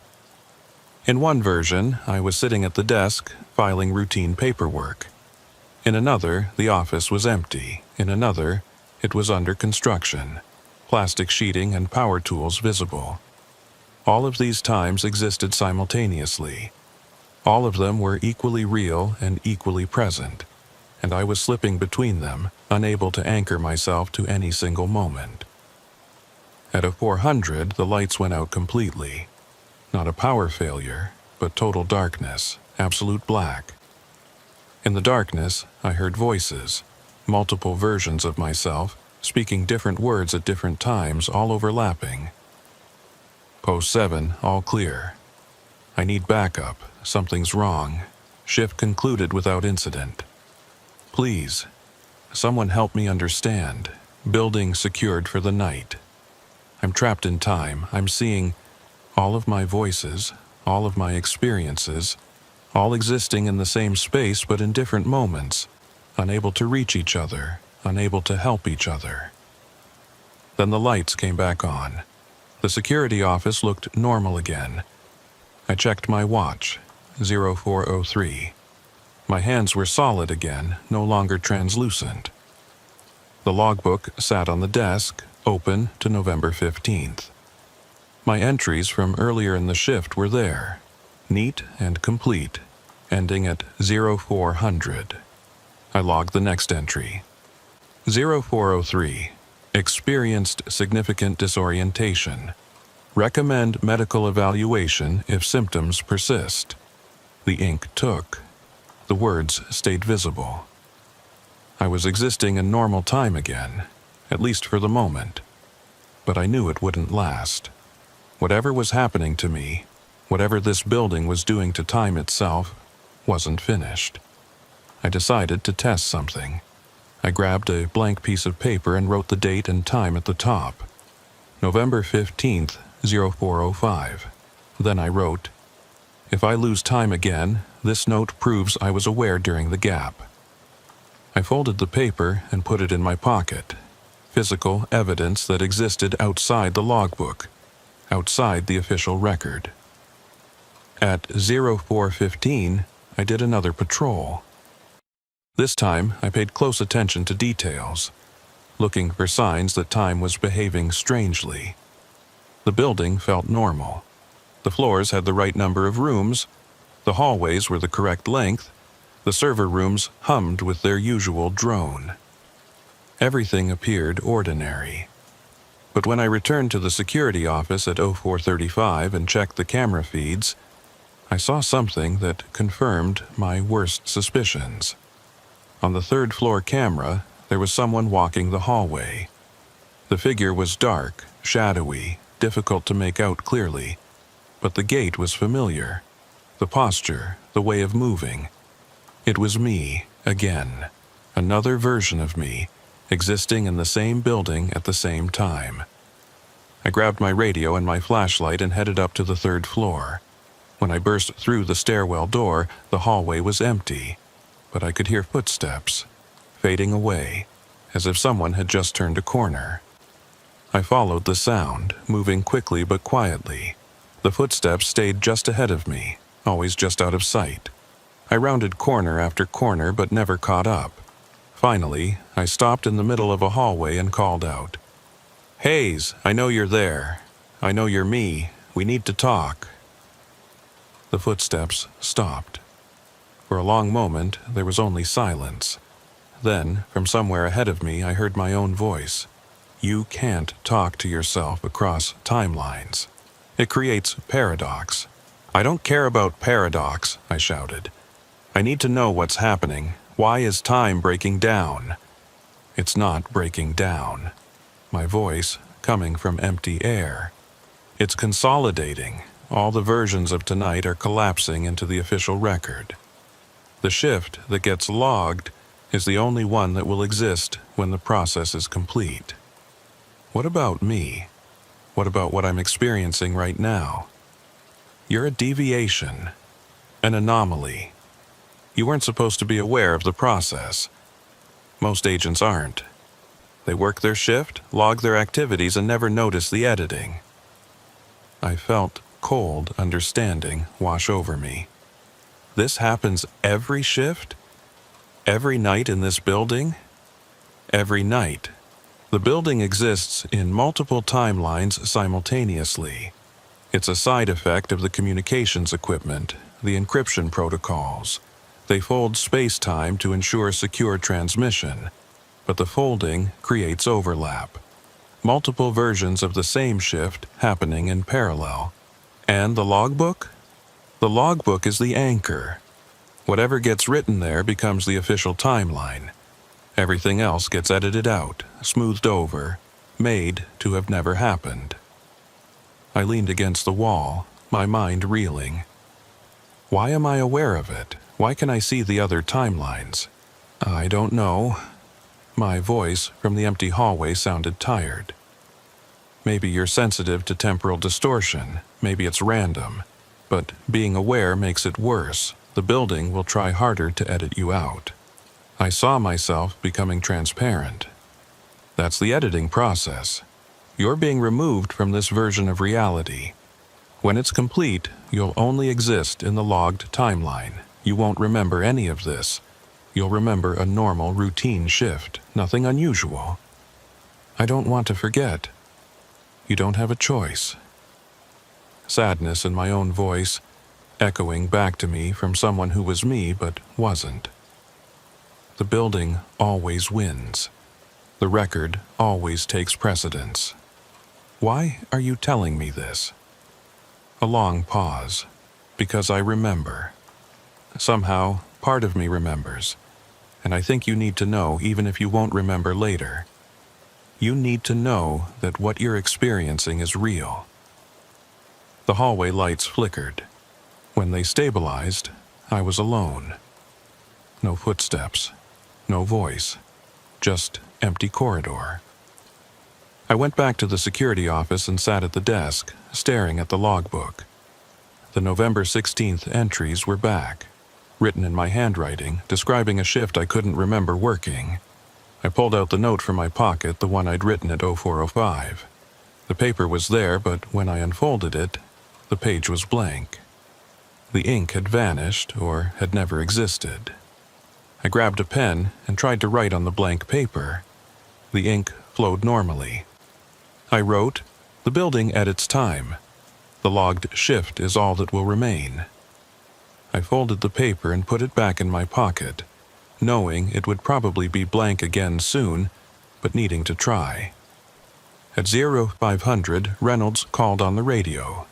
In one version, I was sitting at the desk, filing routine paperwork. In another, the office was empty. In another, it was under construction, plastic sheeting and power tools visible. All of these times existed simultaneously. All of them were equally real and equally present, and I was slipping between them, unable to anchor myself to any single moment. At 0400, the lights went out completely. Not a power failure, but total darkness, absolute black. In the darkness, I heard voices, multiple versions of myself, speaking different words at different times, all overlapping. Post 7, all clear. I need backup. Something's wrong. Shift concluded without incident. Please, someone help me understand. Building secured for the night. I'm trapped in time. I'm seeing all of my voices, all of my experiences, all existing in the same space but in different moments, unable to reach each other, unable to help each other. Then the lights came back on. The security office looked normal again. I checked my watch, 0403. My hands were solid again, no longer translucent. The logbook sat on the desk, open to November 15th. My entries from earlier in the shift were there, neat and complete, ending at 0400. I logged the next entry. 0403. Experienced significant disorientation. Recommend medical evaluation if symptoms persist. The ink took. The words stayed visible. I was existing in normal time again, at least for the moment. But I knew it wouldn't last. Whatever was happening to me, whatever this building was doing to time itself, wasn't finished. I decided to test something. I grabbed a blank piece of paper and wrote the date and time at the top. November 15th, 0405. Then I wrote, "If I lose time again, this note proves I was aware during the gap." I folded the paper and put it in my pocket. Physical evidence that existed outside the logbook, outside the official record. At 0415, I did another patrol. This time, I paid close attention to details, looking for signs that time was behaving strangely. The building felt normal. The floors had the right number of rooms, the hallways were the correct length, the server rooms hummed with their usual drone. Everything appeared ordinary. But when I returned to the security office at 0435 and checked the camera feeds, I saw something that confirmed my worst suspicions. On the third-floor camera, there was someone walking the hallway. The figure was dark, shadowy, difficult to make out clearly, but the gait was familiar. The posture, the way of moving. It was me, again. Another version of me, existing in the same building at the same time. I grabbed my radio and my flashlight and headed up to the third floor. When I burst through the stairwell door, the hallway was empty, but I could hear footsteps, fading away, as if someone had just turned a corner. I followed the sound, moving quickly but quietly. The footsteps stayed just ahead of me, always just out of sight. I rounded corner after corner but never caught up. Finally, I stopped in the middle of a hallway and called out, "Hayes, I know you're there. I know you're me. We need to talk." The footsteps stopped. For a long moment, there was only silence. Then, from somewhere ahead of me, I heard my own voice. "You can't talk to yourself across timelines. It creates paradox." "I don't care about paradox," I shouted. "I I need to know what's happening. Why is time breaking down? It's not breaking down. My voice coming from empty air. It's consolidating. All the versions of tonight are collapsing into the official record. The shift that gets logged is the only one that will exist when the process is complete. What about me? What about what I'm experiencing right now? You're a deviation, an anomaly. You weren't supposed to be aware of the process. Most agents aren't. They work their shift, log their activities, and never notice the editing. I felt cold understanding wash over me. This happens every shift? Every night in this building? Every night. The building exists in multiple timelines simultaneously. It's a side effect of the communications equipment, the encryption protocols. They fold space-time to ensure secure transmission, but the folding creates overlap. Multiple versions of the same shift happening in parallel. And the logbook? The logbook is the anchor. Whatever gets written there becomes the official timeline. Everything else gets edited out, smoothed over, made to have never happened. I leaned against the wall, my mind reeling. Why am I aware of it? Why can I see the other timelines? I don't know. My voice from the empty hallway sounded tired. Maybe you're sensitive to temporal distortion. Maybe it's random. But being aware makes it worse. The building will try harder to edit you out. I saw myself becoming transparent. That's the editing process. You're being removed from this version of reality. When it's complete, you'll only exist in the logged timeline. You won't remember any of this. You'll remember a normal, routine shift, nothing unusual. I don't want to forget. You don't have a choice. Sadness in my own voice, echoing back to me from someone who was me but wasn't. The building always wins. The record always takes precedence. Why are you telling me this? A long pause, because I remember. Somehow, part of me remembers, and I think you need to know even if you won't remember later. You need to know that what you're experiencing is real. The hallway lights flickered. When they stabilized, I was alone. No footsteps, no voice, just empty corridor. I went back to the security office and sat at the desk, staring at the logbook. The November 16th entries were back, written in my handwriting, describing a shift I couldn't remember working. I pulled out the note from my pocket, the one I'd written at 0405. The paper was there, but when I unfolded it, the page was blank. The ink had vanished or had never existed. I grabbed a pen and tried to write on the blank paper. The ink flowed normally. I wrote, "The building edits time. The logged shift is all that will remain." I folded the paper and put it back in my pocket, knowing it would probably be blank again soon, but needing to try. At 0500, Reynolds called on the radio.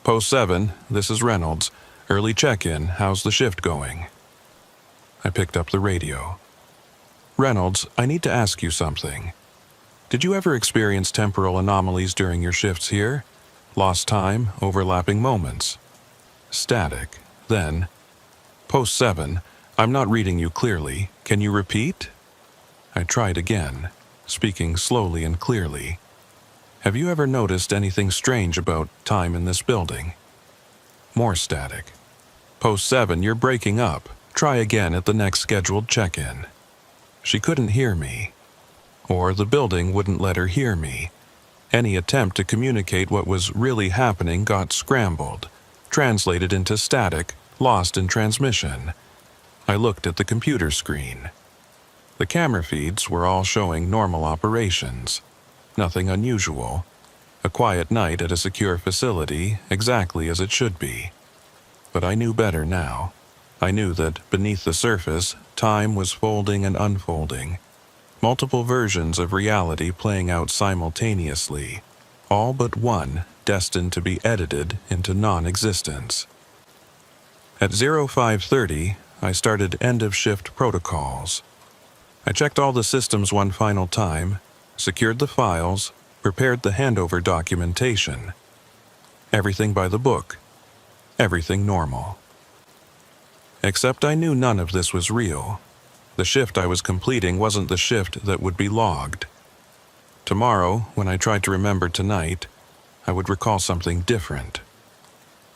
"Post 7, this is Reynolds. Early check-in, how's the shift going?" I picked up the radio. "Reynolds, I need to ask you something. Did you ever experience temporal anomalies during your shifts here? Lost time, overlapping moments?" Static. Then, "Post 7, I'm not reading you clearly. Can you repeat?" I tried again, speaking slowly and clearly. "Have you ever noticed anything strange about time in this building?" More static. "Post 7, you're breaking up. Try again at the next scheduled check-in." She couldn't hear me. Or the building wouldn't let her hear me. Any attempt to communicate what was really happening got scrambled, translated into static, lost in transmission. I looked at the computer screen. The camera feeds were all showing normal operations. Nothing unusual. A quiet night at a secure facility, exactly as it should be. But I knew better now. I knew that beneath the surface, time was folding and unfolding. Multiple versions of reality playing out simultaneously, all but one destined to be edited into non-existence. At 0530, I started end-of-shift protocols. I checked all the systems one final time, secured the files, prepared the handover documentation. Everything by the book. Everything normal. Except I knew none of this was real. The shift I was completing wasn't the shift that would be logged. Tomorrow, when I tried to remember tonight, I would recall something different.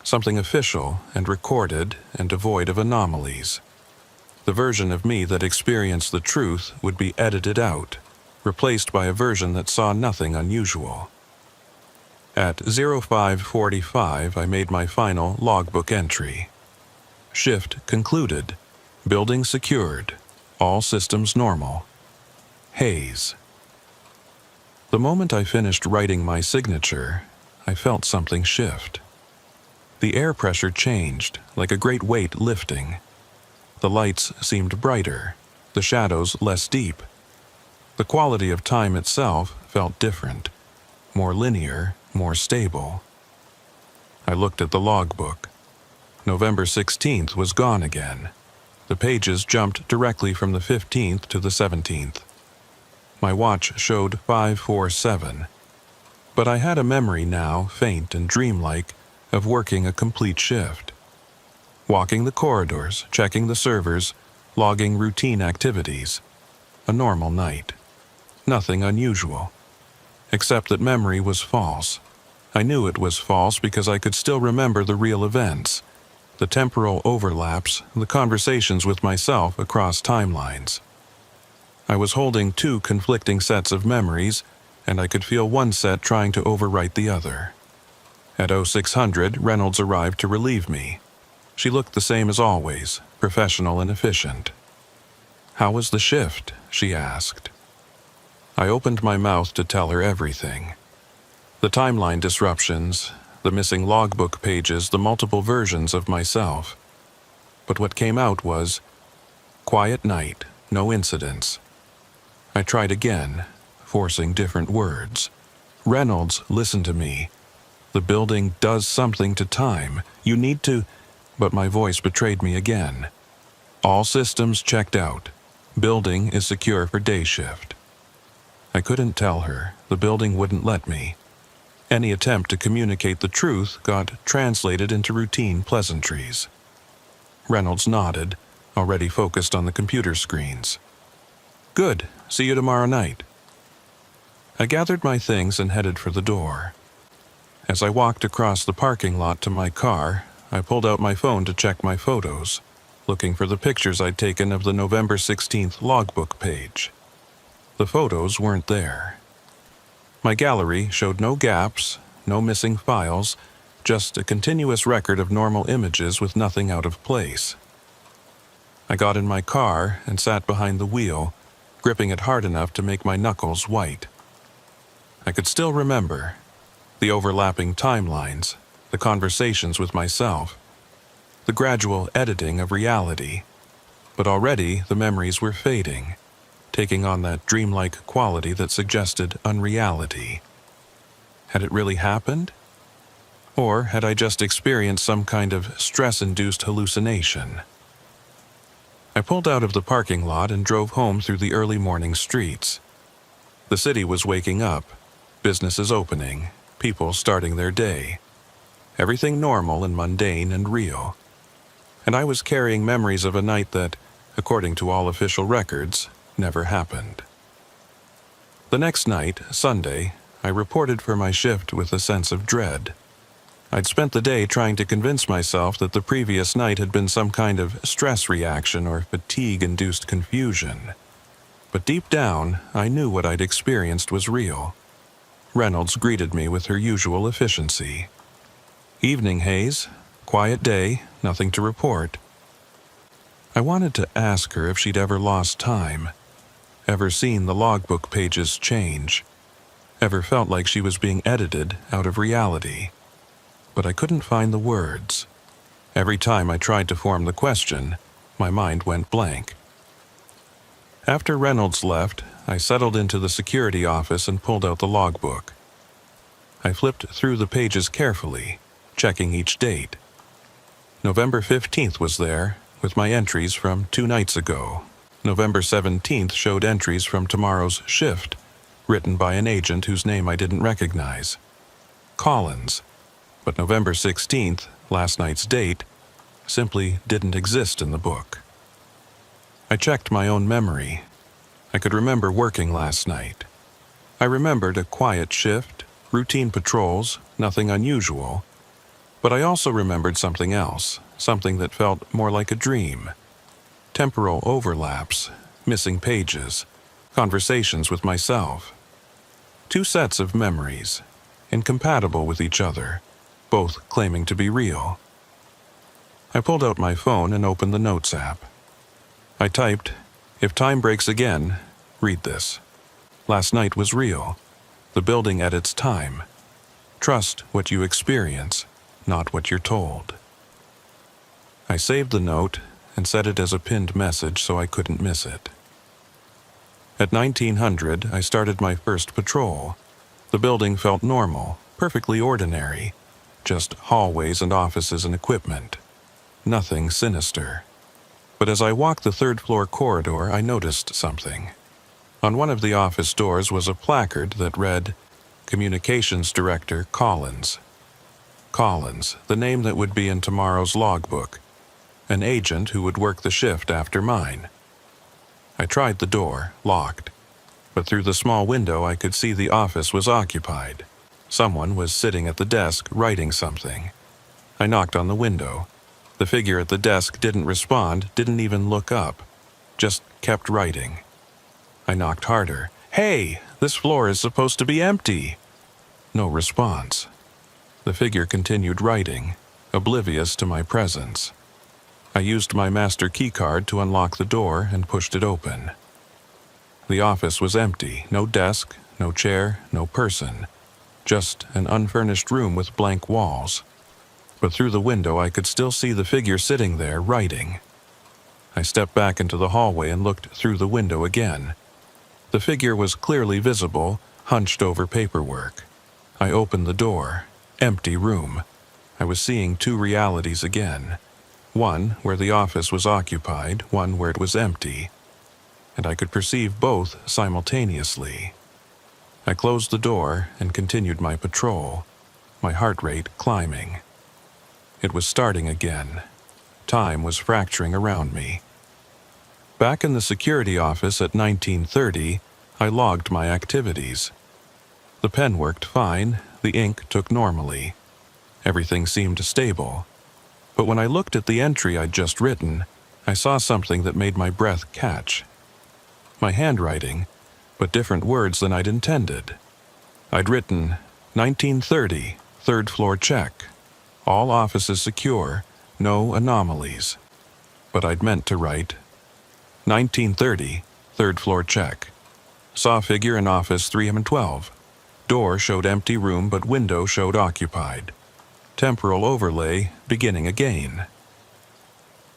Something official and recorded and devoid of anomalies. The version of me that experienced the truth would be edited out, replaced by a version that saw nothing unusual. At 05:45, I made my final logbook entry. Shift concluded. Building secured. All systems normal. Haze. The moment I finished writing my signature, I felt something shift. The air pressure changed, like a great weight lifting. The lights seemed brighter, the shadows less deep. The quality of time itself felt different, more linear, more stable. I looked at the logbook. November 16th was gone again. The pages jumped directly from the 15th to the 17th. My watch showed 5:47, but I had a memory now, faint and dreamlike, of working a complete shift. Walking the corridors, checking the servers, logging routine activities. A normal night. Nothing unusual. Except that memory was false. I knew it was false because I could still remember the real events, the temporal overlaps, the conversations with myself across timelines. I was holding two conflicting sets of memories, and I could feel one set trying to overwrite the other. At 0600, Reynolds arrived to relieve me. She looked the same as always, professional and efficient. "How was the shift?" she asked. I opened my mouth to tell her everything. The timeline disruptions, the missing logbook pages, the multiple versions of myself. But what came out was, quiet night, no incidents. I tried again, forcing different words. "Reynolds, listen to me. The building does something to time. You need to..." But my voice betrayed me again. "All systems checked out. Building is secure for day shift." I couldn't tell her. The building wouldn't let me. Any attempt to communicate the truth got translated into routine pleasantries. Reynolds nodded, already focused on the computer screens. "Good. See you tomorrow night." I gathered my things and headed for the door. As I walked across the parking lot to my car, I pulled out my phone to check my photos, looking for the pictures I'd taken of the November 16th logbook page. The photos weren't there. My gallery showed no gaps, no missing files, just a continuous record of normal images with nothing out of place. I got in my car and sat behind the wheel, gripping it hard enough to make my knuckles white. I could still remember the overlapping timelines, the conversations with myself, the gradual editing of reality, but already the memories were fading, taking on that dreamlike quality that suggested unreality. Had it really happened? Or had I just experienced some kind of stress-induced hallucination? I pulled out of the parking lot and drove home through the early morning streets. The city was waking up, businesses opening, people starting their day. Everything normal and mundane and real. And I was carrying memories of a night that, according to all official records, never happened. The next night, Sunday, I reported for my shift with a sense of dread. I'd spent the day trying to convince myself that the previous night had been some kind of stress reaction or fatigue-induced confusion. But deep down, I knew what I'd experienced was real. Reynolds greeted me with her usual efficiency. "Evening, Hayes. Quiet day, nothing to report." I wanted to ask her if she'd ever lost time, ever seen the logbook pages change, ever felt like she was being edited out of reality. But I couldn't find the words. Every time I tried to form the question, my mind went blank. After Reynolds left, I settled into the security office and pulled out the logbook. I flipped through the pages carefully, checking each date. November 15th was there, with my entries from 2 nights ago. November 17th showed entries from tomorrow's shift, written by an agent whose name I didn't recognize. Collins. But November 16th, last night's date, simply didn't exist in the book. I checked my own memory. I could remember working last night. I remembered a quiet shift, routine patrols, nothing unusual. But I also remembered something else, something that felt more like a dream. Temporal overlaps, missing pages, conversations with myself. 2 sets of memories, incompatible with each other, both claiming to be real. I pulled out my phone and opened the Notes app. I typed, "If time breaks again, read this. Last night was real. The building at its time. Trust what you experience, not what you're told." I saved the note and set it as a pinned message so I couldn't miss it. At 1900, I started my first patrol. The building felt normal, perfectly ordinary, just hallways and offices and equipment. Nothing sinister. But as I walked the 3rd-floor corridor, I noticed something. On one of the office doors was a placard that read, "Communications Director Collins." Collins, the name that would be in tomorrow's logbook. An agent who would work the shift after mine. I tried the door, locked. But through the small window I could see the office was occupied. Someone was sitting at the desk writing something. I knocked on the window. The figure at the desk didn't respond, didn't even look up. Just kept writing. I knocked harder. "Hey, this floor is supposed to be empty." No response. The figure continued writing, oblivious to my presence. I used my master keycard to unlock the door and pushed it open. The office was empty, no desk, no chair, no person. Just an unfurnished room with blank walls. But through the window I could still see the figure sitting there writing. I stepped back into the hallway and looked through the window again. The figure was clearly visible, hunched over paperwork. I opened the door. Empty room. I was seeing 2 realities again. One where the office was occupied, one where it was empty. And I could perceive both simultaneously. I closed the door and continued my patrol, my heart rate climbing. It was starting again. Time was fracturing around me. Back in the security office at 1930, I logged my activities. The pen worked fine, the ink took normally. Everything seemed stable. But when I looked at the entry I'd just written, I saw something that made my breath catch. My handwriting, but different words than I'd intended. I'd written, 1930, 3rd floor check. All offices secure, no anomalies. But I'd meant to write, 1930, 3rd floor check. Saw figure in office 312. Door showed empty room but window showed occupied. Temporal overlay beginning again.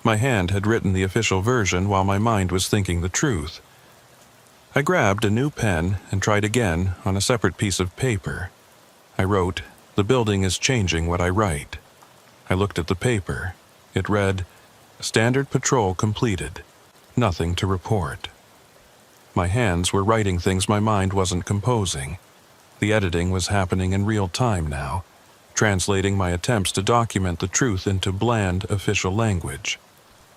My hand had written the official version while my mind was thinking the truth. I grabbed a new pen and tried again on a separate piece of paper. I wrote, "The building is changing what I write." I looked at the paper. It read, "Standard patrol completed. Nothing to report." My hands were writing things my mind wasn't composing. The editing was happening in real time now, translating my attempts to document the truth into bland official language.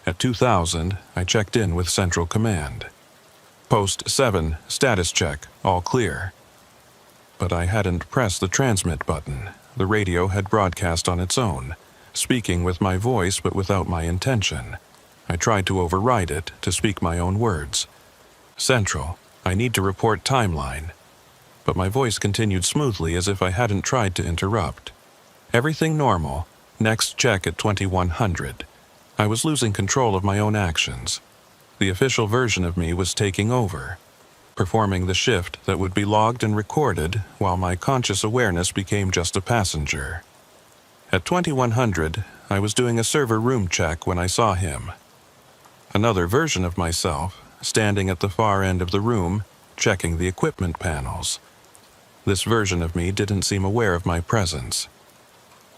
At 2000, I checked in with Central Command. Post 7, status check, all clear. But I hadn't pressed the transmit button. The radio had broadcast on its own, speaking with my voice but without my intention. I tried to override it, to speak my own words. "Central, I need to report timeline." But my voice continued smoothly as if I hadn't tried to interrupt. Everything normal. Next check at 2100. I was losing control of my own actions. The official version of me was taking over, performing the shift that would be logged and recorded while my conscious awareness became just a passenger. At 2100, I was doing a server room check when I saw him. Another version of myself, standing at the far end of the room, checking the equipment panels. This version of me didn't seem aware of my presence.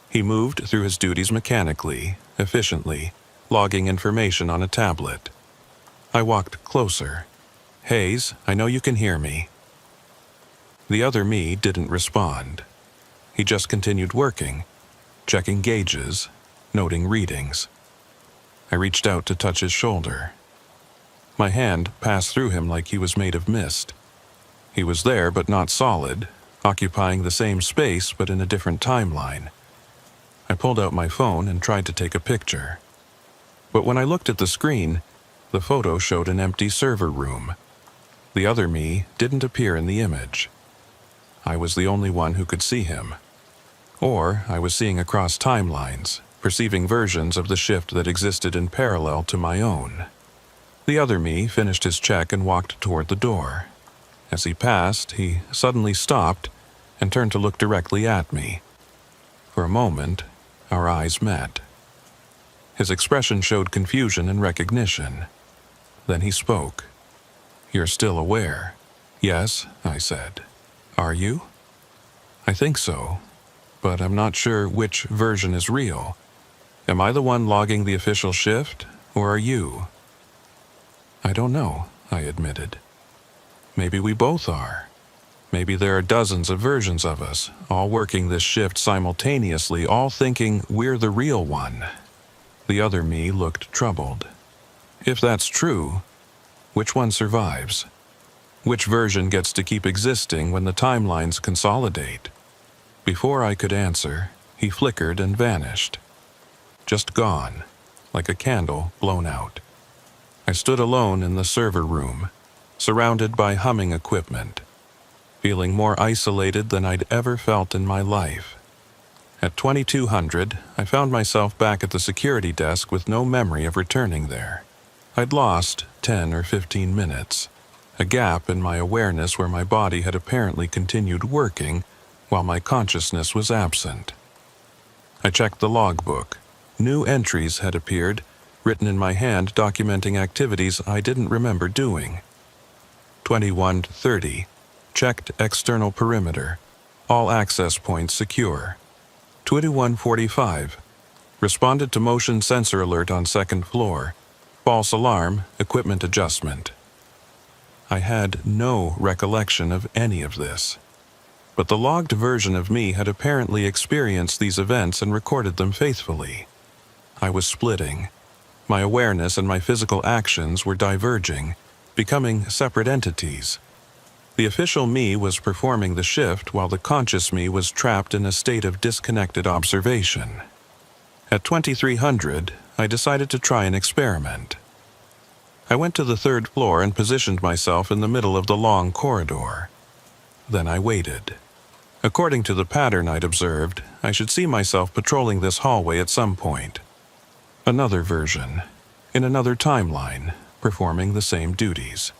He moved through his duties mechanically, efficiently, logging information on a tablet. I walked closer. "Hayes, I know you can hear me." The other me didn't respond. He just continued working, checking gauges, noting readings. I reached out to touch his shoulder. My hand passed through him like he was made of mist. He was there but not solid, occupying the same space but in a different timeline. I pulled out my phone and tried to take a picture. But when I looked at the screen, the photo showed an empty server room. The other me didn't appear in the image. I was the only one who could see him. Or I was seeing across timelines, perceiving versions of the shift that existed in parallel to my own. The other me finished his check and walked toward the door. As he passed, he suddenly stopped and turned to look directly at me. For a moment, our eyes met. His expression showed confusion and recognition. Then he spoke. "You're still aware?" "Yes," I said. "Are you?" "I think so, but I'm not sure which version is real. Am I the one logging the official shift, or are you?" "I don't know," I admitted. "Maybe we both are. Maybe there are dozens of versions of us, all working this shift simultaneously, all thinking we're the real one." The other me looked troubled. "If that's true, which one survives? Which version gets to keep existing when the timelines consolidate?" Before I could answer, he flickered and vanished. Just gone, like a candle blown out. I stood alone in the server room, surrounded by humming equipment, feeling more isolated than I'd ever felt in my life. At 2200, I found myself back at the security desk with no memory of returning there. I'd lost 10 or 15 minutes, a gap in my awareness where my body had apparently continued working while my consciousness was absent. I checked the logbook. New entries had appeared, written in my hand documenting activities I didn't remember doing. 21:30. Checked external perimeter. All access points secure. 21:45. Responded to motion sensor alert on second floor. False alarm, equipment adjustment. I had no recollection of any of this. But the logged version of me had apparently experienced these events and recorded them faithfully. I was splitting. My awareness and my physical actions were diverging, becoming separate entities. The official me was performing the shift while the conscious me was trapped in a state of disconnected observation. At 2300, I decided to try an experiment. I went to the third floor and positioned myself in the middle of the long corridor. Then I waited. According to the pattern I'd observed, I should see myself patrolling this hallway at some point. Another version, in another timeline, performing the same duties.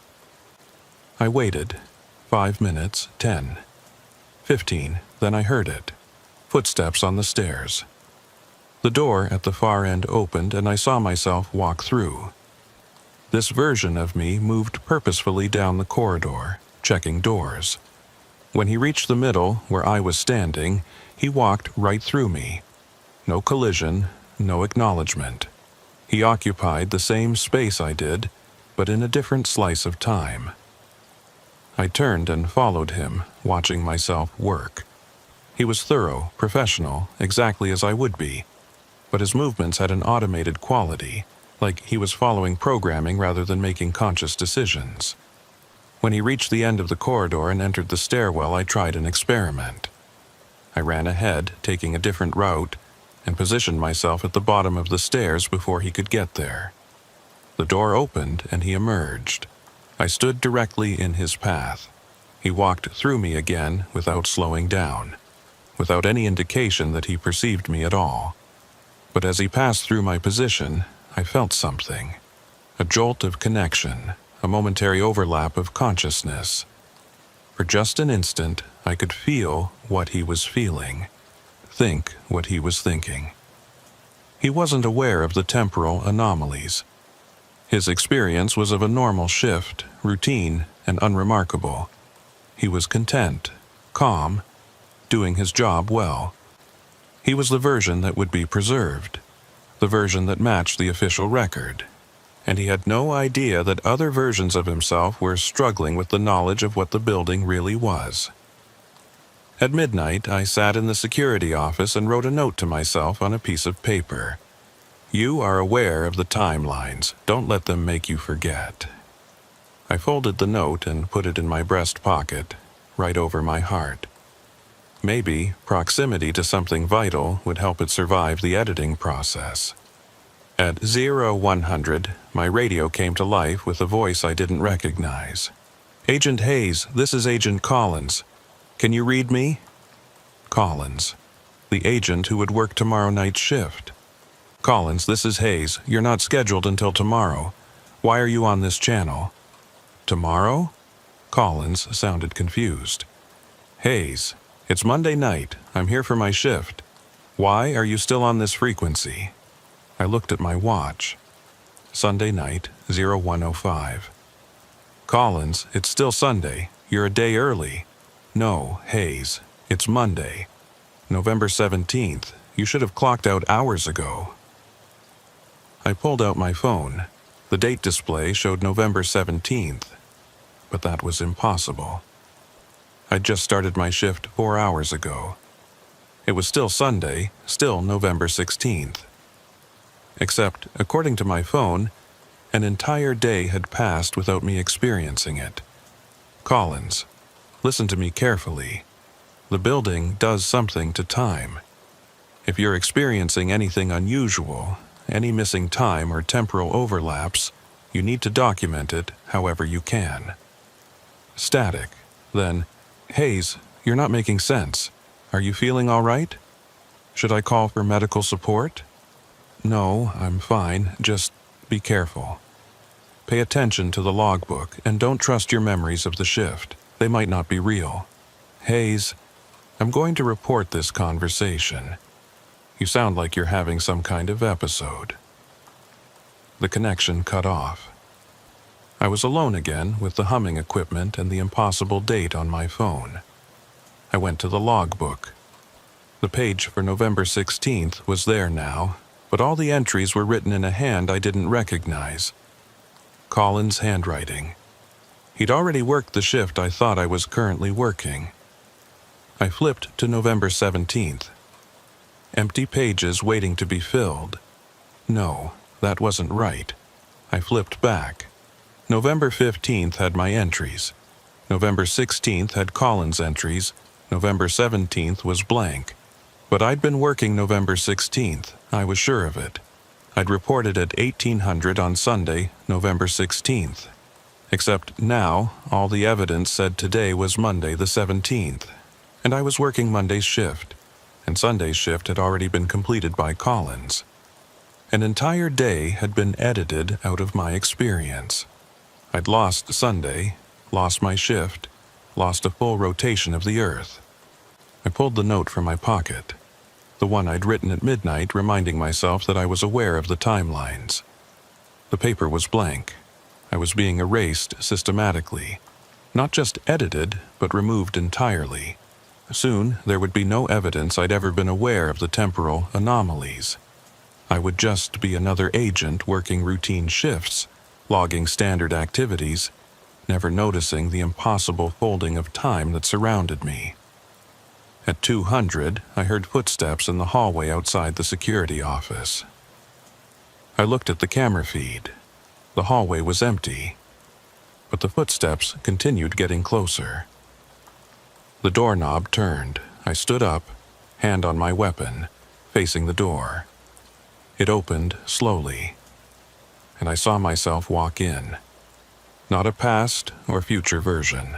I waited. 5 minutes, 10, 15, then I heard it. Footsteps on the stairs. The door at the far end opened and I saw myself walk through. This version of me moved purposefully down the corridor, checking doors. When he reached the middle, where I was standing, he walked right through me. No collision, no acknowledgement. He occupied the same space I did, but in a different slice of time. I turned and followed him, watching myself work. He was thorough, professional, exactly as I would be, but his movements had an automated quality, like he was following programming rather than making conscious decisions. When he reached the end of the corridor and entered the stairwell, I tried an experiment. I ran ahead, taking a different route, and positioned myself at the bottom of the stairs before he could get there. The door opened and he emerged. I stood directly in his path. He walked through me again without slowing down, without any indication that he perceived me at all. But as he passed through my position, I felt something. A jolt of connection, a momentary overlap of consciousness. For just an instant, I could feel what he was feeling, think what he was thinking. He wasn't aware of the temporal anomalies. His experience was of a normal shift, routine, and unremarkable. He was content, calm, doing his job well. He was the version that would be preserved, the version that matched the official record, and he had no idea that other versions of himself were struggling with the knowledge of what the building really was. At midnight, I sat in the security office and wrote a note to myself on a piece of paper. You are aware of the timelines. Don't let them make you forget. I folded the note and put it in my breast pocket, right over my heart. Maybe proximity to something vital would help it survive the editing process. At 0100, my radio came to life with a voice I didn't recognize. Agent Hayes, this is Agent Collins. Can you read me? Collins, the agent who would work tomorrow night's shift. Collins, this is Hayes. You're not scheduled until tomorrow. Why are you on this channel? Tomorrow? Collins sounded confused. Hayes, it's Monday night. I'm here for my shift. Why are you still on this frequency? I looked at my watch. Sunday night, 0105. Collins, it's still Sunday. You're a day early. No, Hayes, it's Monday. November 17th. You should have clocked out hours ago. I pulled out my phone. The date display showed November 17th, but that was impossible. I'd just started my shift 4 hours ago. It was still Sunday, still November 16th. Except, according to my phone, an entire day had passed without me experiencing it. Collins, listen to me carefully. The building does something to time. If you're experiencing anything unusual, any missing time or temporal overlaps, you need to document it however you can. Static. Then, Hayes, you're not making sense. Are you feeling all right? Should I call for medical support? No, I'm fine. Just be careful. Pay attention to the logbook and don't trust your memories of the shift. They might not be real. Hayes, I'm going to report this conversation. You sound like you're having some kind of episode. The connection cut off. I was alone again with the humming equipment and the impossible date on my phone. I went to the logbook. The page for November 16th was there now, but all the entries were written in a hand I didn't recognize. Collins' handwriting. He'd already worked the shift I thought I was currently working. I flipped to November 17th. Empty pages waiting to be filled. No, that wasn't right. I flipped back. November 15th had my entries. November 16th had Collins' entries. November 17th was blank. But I'd been working November 16th. I was sure of it. I'd reported at 1800 on Sunday, November 16th. Except now, all the evidence said today was Monday the 17th. And I was working Monday's shift. And Sunday's shift had already been completed by Collins. An entire day had been edited out of my experience. I'd lost Sunday, lost my shift, lost a full rotation of the Earth. I pulled the note from my pocket, the one I'd written at midnight reminding myself that I was aware of the timelines. The paper was blank. I was being erased systematically, not just edited, but removed entirely. Soon, there would be no evidence I'd ever been aware of the temporal anomalies. I would just be another agent working routine shifts, logging standard activities, never noticing the impossible folding of time that surrounded me. At 200, I heard footsteps in the hallway outside the security office. I looked at the camera feed. The hallway was empty, but the footsteps continued getting closer. The doorknob turned. I stood up, hand on my weapon, facing the door. It opened slowly, and I saw myself walk in. Not a past or future version.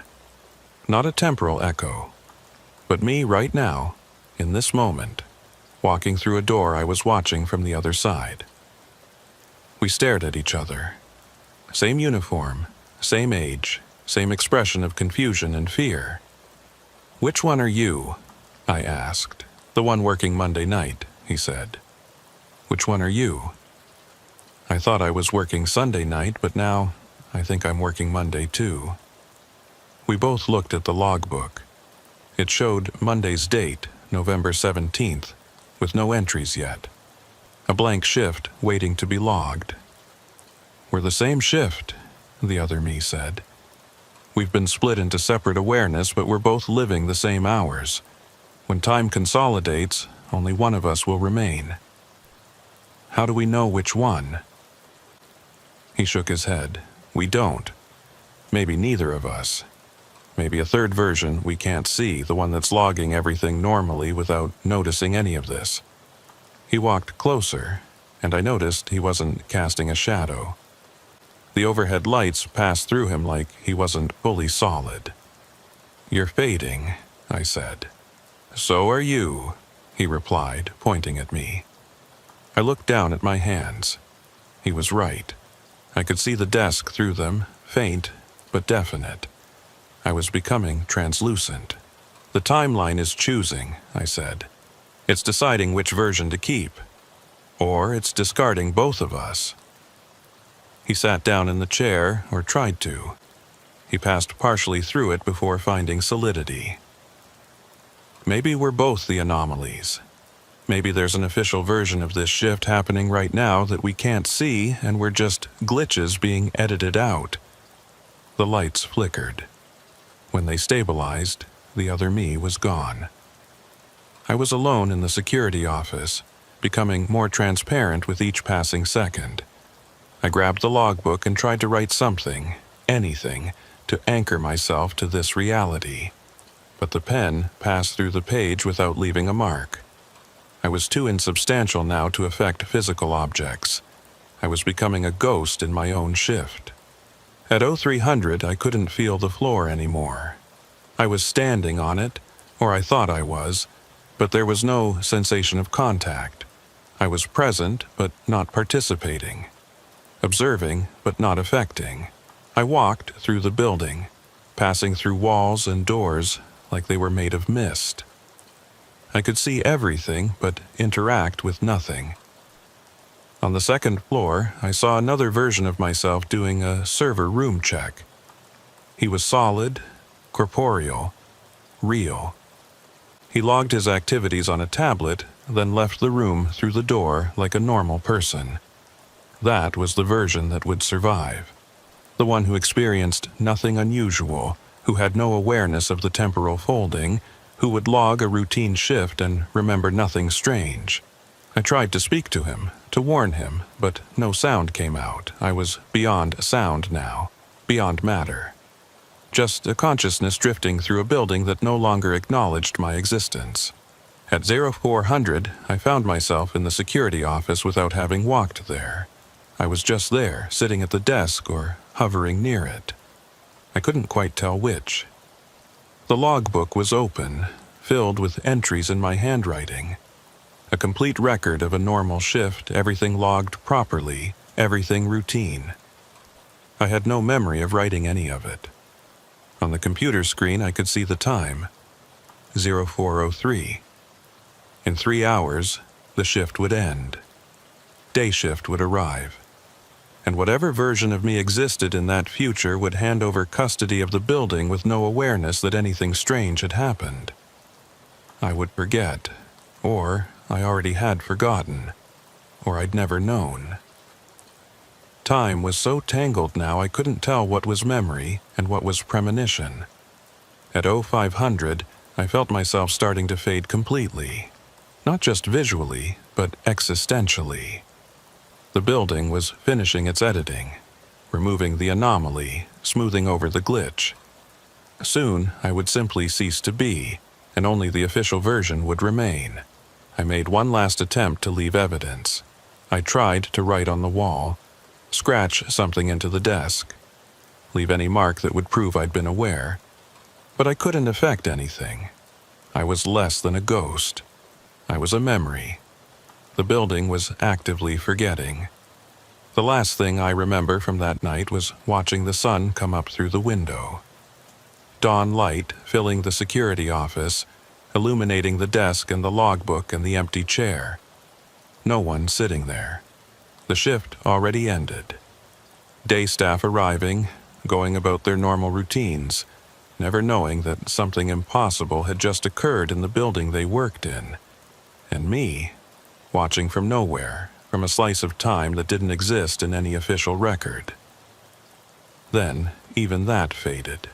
Not a temporal echo. But me right now, in this moment, walking through a door I was watching from the other side. We stared at each other. Same uniform, same age, same expression of confusion and fear. "Which one are you?" I asked. "The one working Monday night," he said. "Which one are you?" I thought I was working Sunday night, but now I think I'm working Monday too. We both looked at the logbook. It showed Monday's date, November 17th, with no entries yet. a blank shift waiting to be logged. "We're the same shift," the other me said. "We've been split into separate awareness, but we're both living the same hours. When time consolidates, only one of us will remain." "How do we know which one?" He shook his head. "We don't. Maybe neither of us. Maybe a third version we can't see, the one that's logging everything normally without noticing any of this." He walked closer, and I noticed he wasn't casting a shadow. The overhead lights passed through him like he wasn't fully solid. "You're fading," I said. "So are you," he replied, pointing at me. I looked down at my hands. He was right. I could see the desk through them, faint but definite. I was becoming translucent. "The timeline is choosing," I said. "It's deciding which version to keep. Or it's discarding both of us." He sat down in the chair, or tried to. He passed partially through it before finding solidity. "Maybe we're both the anomalies. Maybe there's an official version of this shift happening right now that we can't see, and we're just glitches being edited out." The lights flickered. When they stabilized, the other me was gone. I was alone in the security office, becoming more transparent with each passing second. I grabbed the logbook and tried to write something, anything, to anchor myself to this reality. But the pen passed through the page without leaving a mark. I was too insubstantial now to affect physical objects. I was becoming a ghost in my own shift. At 0300, I couldn't feel the floor anymore. I was standing on it, or I thought I was, but there was no sensation of contact. I was present, but not participating. Observing, but not affecting. I walked through the building, passing through walls and doors like they were made of mist. I could see everything, but interact with nothing. On the second floor, I saw another version of myself doing a server room check. He was solid, corporeal, real. He logged his activities on a tablet, then left the room through the door like a normal person. That was the version that would survive. The one who experienced nothing unusual, who had no awareness of the temporal folding, who would log a routine shift and remember nothing strange. I tried to speak to him, to warn him, but no sound came out. I was beyond sound now, beyond matter. Just a consciousness drifting through a building that no longer acknowledged my existence. At 0400, I found myself in the security office without having walked there. I was just there, sitting at the desk or hovering near it. I couldn't quite tell which. The logbook was open, filled with entries in my handwriting. A complete record of a normal shift, everything logged properly, everything routine. I had no memory of writing any of it. On the computer screen, I could see the time. 0403. In 3 hours, the shift would end. Day shift would arrive. And whatever version of me existed in that future would hand over custody of the building with no awareness that anything strange had happened. I would forget, or I already had forgotten, or I'd never known. Time was so tangled now I couldn't tell what was memory and what was premonition. At 0500, I felt myself starting to fade completely. Not just visually, but existentially. The building was finishing its editing, removing the anomaly, smoothing over the glitch. Soon, I would simply cease to be, and only the official version would remain. I made one last attempt to leave evidence. I tried to write on the wall, scratch something into the desk, leave any mark that would prove I'd been aware. But I couldn't affect anything. I was less than a ghost. I was a memory. The building was actively forgetting. The last thing I remember from that night was watching the sun come up through the window. Dawn light filling the security office, illuminating the desk and the logbook and the empty chair. No one sitting there. The shift already ended. Day staff arriving, going about their normal routines, never knowing that something impossible had just occurred in the building they worked in. And me, watching from nowhere, from a slice of time that didn't exist in any official record. Then, even that faded.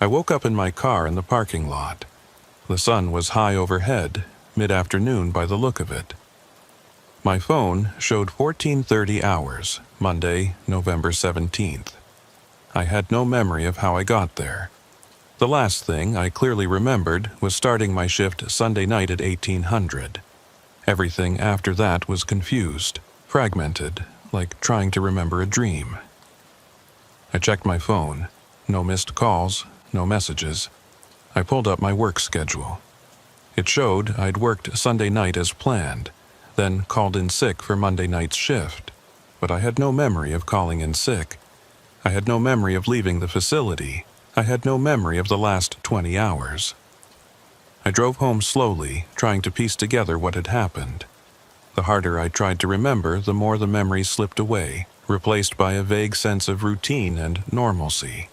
I woke up in my car in the parking lot. The sun was high overhead, mid-afternoon by the look of it. My phone showed 14:30 hours, Monday, November 17th. I had no memory of how I got there. The last thing I clearly remembered was starting my shift Sunday night at 1800. Everything after that was confused, fragmented, like trying to remember a dream. I checked my phone. No missed calls, no messages. I pulled up my work schedule. It showed I'd worked Sunday night as planned, then called in sick for Monday night's shift. But I had no memory of calling in sick. I had no memory of leaving the facility. I had no memory of the last 20 hours. I drove home slowly, trying to piece together what had happened. The harder I tried to remember, the more the memories slipped away, replaced by a vague sense of routine and normalcy.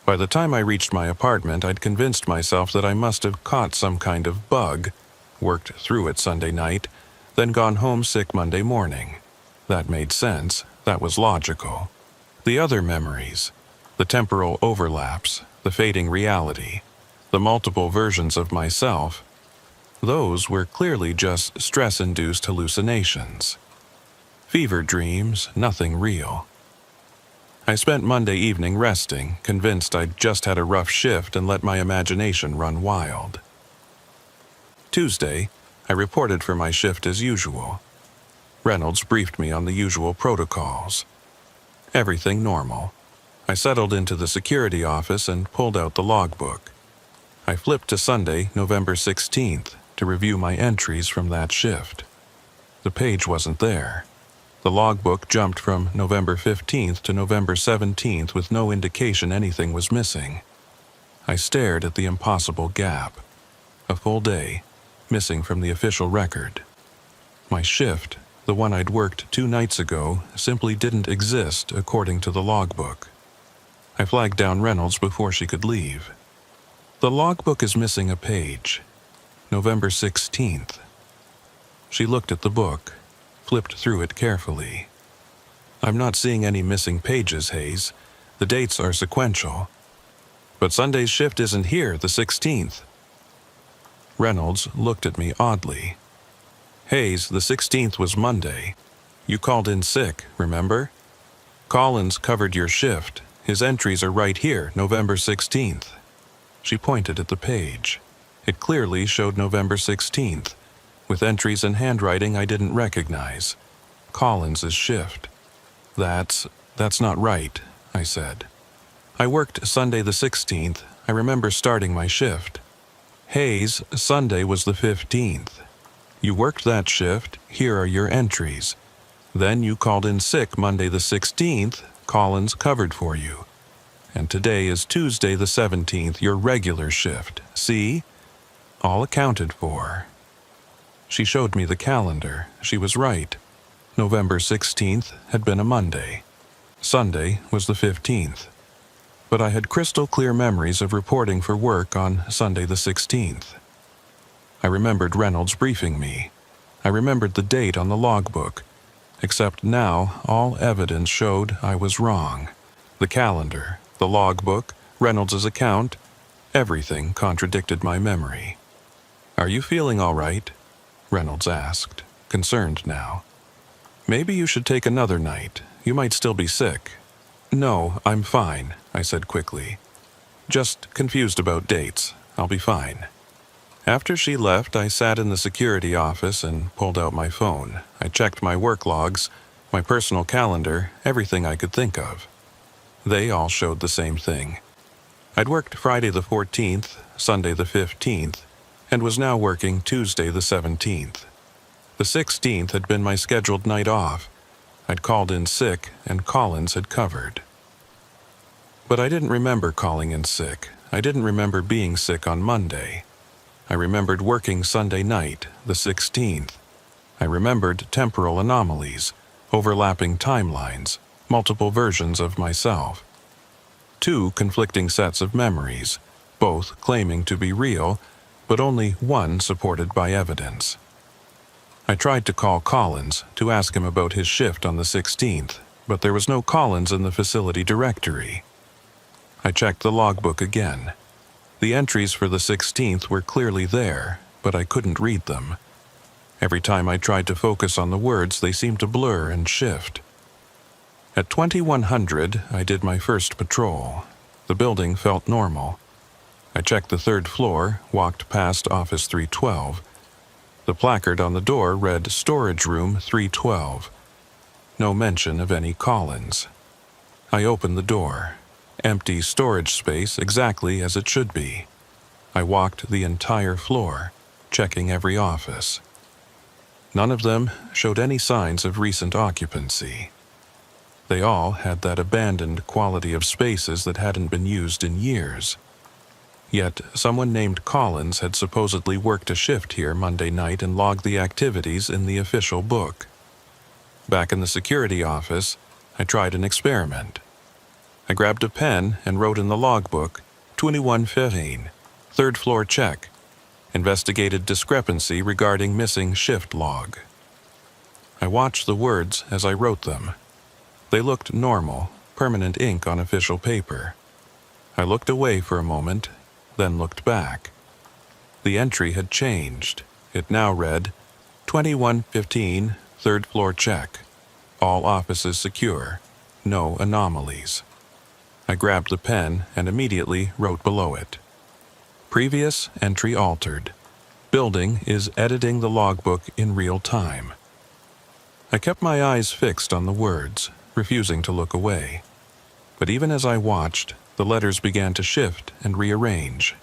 By the time I reached my apartment, I'd convinced myself that I must have caught some kind of bug, worked through it Sunday night, then gone home sick Monday morning. That made sense. That was logical. The other memories, the temporal overlaps, the fading reality, the multiple versions of myself, those were clearly just stress-induced hallucinations. Fever dreams, nothing real. I spent Monday evening resting, convinced I'd just had a rough shift and let my imagination run wild. Tuesday, I reported for my shift as usual. Reynolds briefed me on the usual protocols. Everything normal. I settled into the security office and pulled out the logbook. I flipped to Sunday, November 16th, to review my entries from that shift. The page wasn't there. The logbook jumped from November 15th to November 17th with no indication anything was missing. I stared at the impossible gap. A full day, missing from the official record. My shift, the one I'd worked 2 nights ago, simply didn't exist according to the logbook. I flagged down Reynolds before she could leave. The logbook is missing a page. November 16th. She looked at the book, flipped through it carefully. I'm not seeing any missing pages, Hayes. The dates are sequential. But Sunday's shift isn't here, the 16th. Reynolds looked at me oddly. Hayes, the 16th was Monday. You called in sick, remember? Collins covered your shift. His entries are right here, November 16th. She pointed at the page. It clearly showed November 16th, with entries and handwriting I didn't recognize. Collins's shift. That's not right, I said. I worked Sunday the 16th. I remember starting my shift. Hayes, Sunday was the 15th. You worked that shift. Here are your entries. Then you called in sick Monday the 16th. Collins covered for you. And today is Tuesday the 17th, your regular shift. See? All accounted for. She showed me the calendar. She was right. November 16th had been a Monday. Sunday was the 15th. But I had crystal clear memories of reporting for work on Sunday the 16th. I remembered Reynolds briefing me. I remembered the date on the logbook. Except now, all evidence showed I was wrong. The calendar, the logbook, Reynolds' account, everything contradicted my memory. Are you feeling all right? Reynolds asked, concerned now. Maybe you should take another night. You might still be sick. No, I'm fine, I said quickly. Just confused about dates. I'll be fine. After she left, I sat in the security office and pulled out my phone. I checked my work logs, my personal calendar, everything I could think of. They all showed the same thing. I'd worked Friday the 14th, Sunday the 15th, and was now working Tuesday the 17th. The 16th had been my scheduled night off. I'd called in sick, and Collins had covered. But I didn't remember calling in sick. I didn't remember being sick on Monday. I remembered working Sunday night, the 16th. I remembered temporal anomalies, overlapping timelines, multiple versions of myself. 2 conflicting sets of memories, both claiming to be real, but only one supported by evidence. I tried to call Collins to ask him about his shift on the 16th, but there was no Collins in the facility directory. I checked the logbook again. The entries for the 16th were clearly there, but I couldn't read them. Every time I tried to focus on the words, they seemed to blur and shift. At 2100, I did my first patrol. The building felt normal. I checked the third floor, walked past Office 312. The placard on the door read Storage Room 312. No mention of any Collins. I opened the door. Empty storage space exactly as it should be. I walked the entire floor, checking every office. None of them showed any signs of recent occupancy. They all had that abandoned quality of spaces that hadn't been used in years. Yet someone named Collins had supposedly worked a shift here Monday night and logged the activities in the official book. Back in the security office, I tried an experiment. I grabbed a pen and wrote in the logbook, 2115, third floor check, investigated discrepancy regarding missing shift log. I watched the words as I wrote them. They looked normal, permanent ink on official paper. I looked away for a moment, then looked back. The entry had changed. It now read, 2115, third floor check. All offices secure. No anomalies. I grabbed the pen and immediately wrote below it. Previous entry altered. Building is editing the logbook in real time. I kept my eyes fixed on the words, refusing to look away. But even as I watched, the letters began to shift and rearrange.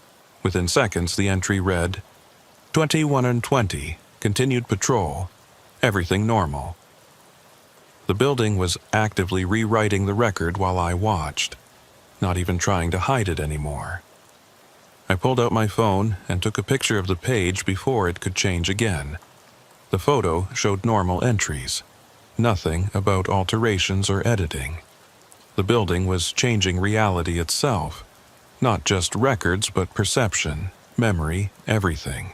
Within seconds, the entry read, 2120, continued patrol. Everything normal. The building was actively rewriting the record while I watched, not even trying to hide it anymore. I pulled out my phone and took a picture of the page before it could change again. The photo showed normal entries. Nothing about alterations or editing. The building was changing reality itself. Not just records, but perception, memory, everything.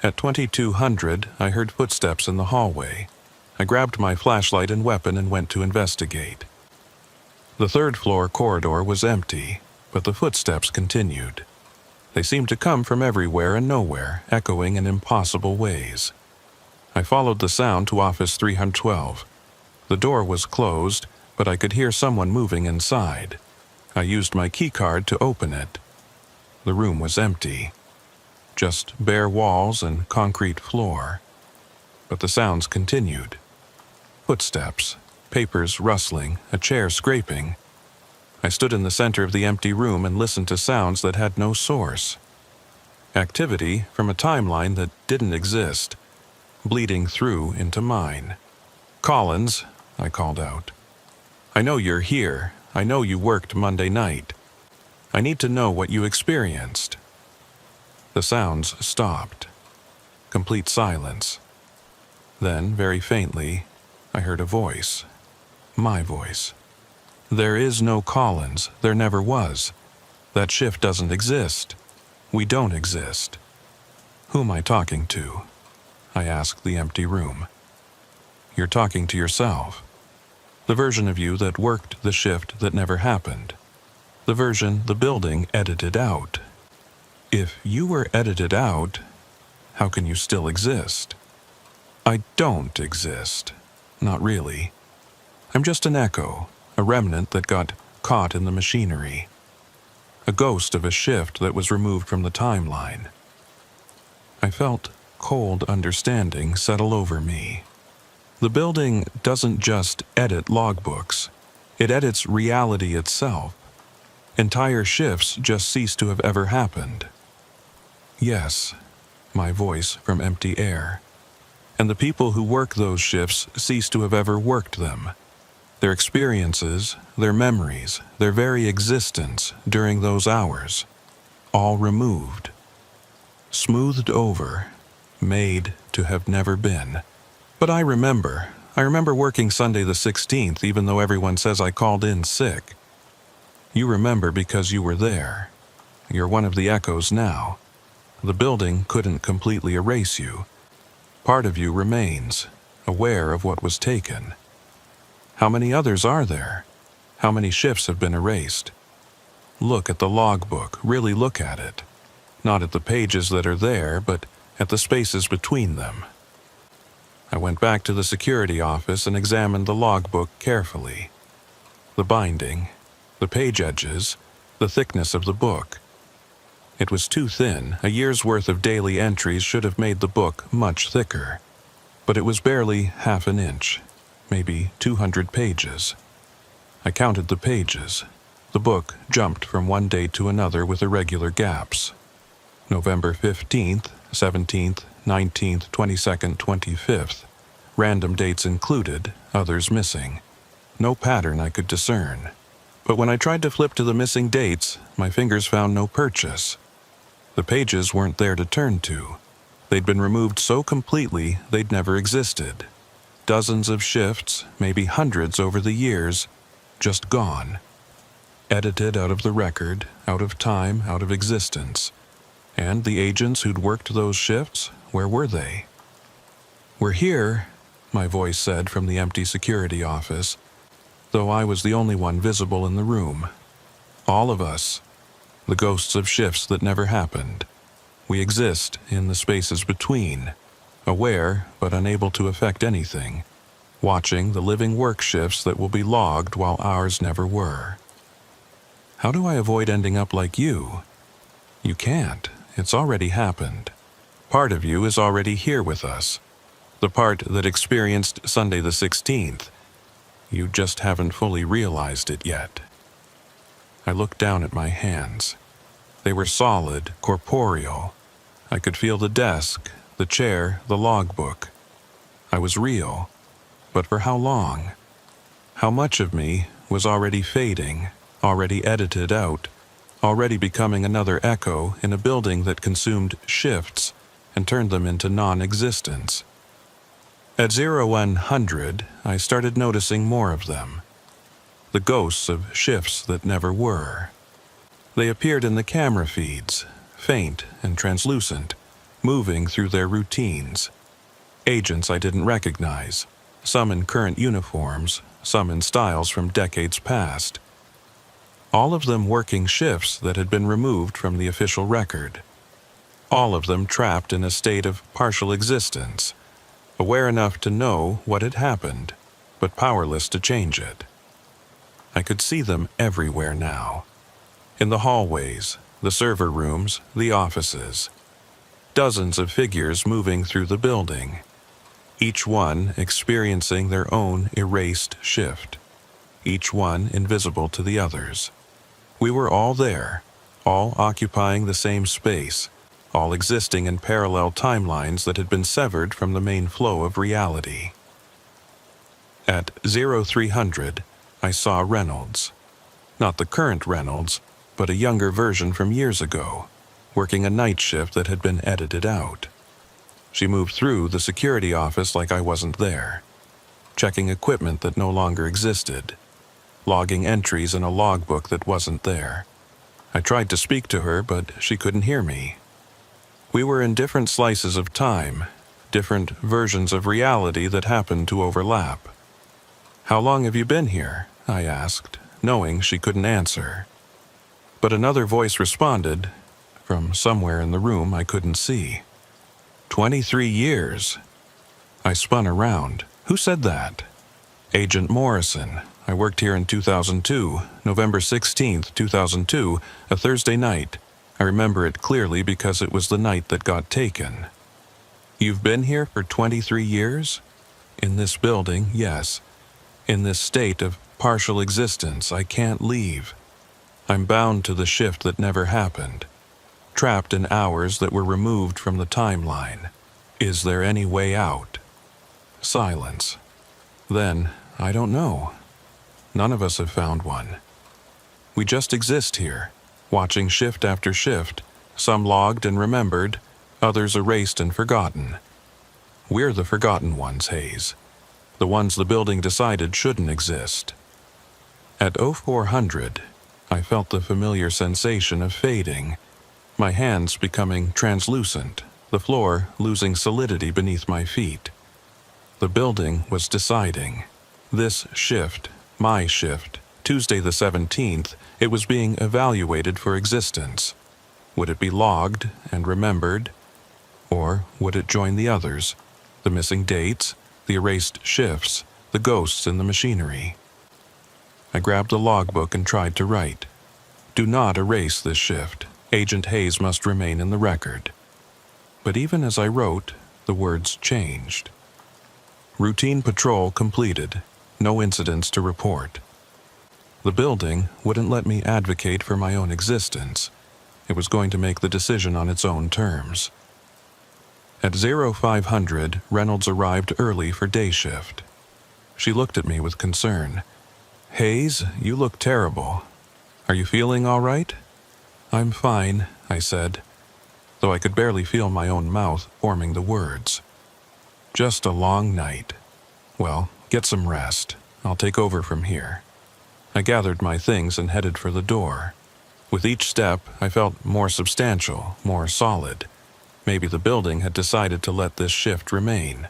At 2200, I heard footsteps in the hallway. I grabbed my flashlight and weapon and went to investigate. The third floor corridor was empty, but the footsteps continued. They seemed to come from everywhere and nowhere, echoing in impossible ways. I followed the sound to Office 312. The door was closed, but I could hear someone moving inside. I used my keycard to open it. The room was empty. Just bare walls and concrete floor. But the sounds continued. Footsteps, papers rustling, a chair scraping. I stood in the center of the empty room and listened to sounds that had no source. Activity from a timeline that didn't exist, bleeding through into mine. Collins, I called out. I know you're here. I know you worked Monday night. I need to know what you experienced. The sounds stopped. Complete silence. Then, very faintly, I heard a voice. My voice. There is no Collins. There never was. That shift doesn't exist. We don't exist. Who am I talking to? I asked the empty room. You're talking to yourself. The version of you that worked the shift that never happened. The version the building edited out. If you were edited out, how can you still exist? I don't exist. Not really. I'm just an echo, a remnant that got caught in the machinery. A ghost of a shift that was removed from the timeline. I felt cold understanding settle over me. The building doesn't just edit logbooks. It edits reality itself. Entire shifts just cease to have ever happened. Yes, my voice from empty air. And the people who work those shifts cease to have ever worked them. Their experiences, their memories, their very existence during those hours, all removed. Smoothed over, made to have never been. But I remember working Sunday the 16th even though everyone says I called in sick. You remember because you were there. You're one of the echoes now. The building couldn't completely erase you. Part of you remains, aware of what was taken. How many others are there? How many shifts have been erased? Look at the logbook, really look at it. Not at the pages that are there, but at the spaces between them. I went back to the security office and examined the logbook carefully. The binding, the page edges, the thickness of the book. It was too thin. A year's worth of daily entries should have made the book much thicker. But it was barely half an inch, maybe 200 pages. I counted the pages. The book jumped from one date to another with irregular gaps. November 15th, 17th, 19th, 22nd, 25th. Random dates included, others missing. No pattern I could discern. But when I tried to flip to the missing dates, my fingers found no purchase. The pages weren't there to turn to. They'd been removed so completely they'd never existed. Dozens of shifts, maybe hundreds over the years, just gone. Edited out of the record, out of time, out of existence. And the agents who'd worked those shifts, where were they? "We're here," my voice said from the empty security office, though I was the only one visible in the room. All of us, the ghosts of shifts that never happened. We exist in the spaces between, aware but unable to affect anything, watching the living work shifts that will be logged while ours never were. How do I avoid ending up like you? You can't. It's already happened. Part of you is already here with us. The part that experienced Sunday the 16th. You just haven't fully realized it yet. I looked down at my hands. They were solid, corporeal. I could feel the desk, the chair, the logbook. I was real. But for how long? How much of me was already fading, already edited out, already becoming another echo in a building that consumed shifts and turned them into non-existence? At 0100, I started noticing more of them. The ghosts of shifts that never were. They appeared in the camera feeds, faint and translucent, moving through their routines. Agents I didn't recognize, some in current uniforms, some in styles from decades past. All of them working shifts that had been removed from the official record. All of them trapped in a state of partial existence, aware enough to know what had happened, but powerless to change it. I could see them everywhere now. In the hallways, the server rooms, the offices. Dozens of figures moving through the building, each one experiencing their own erased shift, each one invisible to the others. We were all there, all occupying the same space, all existing in parallel timelines that had been severed from the main flow of reality. At 0300, I saw Reynolds. Not the current Reynolds, but a younger version from years ago, working a night shift that had been edited out. She moved through the security office like I wasn't there, checking equipment that no longer existed, logging entries in a logbook that wasn't there. I tried to speak to her, but she couldn't hear me. We were in different slices of time, different versions of reality that happened to overlap. "How long have you been here?" I asked, knowing she couldn't answer. But another voice responded, from somewhere in the room I couldn't see. 23 years. I spun around. Who said that? Agent Morrison. I worked here in 2002, November 16th, 2002, a Thursday night. I remember it clearly because it was the night that got taken. You've been here for 23 years? In this building, yes. In this state of partial existence, I can't leave. I'm bound to the shift that never happened. Trapped in hours that were removed from the timeline. Is there any way out? Silence. Then, I don't know. None of us have found one. We just exist here, watching shift after shift, some logged and remembered, others erased and forgotten. We're the forgotten ones, Hayes. The ones the building decided shouldn't exist. At 0400, I felt the familiar sensation of fading, my hands becoming translucent, the floor losing solidity beneath my feet. The building was deciding. This shift, my shift, Tuesday the 17th, it was being evaluated for existence. Would it be logged and remembered? Or would it join the others? The missing dates, the erased shifts, the ghosts in the machinery. I grabbed the logbook and tried to write. Do not erase this shift. Agent Hayes must remain in the record. But even as I wrote, the words changed. Routine patrol completed. No incidents to report. The building wouldn't let me advocate for my own existence. It was going to make the decision on its own terms. At 0500, Reynolds arrived early for day shift. She looked at me with concern. Hayes, you look terrible. Are you feeling all right? I'm fine, I said, though I could barely feel my own mouth forming the words. Just a long night. Well, get some rest. I'll take over from here. I gathered my things and headed for the door. With each step, I felt more substantial, more solid. Maybe the building had decided to let this shift remain.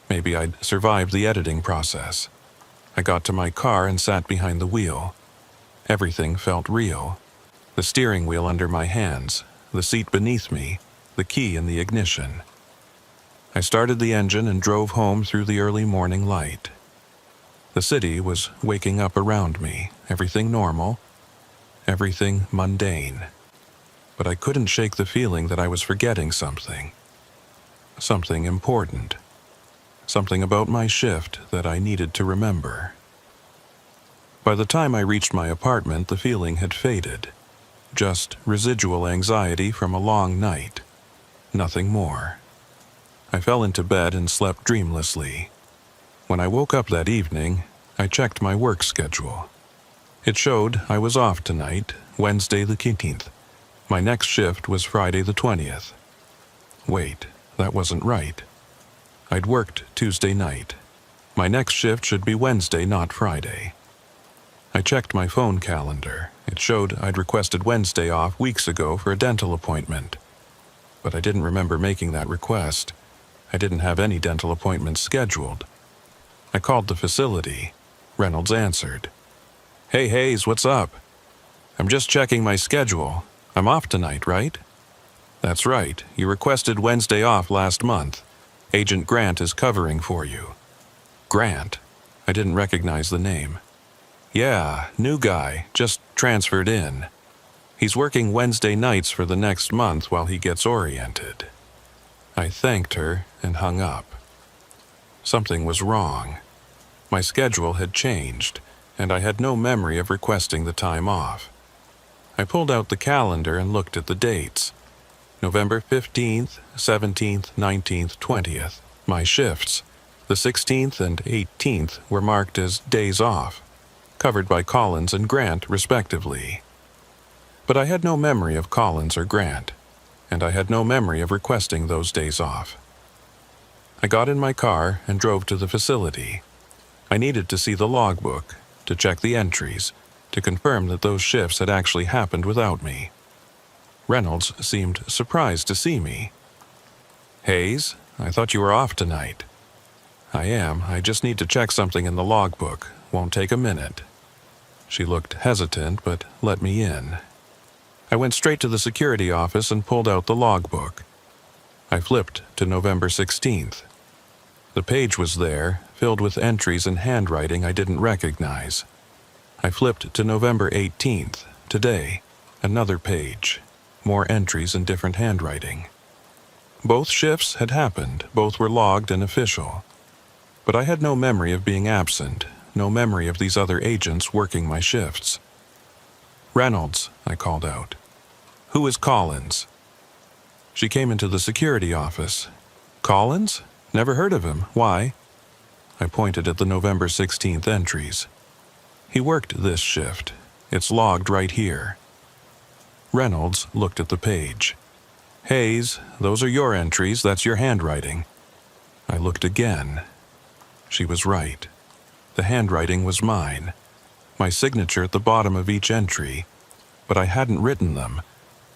Maybe I'd survived the editing process. I got to my car and sat behind the wheel. Everything felt real. The steering wheel under my hands, the seat beneath me, the key in the ignition. I started the engine and drove home through the early morning light. The city was waking up around me, everything normal, everything mundane. But I couldn't shake the feeling that I was forgetting something. Something important. Something about my shift that I needed to remember. By the time I reached my apartment, the feeling had faded. Just residual anxiety from a long night. Nothing more. I fell into bed and slept dreamlessly. When I woke up that evening, I checked my work schedule. It showed I was off tonight, Wednesday the 18th. My next shift was Friday the 20th. Wait, that wasn't right. I'd worked Tuesday night. My next shift should be Wednesday, not Friday. I checked my phone calendar. It showed I'd requested Wednesday off weeks ago for a dental appointment. But I didn't remember making that request. I didn't have any dental appointments scheduled. I called the facility. Reynolds answered. Hey Hayes, what's up? I'm just checking my schedule. I'm off tonight, right? That's right. You requested Wednesday off last month. Agent Grant is covering for you. Grant? I didn't recognize the name. Yeah, new guy, just transferred in. He's working Wednesday nights for the next month while he gets oriented. I thanked her and hung up. Something was wrong. My schedule had changed, and I had no memory of requesting the time off. I pulled out the calendar and looked at the dates. November 15th, 17th, 19th, 20th. My shifts. The 16th and 18th were marked as days off, covered by Collins and Grant, respectively. But I had no memory of Collins or Grant, and I had no memory of requesting those days off. I got in my car and drove to the facility. I needed to see the logbook, to check the entries, to confirm that those shifts had actually happened without me. Reynolds seemed surprised to see me. Hayes, I thought you were off tonight. I am. I just need to check something in the logbook. Won't take a minute. She looked hesitant, but let me in. I went straight to the security office and pulled out the logbook. I flipped to November 16th. The page was there, filled with entries and handwriting I didn't recognize. I flipped to November 18th, today, another page, more entries in different handwriting. Both shifts had happened, both were logged and official. But I had no memory of being absent, no memory of these other agents working my shifts. Reynolds, I called out. Who is Collins? She came into the security office. Collins? Never heard of him. Why? I pointed at the November 16th entries. He worked this shift. It's logged right here. Reynolds looked at the page. Hayes, those are your entries. That's your handwriting. I looked again. She was right. The handwriting was mine. My signature at the bottom of each entry. But I hadn't written them.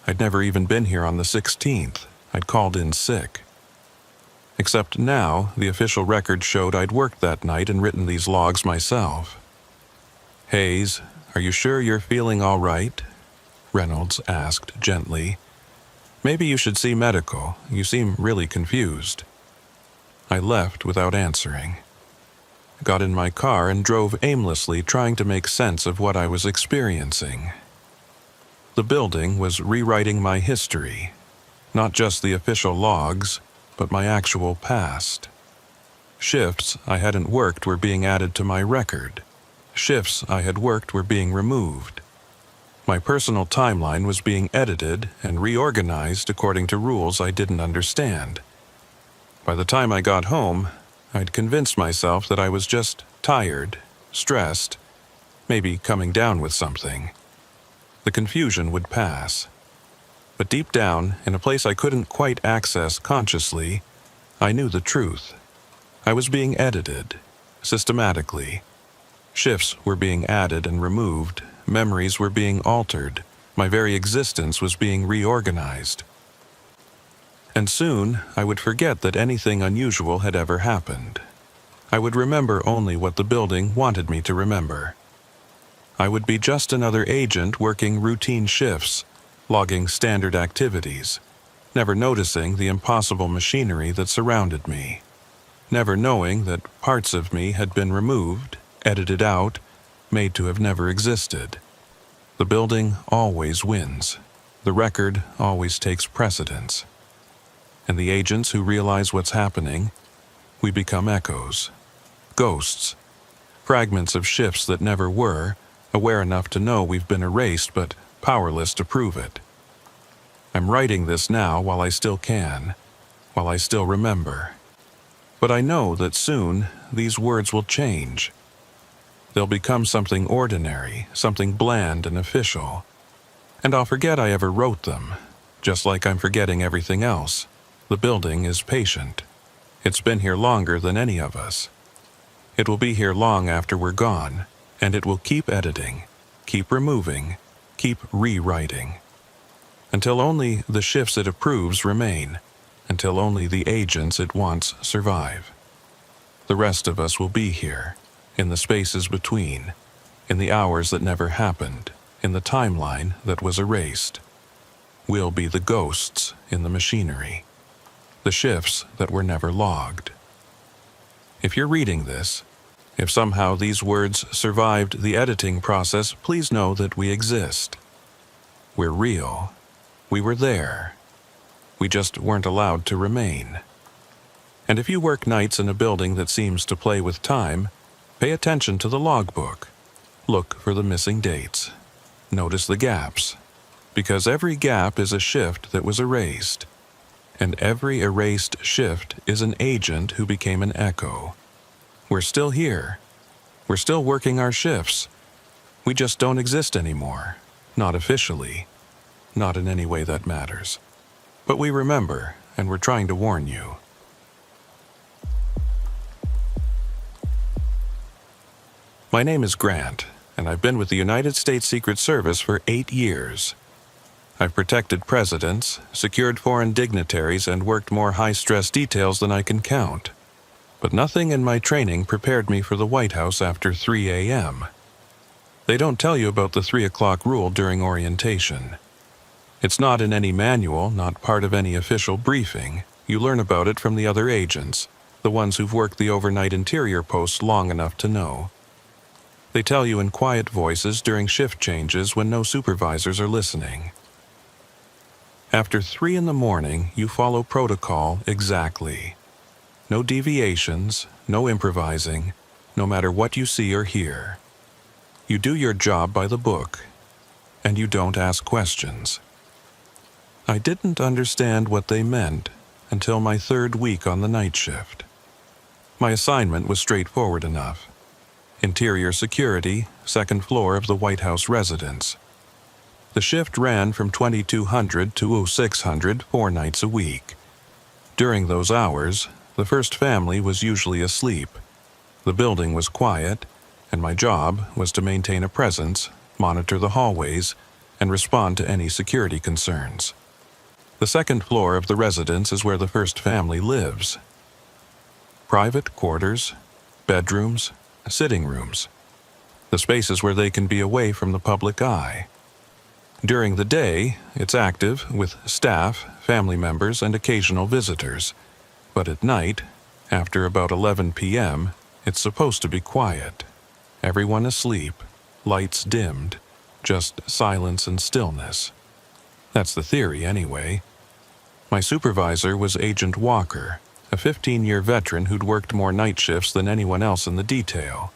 I'd never even been here on the 16th. I'd called in sick. Except now, the official record showed I'd worked that night and written these logs myself. "Hayes, are you sure you're feeling all right?" Reynolds asked gently. "Maybe you should see medical. You seem really confused." I left without answering. Got in my car and drove aimlessly, trying to make sense of what I was experiencing. The building was rewriting my history, not just the official logs, but my actual past. Shifts I hadn't worked were being added to my record. Shifts I had worked were being removed. My personal timeline was being edited and reorganized according to rules I didn't understand. By the time I got home, I'd convinced myself that I was just tired, stressed, maybe coming down with something. The confusion would pass. But deep down, in a place I couldn't quite access consciously, I knew the truth. I was being edited, systematically. Shifts were being added and removed, memories were being altered, my very existence was being reorganized. And soon, I would forget that anything unusual had ever happened. I would remember only what the building wanted me to remember. I would be just another agent working routine shifts, logging standard activities, never noticing the impossible machinery that surrounded me, never knowing that parts of me had been removed, edited out, made to have never existed. The building always wins. The record always takes precedence. And the agents who realize what's happening, we become echoes, ghosts, fragments of shifts that never were, aware enough to know we've been erased but powerless to prove it. I'm writing this now while I still can, while I still remember. But I know that soon these words will change. They'll become something ordinary, something bland and official. And I'll forget I ever wrote them, just like I'm forgetting everything else. The building is patient. It's been here longer than any of us. It will be here long after we're gone, and it will keep editing, keep removing, keep rewriting. Until only the shifts it approves remain, until only the agents it wants survive. The rest of us will be here, in the spaces between, in the hours that never happened, in the timeline that was erased. We'll be the ghosts in the machinery. The shifts that were never logged. If you're reading this, if somehow these words survived the editing process, please know that we exist. We're real. We were there. We just weren't allowed to remain. And if you work nights in a building that seems to play with time, pay attention to the logbook. Look for the missing dates. Notice the gaps. Because every gap is a shift that was erased. And every erased shift is an agent who became an echo. We're still here. We're still working our shifts. We just don't exist anymore. Not officially. Not in any way that matters. But we remember, and we're trying to warn you. My name is Grant, and I've been with the United States Secret Service for 8 years. I've protected presidents, secured foreign dignitaries, and worked more high-stress details than I can count. But nothing in my training prepared me for the White House after 3 a.m. They don't tell you about the 3 o'clock rule during orientation. It's not in any manual, not part of any official briefing. You learn about it from the other agents, the ones who've worked the overnight interior posts long enough to know. They tell you in quiet voices during shift changes when no supervisors are listening. After 3 in the morning, you follow protocol exactly. No deviations, no improvising, no matter what you see or hear. You do your job by the book, and you don't ask questions. I didn't understand what they meant until my 3rd week on the night shift. My assignment was straightforward enough. Interior security, 2nd floor of the White House residence. The shift ran from 2200 to 0600 4 nights a week. During those hours, the first family was usually asleep. The building was quiet, and my job was to maintain a presence, monitor the hallways, and respond to any security concerns. The second floor of the residence is where the first family lives. Private quarters, bedrooms, sitting rooms. The spaces where they can be away from the public eye. During the day, it's active with staff, family members, and occasional visitors. But at night, after about 11 p.m., it's supposed to be quiet. Everyone asleep, lights dimmed, just silence and stillness. That's the theory, anyway. My supervisor was Agent Walker, a 15-year veteran who'd worked more night shifts than anyone else in the detail.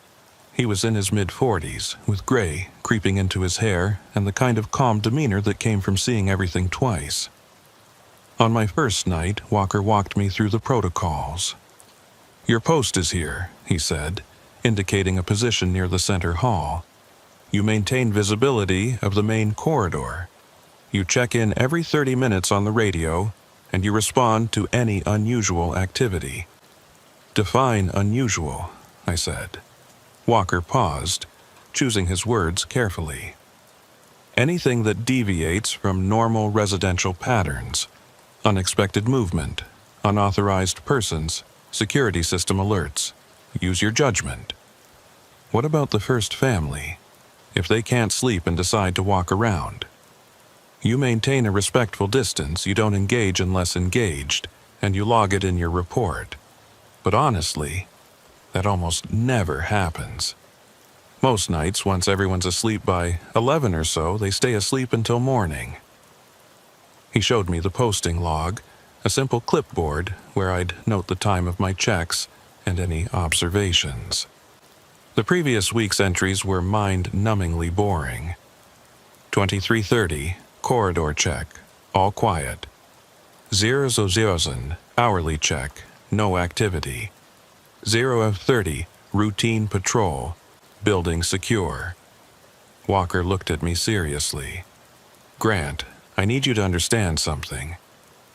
He was in his mid-40s, with gray creeping into his hair and the kind of calm demeanor that came from seeing everything twice. On my first night, Walker walked me through the protocols. "Your post is here," he said, indicating a position near the center hall. "You maintain visibility of the main corridor. You check in every 30 minutes on the radio, and you respond to any unusual activity." "Define unusual," I said. Walker paused, choosing his words carefully. "Anything that deviates from normal residential patterns. Unexpected movement, unauthorized persons, security system alerts. Use your judgment." "What about the first family? If they can't sleep and decide to walk around?" "You maintain a respectful distance, you don't engage unless engaged, and you log it in your report. But honestly, that almost never happens. Most nights, once everyone's asleep by 11 or so, they stay asleep until morning." He showed me the posting log, a simple clipboard where I'd note the time of my checks and any observations. The previous week's entries were mind-numbingly boring. 23:30, corridor check, all quiet. 00:00, hourly check, no activity. 0:30, routine patrol, building secure. Walker looked at me seriously. "Grant, I need you to understand something.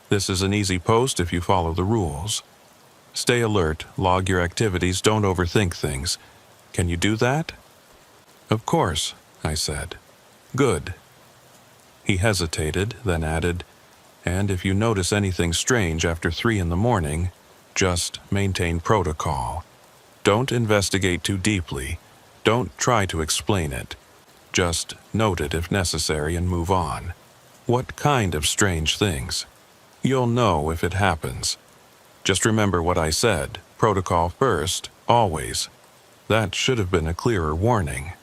This is an easy post if you follow the rules. Stay alert, log your activities, don't overthink things. Can you do that?" "Of course," I said. "Good." He hesitated, then added, "And if you notice anything strange after 3 in the morning, just maintain protocol. Don't investigate too deeply. Don't try to explain it. Just note it if necessary and move on. What kind of strange things? You'll know if it happens. Just remember what I said, protocol first, always." That should have been a clearer warning.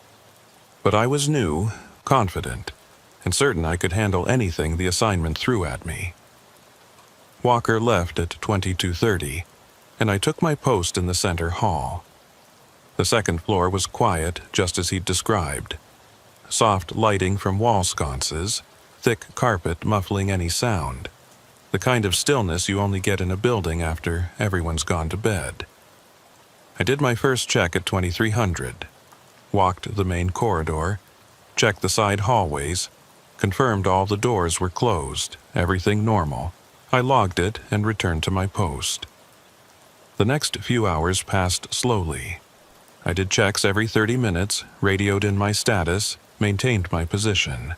But I was new, confident, and certain I could handle anything the assignment threw at me. Walker left at 22:30, and I took my post in the center hall. The second floor was quiet, just as he'd described. Soft lighting from wall sconces, thick carpet muffling any sound. The kind of stillness you only get in a building after everyone's gone to bed. I did my first check at 2300, walked the main corridor, checked the side hallways, confirmed all the doors were closed, everything normal. I logged it and returned to my post. The next few hours passed slowly. I did checks every 30 minutes, radioed in my status, maintained my position.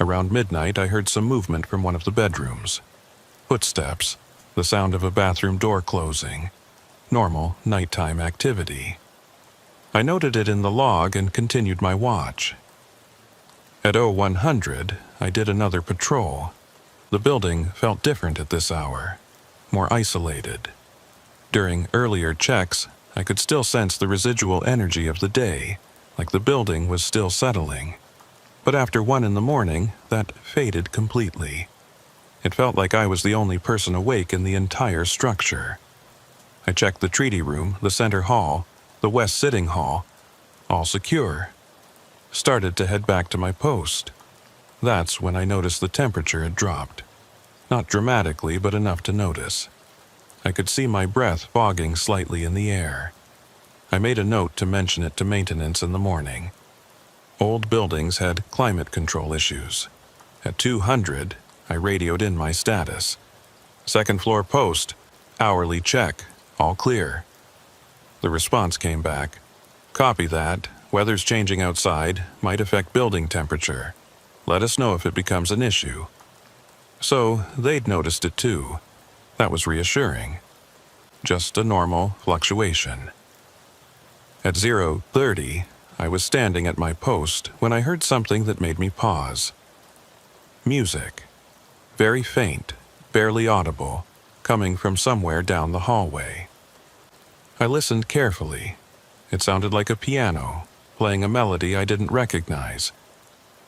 Around midnight, I heard some movement from one of the bedrooms. Footsteps, the sound of a bathroom door closing. Normal nighttime activity. I noted it in the log and continued my watch. At 0100, I did another patrol. The building felt different at this hour, more isolated. During earlier checks, I could still sense the residual energy of the day, like the building was still settling. But after 1 in the morning, that faded completely. It felt like I was the only person awake in the entire structure. I checked the treaty room, the center hall, the west sitting hall, all secure. Started to head back to my post. That's when I noticed the temperature had dropped. Not dramatically, but enough to notice. I could see my breath fogging slightly in the air. I made a note to mention it to maintenance in the morning. Old buildings had climate control issues. At 200, I radioed in my status. Second floor post, hourly check, all clear. The response came back. Copy that. Weather's changing outside, might affect building temperature. Let us know if it becomes an issue. So they'd noticed it too. That was reassuring. Just a normal fluctuation. At 0:30, I was standing at my post when I heard something that made me pause. Music. Very faint, barely audible, coming from somewhere down the hallway. I listened carefully. It sounded like a piano, playing a melody I didn't recognize.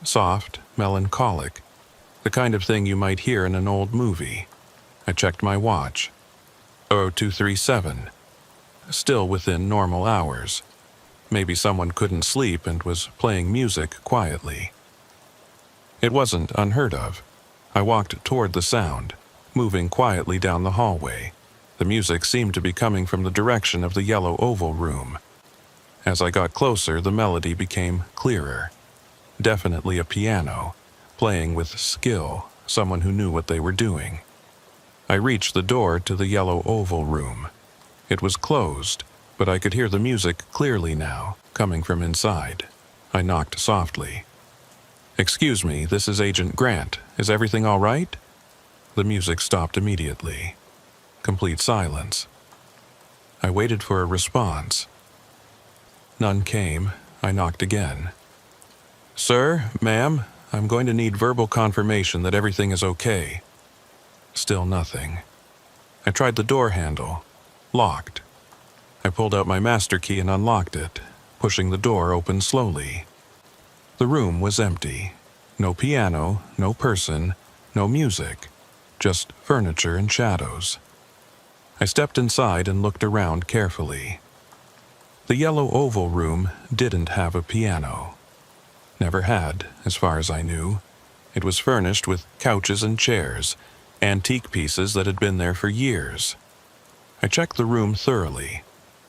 Soft, melancholic, the kind of thing you might hear in an old movie. I checked my watch. 0237. Still within normal hours. Maybe someone couldn't sleep and was playing music quietly. It wasn't unheard of. I walked toward the sound, moving quietly down the hallway. The music seemed to be coming from the direction of the yellow oval room. As I got closer, the melody became clearer. Definitely a piano, playing with skill, someone who knew what they were doing. I reached the door to the yellow oval room. It was closed, but I could hear the music clearly now, coming from inside. I knocked softly. "Excuse me, this is Agent Grant. Is everything all right?" The music stopped immediately. Complete silence. I waited for a response. None came. I knocked again. "Sir, ma'am, I'm going to need verbal confirmation that everything is okay." Still nothing. I tried the door handle. Locked. I pulled out my master key and unlocked it, pushing the door open slowly. The room was empty. No piano, no person, no music. Just furniture and shadows. I stepped inside and looked around carefully. The yellow oval room didn't have a piano. Never had, as far as I knew. It was furnished with couches and chairs, antique pieces that had been there for years. I checked the room thoroughly.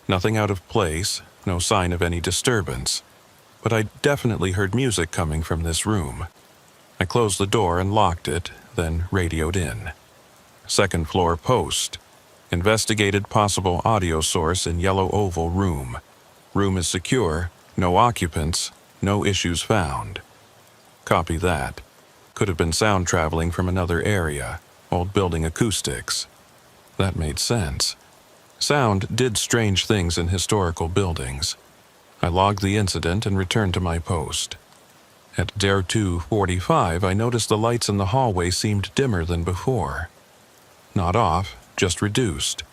Nothing out of place, no sign of any disturbance. But I definitely heard music coming from this room. I closed the door and locked it, then radioed in. Second floor post. Investigated possible audio source in yellow oval room. Room is secure, no occupants, no issues found. Copy that. Could have been sound traveling from another area, old building acoustics. That made sense. Sound did strange things in historical buildings. I logged the incident and returned to my post. At 02:45, I noticed the lights in the hallway seemed dimmer than before. Not off, just reduced,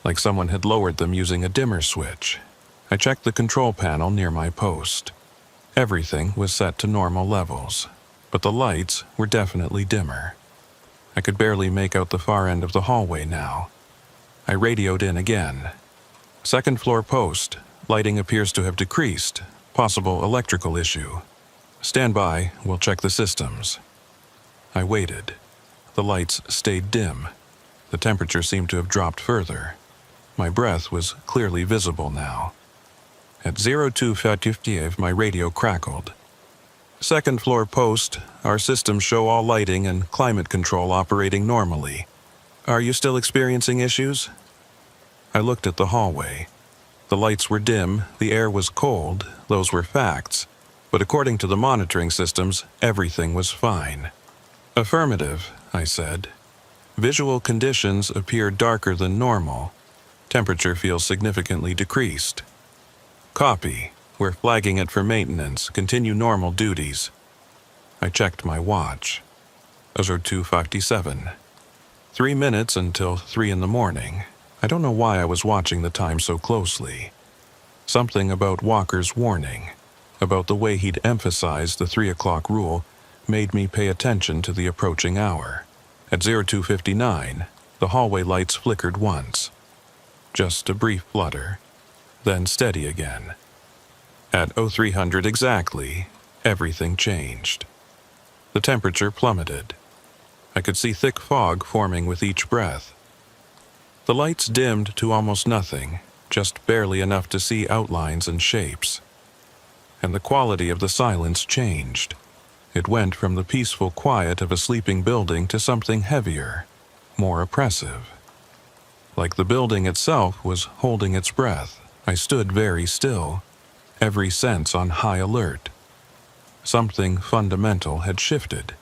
like someone had lowered them using a dimmer switch. I checked the control panel near my post. Everything was set to normal levels, but the lights were definitely dimmer. I could barely make out the far end of the hallway now. I radioed in again. Second floor post. Lighting appears to have decreased. Possible electrical issue. Stand by, we'll check the systems. I waited. The lights stayed dim. The temperature seemed to have dropped further. My breath was clearly visible now. At 02:55, my radio crackled. Second floor post. Our systems show all lighting and climate control operating normally. Are you still experiencing issues? I looked at the hallway. The lights were dim, the air was cold, those were facts. But according to the monitoring systems, everything was fine. Affirmative, I said. Visual conditions appear darker than normal. Temperature feels significantly decreased. Copy. We're flagging it for maintenance. Continue normal duties. I checked my watch. 02:57. 3 minutes until 3 in the morning. I don't know why I was watching the time so closely. Something about Walker's warning, about the way he'd emphasized the 3 o'clock rule, made me pay attention to the approaching hour. At 02:59, the hallway lights flickered once. Just a brief flutter, then steady again. At 0300 exactly, everything changed. The temperature plummeted. I could see thick fog forming with each breath. The lights dimmed to almost nothing, just barely enough to see outlines and shapes. And the quality of the silence changed. It went from the peaceful quiet of a sleeping building to something heavier, more oppressive. Like the building itself was holding its breath, I stood very still, every sense on high alert. Something fundamental had shifted.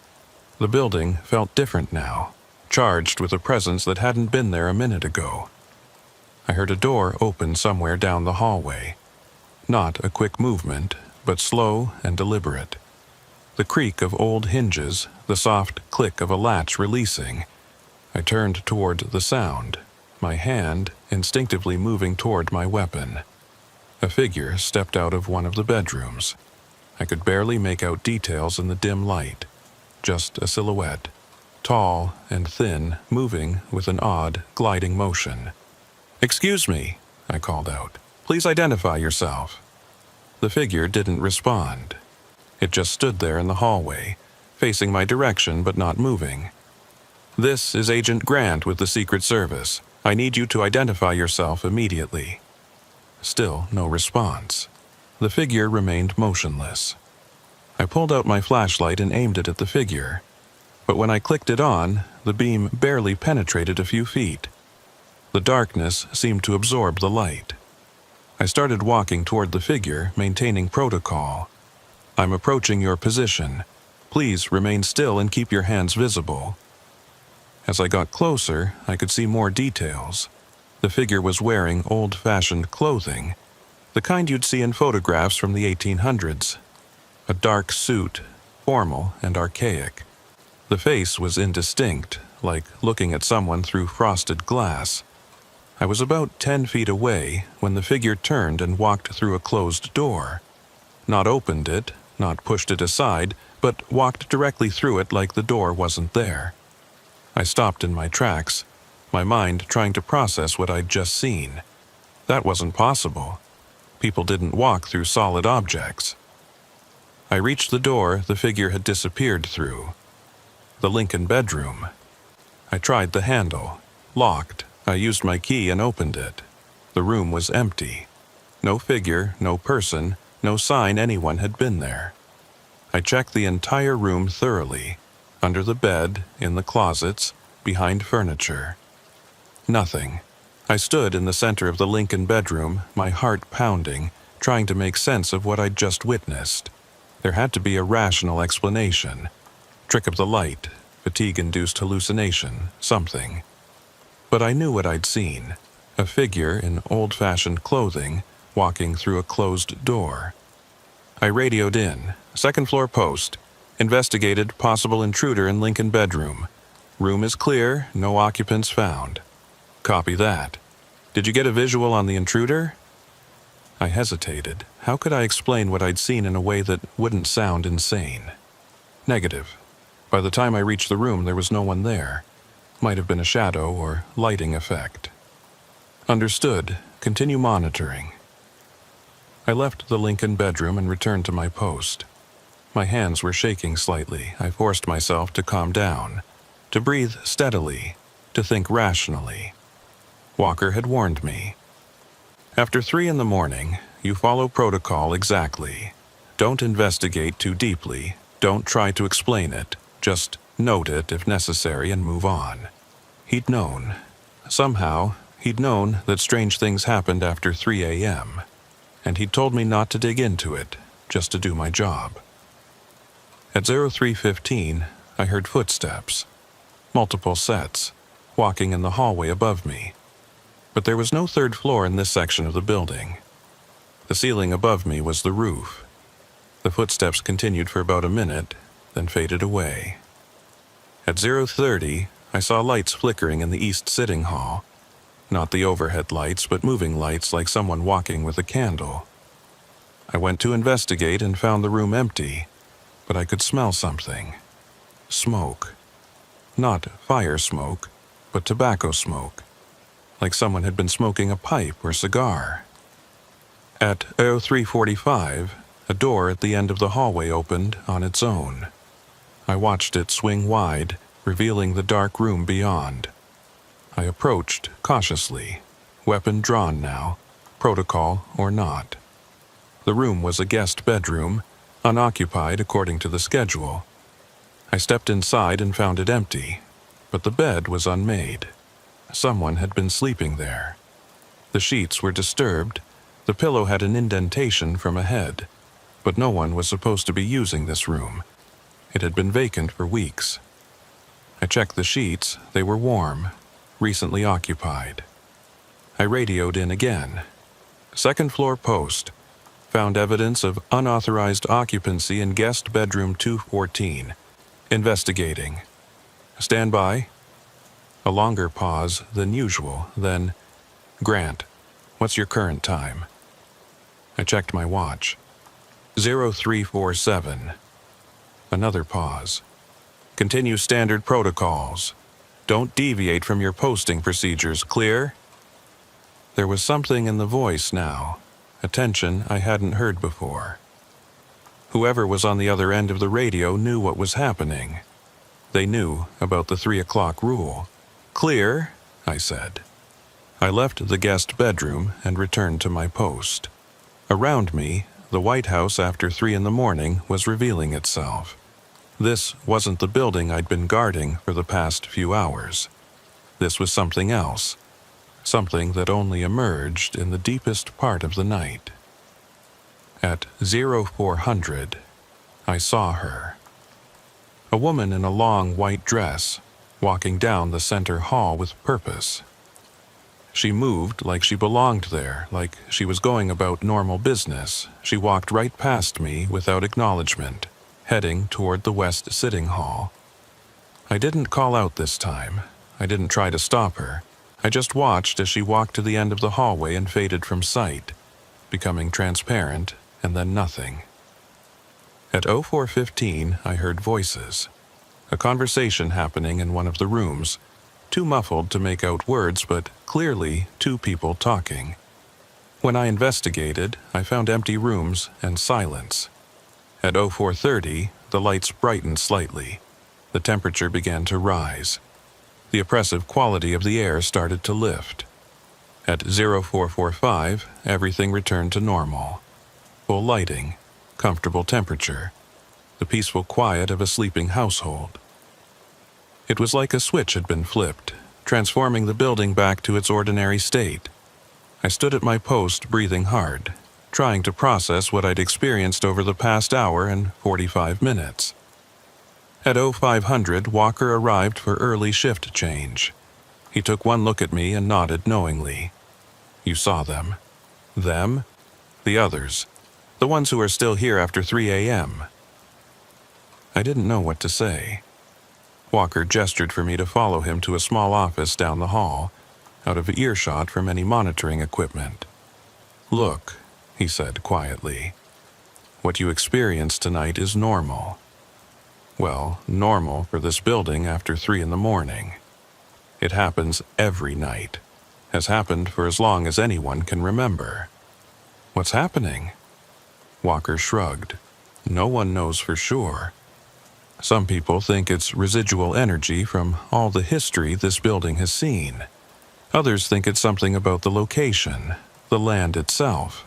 The building felt different now, charged with a presence that hadn't been there a minute ago. I heard a door open somewhere down the hallway. Not a quick movement, but slow and deliberate. The creak of old hinges, the soft click of a latch releasing. I turned toward the sound, my hand instinctively moving toward my weapon. A figure stepped out of one of the bedrooms. I could barely make out details in the dim light. Just a silhouette, tall and thin, moving with an odd, gliding motion. "Excuse me," I called out. "Please identify yourself." The figure didn't respond. It just stood there in the hallway, facing my direction but not moving. "This is Agent Grant with the Secret Service. I need you to identify yourself immediately." Still no response. The figure remained motionless. I pulled out my flashlight and aimed it at the figure. But when I clicked it on, the beam barely penetrated a few feet. The darkness seemed to absorb the light. I started walking toward the figure, maintaining protocol. "I'm approaching your position. Please remain still and keep your hands visible." As I got closer, I could see more details. The figure was wearing old-fashioned clothing, the kind you'd see in photographs from the 1800s. A dark suit, formal and archaic. The face was indistinct, like looking at someone through frosted glass. I was about 10 feet away when the figure turned and walked through a closed door. Not opened it, not pushed it aside, but walked directly through it like the door wasn't there. I stopped in my tracks, my mind trying to process what I'd just seen. That wasn't possible. People didn't walk through solid objects. I reached the door the figure had disappeared through. The Lincoln bedroom. I tried the handle. Locked. I used my key and opened it. The room was empty. No figure, no person, no sign anyone had been there. I checked the entire room thoroughly. Under the bed, in the closets, behind furniture. Nothing. I stood in the center of the Lincoln bedroom, my heart pounding, trying to make sense of what I'd just witnessed. There had to be a rational explanation. Trick of the light, fatigue-induced hallucination, something. But I knew what I'd seen. A figure in old-fashioned clothing, walking through a closed door. I radioed in. "Second floor post. Investigated possible intruder in Lincoln bedroom. Room is clear, no occupants found." "Copy that. Did you get a visual on the intruder?" I hesitated. How could I explain what I'd seen in a way that wouldn't sound insane? "Negative. By the time I reached the room, there was no one there. Might have been a shadow or lighting effect." "Understood. Continue monitoring." I left the Lincoln bedroom and returned to my post. My hands were shaking slightly. I forced myself to calm down, to breathe steadily, to think rationally. Walker had warned me. After 3 in the morning, you follow protocol exactly. Don't investigate too deeply. Don't try to explain it. Just note it if necessary and move on. He'd known. Somehow, he'd known that strange things happened after 3 a.m. And he'd told me not to dig into it, just to do my job. At 03:15, I heard footsteps. Multiple sets, walking in the hallway above me. But there was no third floor in this section of the building. The ceiling above me was the roof. The footsteps continued for about a minute, then faded away. At 0:30, I saw lights flickering in the east sitting hall. Not the overhead lights, but moving lights like someone walking with a candle. I went to investigate and found the room empty, but I could smell something. Smoke. Not fire smoke, but tobacco smoke. Like someone had been smoking a pipe or cigar. At 03:45, a door at the end of the hallway opened on its own. I watched it swing wide, revealing the dark room beyond. I approached cautiously, weapon drawn now, protocol or not. The room was a guest bedroom, unoccupied according to the schedule. I stepped inside and found it empty, but the bed was unmade. Someone had been sleeping there. The sheets were disturbed, the pillow had an indentation from a head, but no one was supposed to be using this room. It had been vacant for weeks. I checked the sheets. They were warm, recently occupied. I radioed in again. Second floor post. Found evidence of unauthorized occupancy in guest bedroom 214. Investigating. Stand by. A longer pause than usual, then, Grant, what's your current time? I checked my watch. 0347. Another pause. Continue standard protocols. Don't deviate from your posting procedures, clear? There was something in the voice now, a tension I hadn't heard before. Whoever was on the other end of the radio knew what was happening. They knew about the 3 o'clock rule. Clear, I said. I left the guest bedroom and returned to my post. Around me, the White House after 3 in the morning was revealing itself. This wasn't the building I'd been guarding for the past few hours. This was something else, something that only emerged in the deepest part of the night. At 0400, I saw her. A woman in a long white dress, walking down the center hall with purpose. She moved like she belonged there, like she was going about normal business. She walked right past me without acknowledgement, heading toward the west sitting hall. I didn't call out this time. I didn't try to stop her. I just watched as she walked to the end of the hallway and faded from sight, becoming transparent and then nothing. At 0415, I heard voices. A conversation happening in one of the rooms, too muffled to make out words, but clearly 2 people talking. When I investigated, I found empty rooms and silence. At 0430, the lights brightened slightly. The temperature began to rise. The oppressive quality of the air started to lift. At 0445, everything returned to normal. Full lighting, comfortable temperature, the peaceful quiet of a sleeping household. It was like a switch had been flipped, transforming the building back to its ordinary state. I stood at my post, breathing hard, trying to process what I'd experienced over the past hour and 45 minutes. At 0500, Walker arrived for early shift change. He took one look at me and nodded knowingly. You saw them. Them? The others. The ones who are still here after 3 a.m. I didn't know what to say. Walker gestured for me to follow him to a small office down the hall, out of earshot from any monitoring equipment. Look, he said quietly. What you experienced tonight is normal. Well, normal for this building after 3 in the morning. It happens every night. Has happened for as long as anyone can remember. What's happening? Walker shrugged. No one knows for sure. Some people think it's residual energy from all the history this building has seen. Others think it's something about the location, the land itself.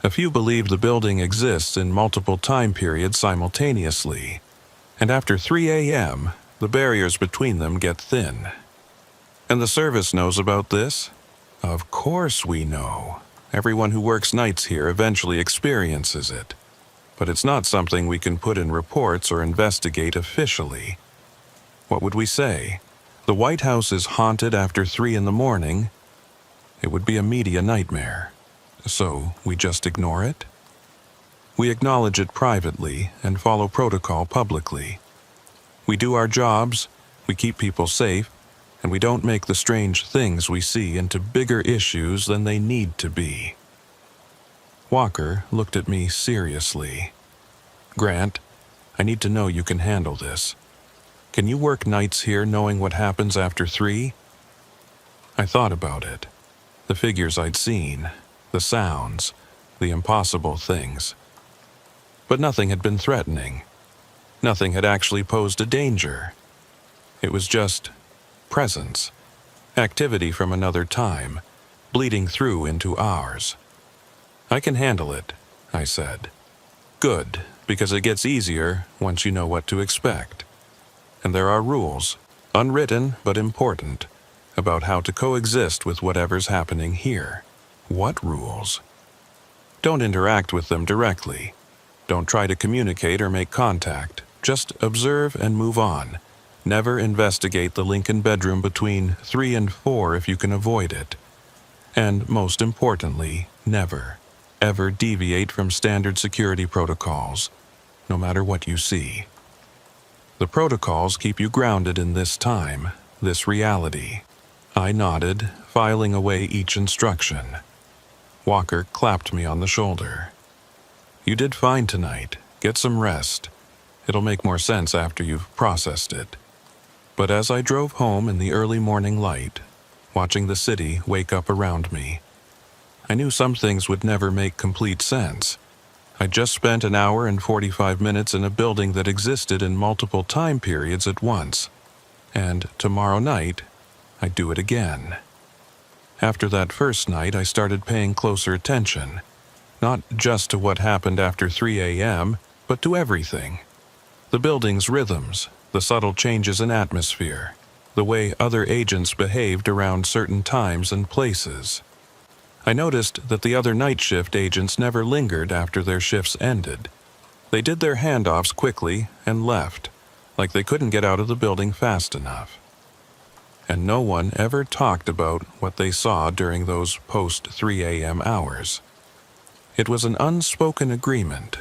A few believe the building exists in multiple time periods simultaneously, and after 3 a.m., the barriers between them get thin. And the service knows about this? Of course we know. Everyone who works nights here eventually experiences it. But it's not something we can put in reports or investigate officially. What would we say? The White House is haunted after 3 in the morning? It would be a media nightmare. So we just ignore it? We acknowledge it privately and follow protocol publicly. We do our jobs, we keep people safe, and we don't make the strange things we see into bigger issues than they need to be. Walker looked at me seriously. Grant, I need to know you can handle this. Can you work nights here knowing what happens after 3? I thought about it. The figures I'd seen, the sounds, the impossible things. But nothing had been threatening. Nothing had actually posed a danger. It was just presence, activity from another time, bleeding through into ours. I can handle it, I said. Good, because it gets easier once you know what to expect. And there are rules, unwritten but important, about how to coexist with whatever's happening here. What rules? Don't interact with them directly. Don't try to communicate or make contact. Just observe and move on. Never investigate the Lincoln bedroom between 3 and 4 if you can avoid it. And most importantly, never, ever deviate from standard security protocols, no matter what you see. The protocols keep you grounded in this time, this reality. I nodded, filing away each instruction. Walker clapped me on the shoulder. You did fine tonight. Get some rest. It'll make more sense after you've processed it. But as I drove home in the early morning light, watching the city wake up around me, I knew some things would never make complete sense. I just spent an hour and 45 minutes in a building that existed in multiple time periods at once, and tomorrow night, I'd do it again. After that first night, I started paying closer attention, not just to what happened after 3 a.m., but to everything. The building's rhythms, the subtle changes in atmosphere, the way other agents behaved around certain times and places. I noticed that the other night shift agents never lingered after their shifts ended. They did their handoffs quickly and left, like they couldn't get out of the building fast enough. And no one ever talked about what they saw during those post-3 a.m. hours. It was an unspoken agreement.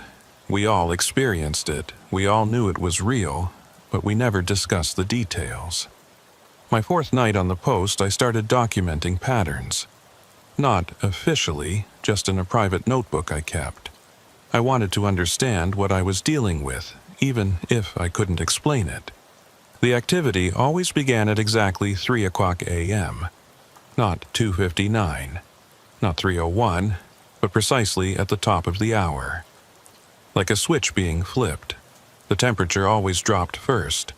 We all experienced it, we all knew it was real, but we never discussed the details. My 4th night on the post, I started documenting patterns. Not officially, just in a private notebook I kept. I wanted to understand what I was dealing with, even if I couldn't explain it. The activity always began at exactly 3 o'clock a.m., not 2:59, not 3:01, but precisely at the top of the hour. Like a switch being flipped, the temperature always dropped first.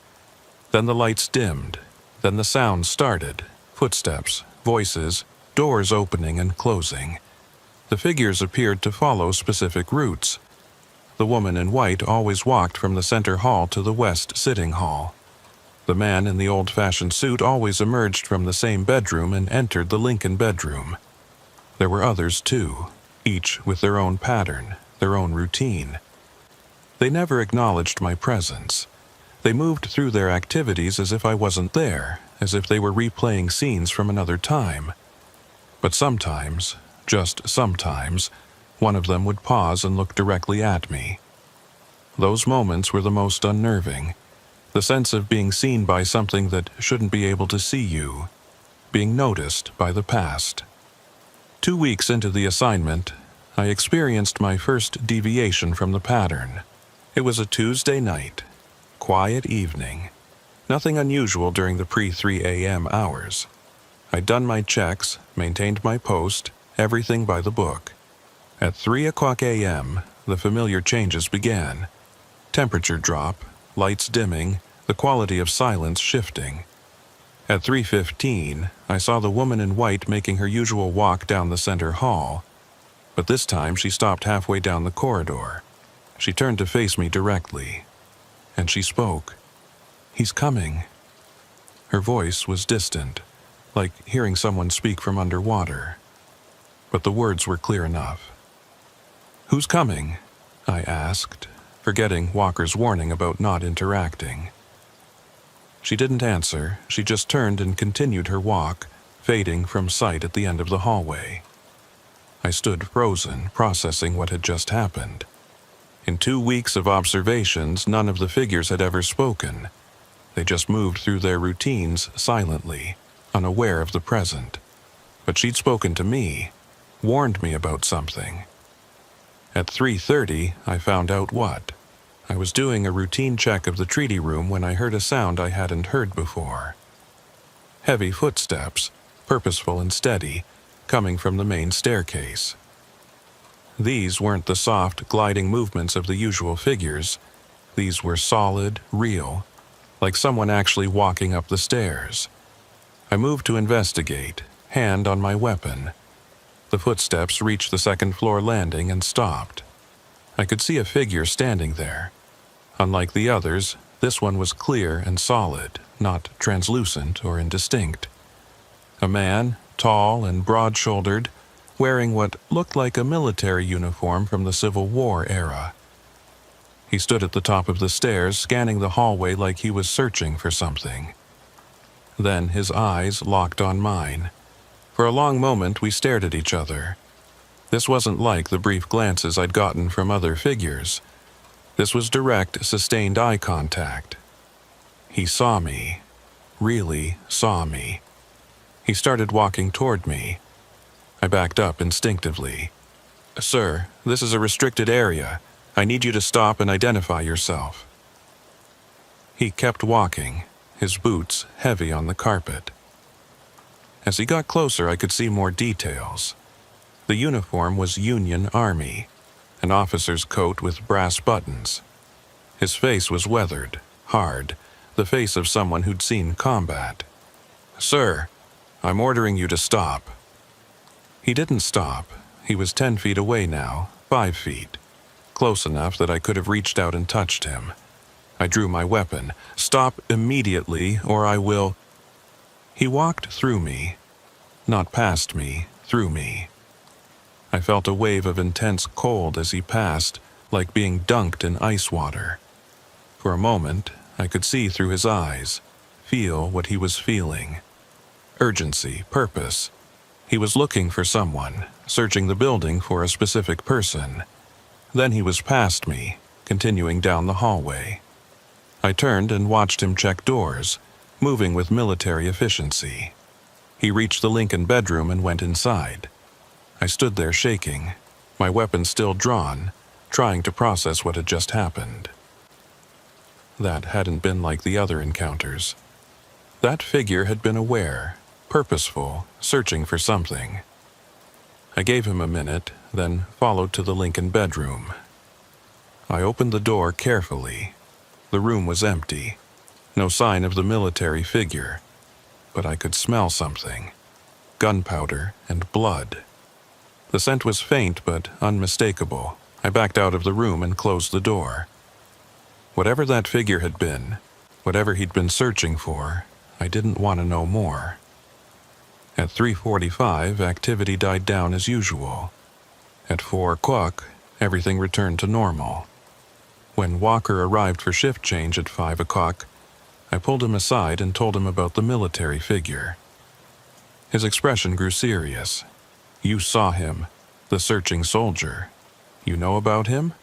Then the lights dimmed, then the sounds started, footsteps, voices, doors opening and closing. The figures appeared to follow specific routes. The woman in white always walked from the center hall to the west sitting hall. The man in the old-fashioned suit always emerged from the same bedroom and entered the Lincoln bedroom. There were others too, each with their own pattern, their own routine. They never acknowledged my presence. They moved through their activities as if I wasn't there, as if they were replaying scenes from another time. But sometimes, just sometimes, one of them would pause and look directly at me. Those moments were the most unnerving. The sense of being seen by something that shouldn't be able to see you, being noticed by the past. 2 weeks into the assignment, I experienced my first deviation from the pattern. It was a Tuesday night, quiet evening, nothing unusual during the pre-3 a.m. hours. I'd done my checks, maintained my post, everything by the book. At 3 o'clock a.m., the familiar changes began. Temperature drop, lights dimming, the quality of silence shifting. At 3:15, I saw the woman in white making her usual walk down the center hall, but this time she stopped halfway down the corridor. She turned to face me directly, and she spoke. "He's coming." Her voice was distant, like hearing someone speak from underwater, but the words were clear enough. "Who's coming?" I asked, forgetting Walker's warning about not interacting. She didn't answer, she just turned and continued her walk, fading from sight at the end of the hallway. I stood frozen, processing what had just happened. In 2 weeks of observations, none of the figures had ever spoken. They just moved through their routines silently, unaware of the present. But she'd spoken to me, warned me about something. At 3:30, I found out what. I was doing a routine check of the treaty room when I heard a sound I hadn't heard before. Heavy footsteps, purposeful and steady, coming from the main staircase. These weren't the soft, gliding movements of the usual figures. These were solid, real, like someone actually walking up the stairs. I moved to investigate, hand on my weapon. The footsteps reached the second-floor landing and stopped. I could see a figure standing there. Unlike the others, this one was clear and solid, not translucent or indistinct. A man, tall and broad-shouldered, wearing what looked like a military uniform from the Civil War era. He stood at the top of the stairs, scanning the hallway like he was searching for something. Then his eyes locked on mine. For a long moment, we stared at each other. This wasn't like the brief glances I'd gotten from other figures. This was direct, sustained eye contact. He saw me. Really saw me. He started walking toward me. I backed up instinctively. "Sir, this is a restricted area. I need you to stop and identify yourself." He kept walking, his boots heavy on the carpet. As he got closer, I could see more details. The uniform was Union Army, an officer's coat with brass buttons. His face was weathered, hard, the face of someone who'd seen combat. "Sir, I'm ordering you to stop." He didn't stop. He was 10 feet away now, 5 feet. Close enough that I could have reached out and touched him. I drew my weapon. "Stop immediately, or I will—" He walked through me. Not past me, through me. I felt a wave of intense cold as he passed, like being dunked in ice water. For a moment, I could see through his eyes, feel what he was feeling. Urgency, purpose. He was looking for someone, searching the building for a specific person. Then he was past me, continuing down the hallway. I turned and watched him check doors, moving with military efficiency. He reached the Lincoln bedroom and went inside. I stood there shaking, my weapon still drawn, trying to process what had just happened. That hadn't been like the other encounters. That figure had been aware, purposeful, searching for something. I gave him a minute, then followed to the Lincoln bedroom. I opened the door carefully. The room was empty. No sign of the military figure. But I could smell something. Gunpowder and blood. The scent was faint but unmistakable. I backed out of the room and closed the door. Whatever that figure had been, whatever he'd been searching for, I didn't want to know more. At 3:45, activity died down as usual. At 4 o'clock, everything returned to normal. When Walker arrived for shift change at 5 o'clock, I pulled him aside and told him about the military figure. His expression grew serious. "You saw him, the searching soldier. You know about him?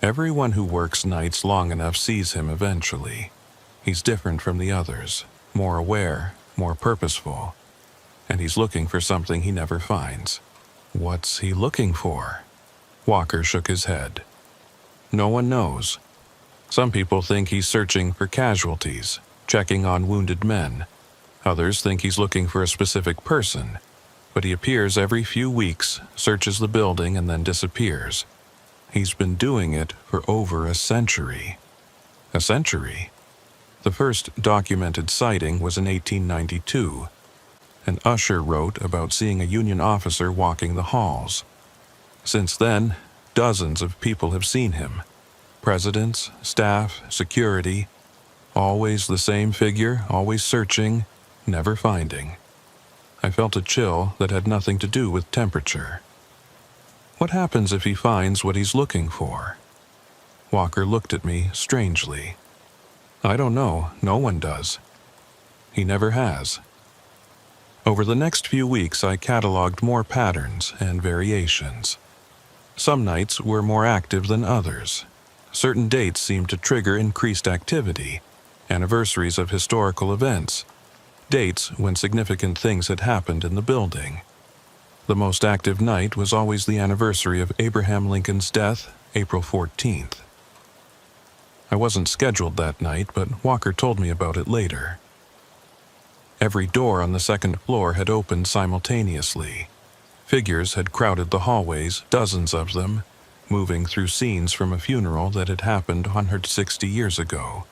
Everyone who works nights long enough sees him eventually. He's different from the others, more aware, more purposeful. And he's looking for something he never finds." "What's he looking for?" Walker shook his head. "No one knows. Some people think he's searching for casualties, checking on wounded men. Others think he's looking for a specific person, but he appears every few weeks, searches the building, and then disappears. He's been doing it for over a century." A century? The first documented sighting was in 1892. An usher wrote about seeing a Union officer walking the halls. Since then, dozens of people have seen him. Presidents, staff, security. Always the same figure, always searching, never finding. I felt a chill that had nothing to do with temperature. What happens if he finds what he's looking for? Walker looked at me strangely. "I don't know. No one does. He never has." Over the next few weeks, I cataloged more patterns and variations. Some nights were more active than others. Certain dates seemed to trigger increased activity, anniversaries of historical events, dates when significant things had happened in the building. The most active night was always the anniversary of Abraham Lincoln's death, April 14th. I wasn't scheduled that night, but Walker told me about it later. Every door on the second floor had opened simultaneously. Figures had crowded the hallways, dozens of them, moving through scenes from a funeral that had happened 160 years ago.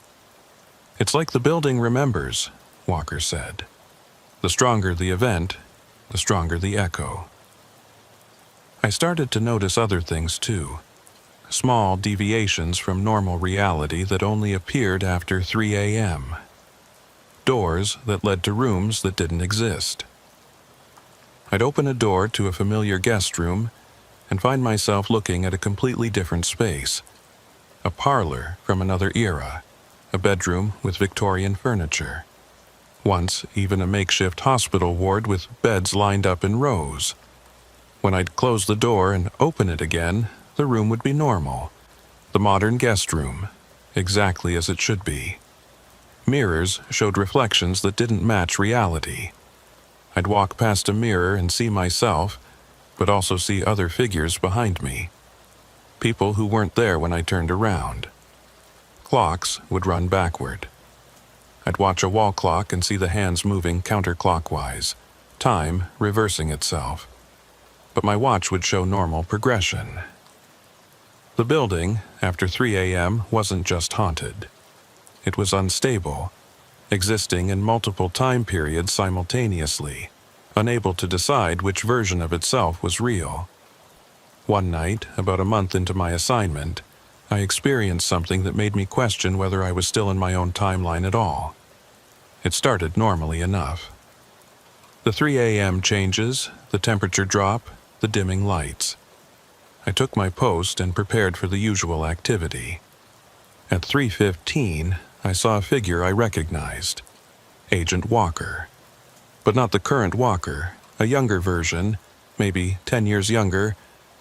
"It's like the building remembers," Walker said. "The stronger the event, the stronger the echo." I started to notice other things too. Small deviations from normal reality that only appeared after 3 a.m. Doors that led to rooms that didn't exist. I'd open a door to a familiar guest room and find myself looking at a completely different space. a parlor from another era, a bedroom with Victorian furniture. Once, even a makeshift hospital ward with beds lined up in rows. When I'd close the door and open it again, the room would be normal. The modern guest room, exactly as it should be. Mirrors showed reflections that didn't match reality. I'd walk past a mirror and see myself, but also see other figures behind me. People who weren't there when I turned around. Clocks would run backward. I'd watch a wall clock and see the hands moving counterclockwise, time reversing itself. But my watch would show normal progression. The building, after 3 a.m., wasn't just haunted. It was unstable, existing in multiple time periods simultaneously, unable to decide which version of itself was real. One night, about a month into my assignment, I experienced something that made me question whether I was still in my own timeline at all. It started normally enough. The 3 a.m. changes, the temperature drop, the dimming lights. I took my post and prepared for the usual activity. At 3:15, I saw a figure I recognized. Agent Walker. But not the current Walker, a younger version, maybe 10 years younger,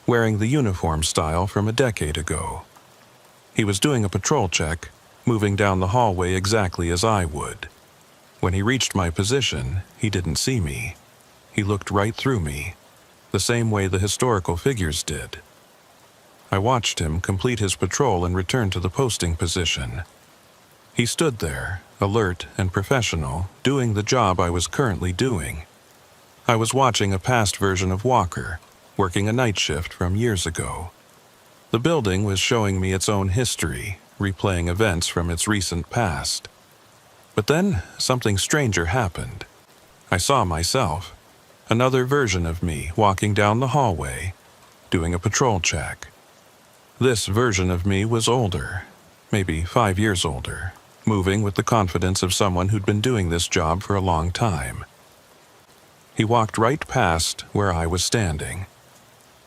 wearing the uniform style from a decade ago. He was doing a patrol check, moving down the hallway exactly as I would. When he reached my position, he didn't see me. He looked right through me, the same way the historical figures did. I watched him complete his patrol and return to the posting position. He stood there, alert and professional, doing the job I was currently doing. I was watching a past version of Walker, working a night shift from years ago. The building was showing me its own history, replaying events from its recent past. But then, something stranger happened. I saw myself, another version of me walking down the hallway, doing a patrol check. This version of me was older, maybe 5 years older, moving with the confidence of someone who'd been doing this job for a long time. He walked right past where I was standing.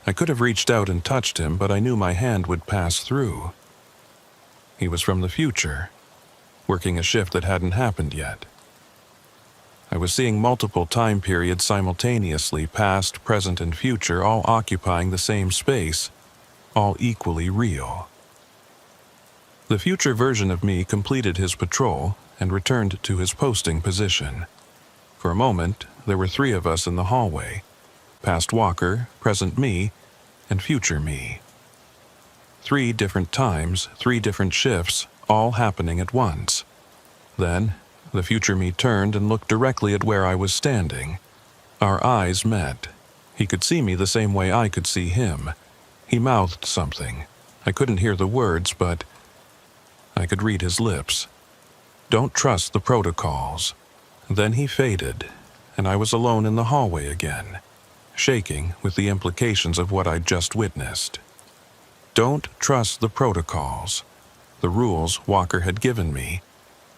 I could have reached out and touched him, but I knew my hand would pass through. He was from the future, working a shift that hadn't happened yet. I was seeing multiple time periods simultaneously, past, present, and future, all occupying the same space, all equally real. The future version of me completed his patrol and returned to his posting position. For a moment, there were 3 of us in the hallway: past Walker, present me, and future me. 3 different times, 3 different shifts, all happening at once. Then, the future me turned and looked directly at where I was standing. Our eyes met. He could see me the same way I could see him. He mouthed something. I couldn't hear the words, but I could read his lips. Don't trust the protocols. Then he faded, and I was alone in the hallway again, shaking with the implications of what I'd just witnessed. Don't trust the protocols. The rules Walker had given me,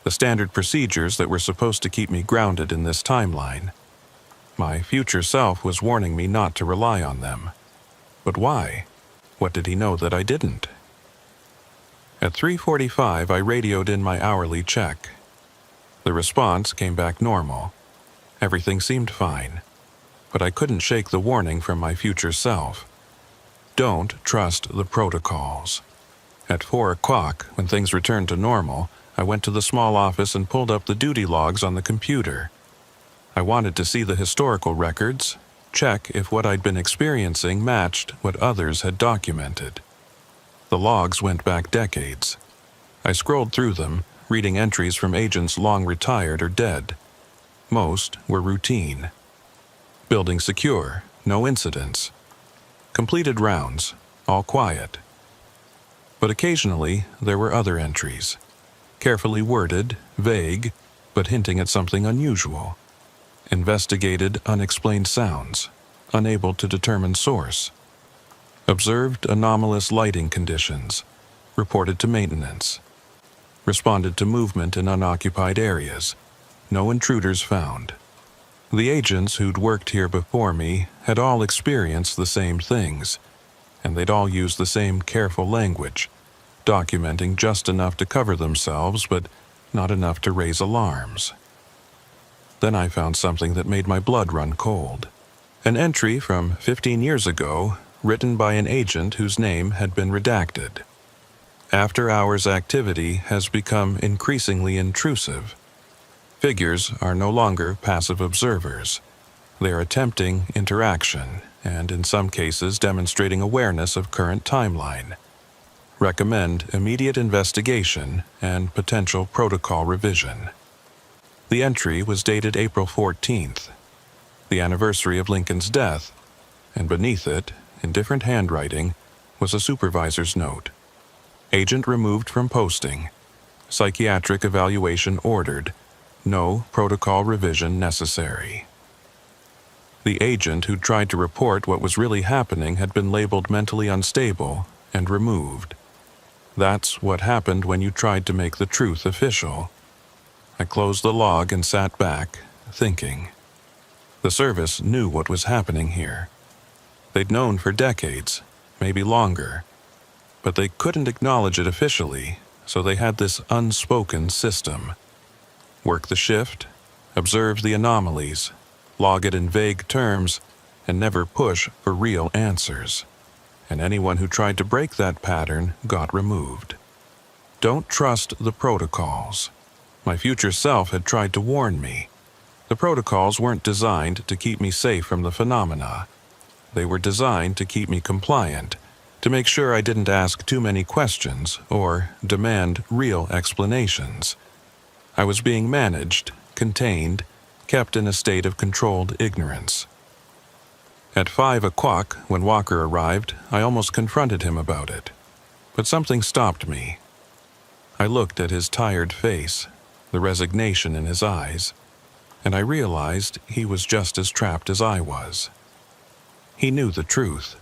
the standard procedures that were supposed to keep me grounded in this timeline. My future self was warning me not to rely on them. But why? What did he know that I didn't? At 3:45, I radioed in my hourly check. The response came back normal. Everything seemed fine, but I couldn't shake the warning from my future self. Don't trust the protocols. At 4 o'clock, when things returned to normal, I went to the small office and pulled up the duty logs on the computer. I wanted to see the historical records, check if what I'd been experiencing matched what others had documented. The logs went back decades. I scrolled through them, reading entries from agents long retired or dead. Most were routine. Building secure, no incidents. Completed rounds, all quiet. But occasionally, there were other entries. Carefully worded, vague, but hinting at something unusual. Investigated unexplained sounds, unable to determine source. Observed anomalous lighting conditions, reported to maintenance. Responded to movement in unoccupied areas. No intruders found. The agents who'd worked here before me had all experienced the same things, and they'd all used the same careful language. documenting just enough to cover themselves, but not enough to raise alarms. Then I found something that made my blood run cold. An entry from 15 years ago, written by an agent whose name had been redacted. After-hours activity has become increasingly intrusive. Figures are no longer passive observers. They are attempting interaction, and in some cases demonstrating awareness of current timeline. Recommend immediate investigation and potential protocol revision. The entry was dated April 14th, the anniversary of Lincoln's death, and beneath it, in different handwriting, was a supervisor's note. Agent removed from posting. Psychiatric evaluation ordered. No protocol revision necessary. The agent who tried to report what was really happening had been labeled mentally unstable and removed. That's what happened when you tried to make the truth official. I closed the log and sat back, thinking. The service knew what was happening here. They'd known for decades, maybe longer, but they couldn't acknowledge it officially, so they had this unspoken system. Work the shift, observe the anomalies, log it in vague terms, and never push for real answers. And anyone who tried to break that pattern got removed. Don't trust the protocols. My future self had tried to warn me. The protocols weren't designed to keep me safe from the phenomena. They were designed to keep me compliant, to make sure I didn't ask too many questions or demand real explanations. I was being managed, contained, kept in a state of controlled ignorance. At 5 o'clock, when Walker arrived, I almost confronted him about it. But something stopped me. I looked at his tired face, the resignation in his eyes, and I realized he was just as trapped as I was. He knew the truth.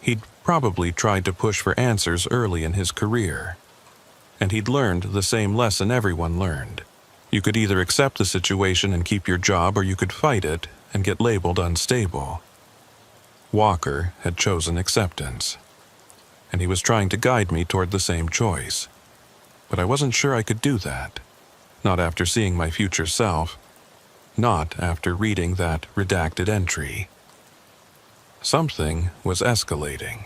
He'd probably tried to push for answers early in his career. And he'd learned the same lesson everyone learned. You could either accept the situation and keep your job, or you could fight it and get labeled unstable. Walker had chosen acceptance, and he was trying to guide me toward the same choice. But I wasn't sure I could do that. Not after seeing my future self. Not after reading that redacted entry. Something was escalating.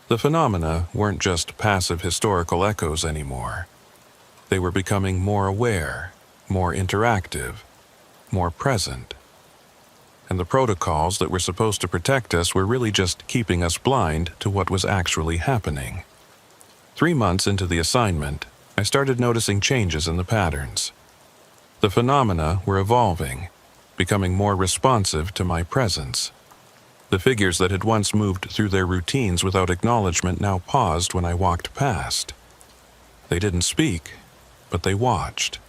The phenomena weren't just passive historical echoes anymore. They were becoming more aware, more interactive, more present. And the protocols that were supposed to protect us were really just keeping us blind to what was actually happening. 3 months into the assignment, I started noticing changes in the patterns. The phenomena were evolving, becoming more responsive to my presence. The figures that had once moved through their routines without acknowledgement now paused when I walked past. They didn't speak, but they watched,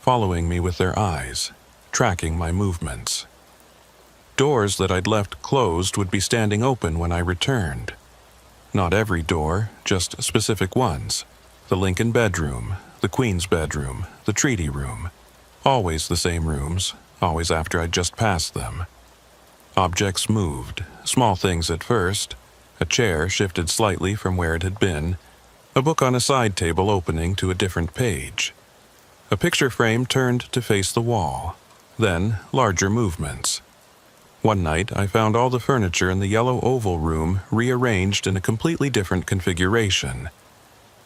following me with their eyes, tracking my movements. Doors that I'd left closed would be standing open when I returned. Not every door, just specific ones. The Lincoln bedroom, the Queen's bedroom, the treaty room. Always the same rooms, always after I'd just passed them. Objects moved, small things at first. A chair shifted slightly from where it had been. A book on a side table opening to a different page. A picture frame turned to face the wall. Then, larger movements. One night, I found all the furniture in the yellow oval room rearranged in a completely different configuration.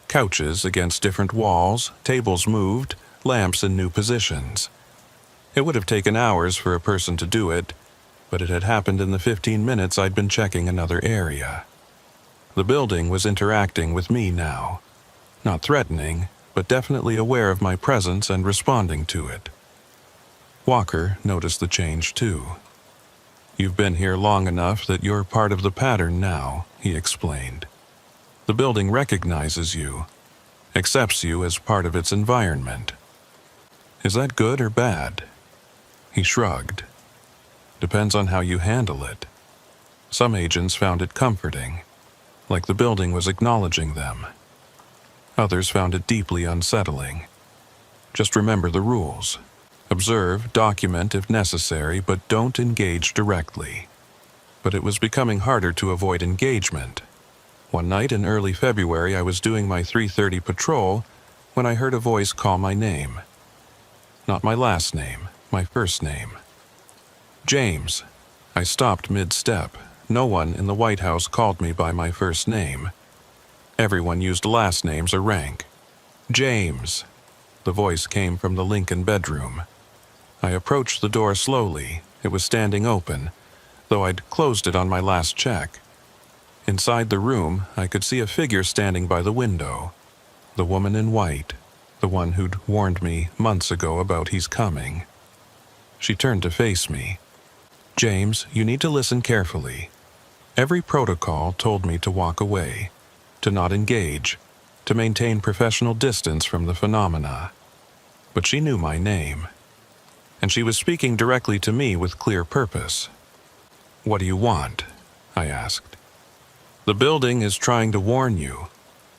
Couches against different walls, tables moved, lamps in new positions. It would have taken hours for a person to do it, but it had happened in the 15 minutes I'd been checking another area. The building was interacting with me now. Not threatening, but definitely aware of my presence and responding to it. Walker noticed the change too. "You've been here long enough that you're part of the pattern now," he explained. "The building recognizes you, accepts you as part of its environment. Is that good or bad?" He shrugged. "Depends on how you handle it. Some agents found it comforting, like the building was acknowledging them. Others found it deeply unsettling. Just remember the rules. Observe, document if necessary, but don't engage directly." But it was becoming harder to avoid engagement. One night in early February, I was doing my 3:30 patrol when I heard a voice call my name. Not my last name, my first name. James. I stopped mid-step. No one in the White House called me by my first name. Everyone used last names or rank. James. The voice came from the Lincoln bedroom. I approached the door slowly. It was standing open, though I'd closed it on my last check. Inside the room, I could see a figure standing by the window. The woman in white, the one who'd warned me months ago about he's coming. She turned to face me. James, you need to listen carefully. Every protocol told me to walk away, to not engage, to maintain professional distance from the phenomena. But she knew my name, and she was speaking directly to me with clear purpose. What do you want? I asked. The building is trying to warn you.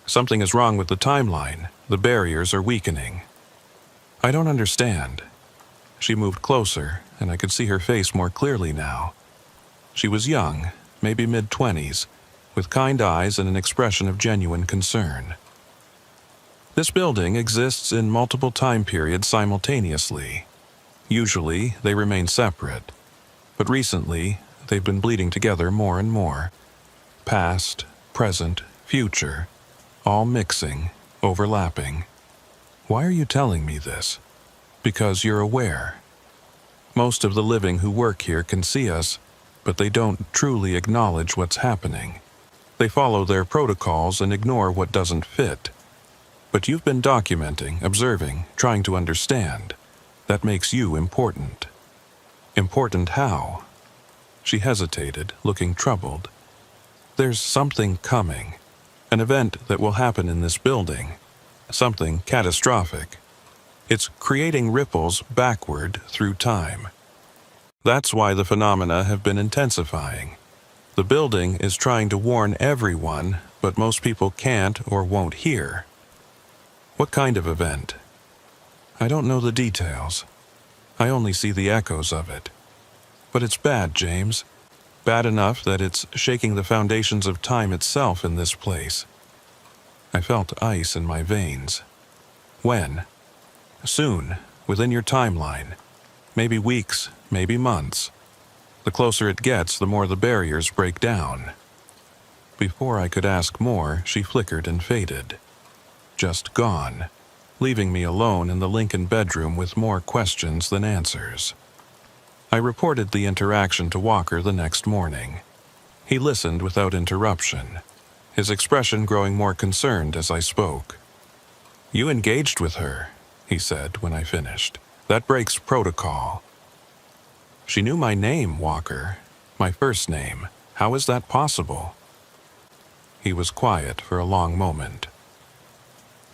Something is wrong with the timeline. The barriers are weakening. I don't understand. She moved closer, and I could see her face more clearly now. She was young, maybe mid-20s, with kind eyes and an expression of genuine concern. This building exists in multiple time periods simultaneously. Usually, they remain separate, but recently, they've been bleeding together more and more. Past, present, future, all mixing, overlapping. Why are you telling me this? Because you're aware. Most of the living who work here can see us, but they don't truly acknowledge what's happening. They follow their protocols and ignore what doesn't fit. But you've been documenting, observing, trying to understand. That makes you important. Important how? She hesitated, looking troubled. There's something coming. An event that will happen in this building. Something catastrophic. It's creating ripples backward through time. That's why the phenomena have been intensifying. The building is trying to warn everyone, but most people can't or won't hear. What kind of event? I don't know the details. I only see the echoes of it. But it's bad, James. Bad enough that it's shaking the foundations of time itself in this place. I felt ice in my veins. When? Soon, within your timeline. Maybe weeks, maybe months. The closer it gets, the more the barriers break down. Before I could ask more, she flickered and faded. Just gone, leaving me alone in the Lincoln bedroom with more questions than answers. I reported the interaction to Walker the next morning. He listened without interruption, his expression growing more concerned as I spoke. You engaged with her, he said when I finished. That breaks protocol. She knew my name, Walker. My first name. How is that possible? He was quiet for a long moment.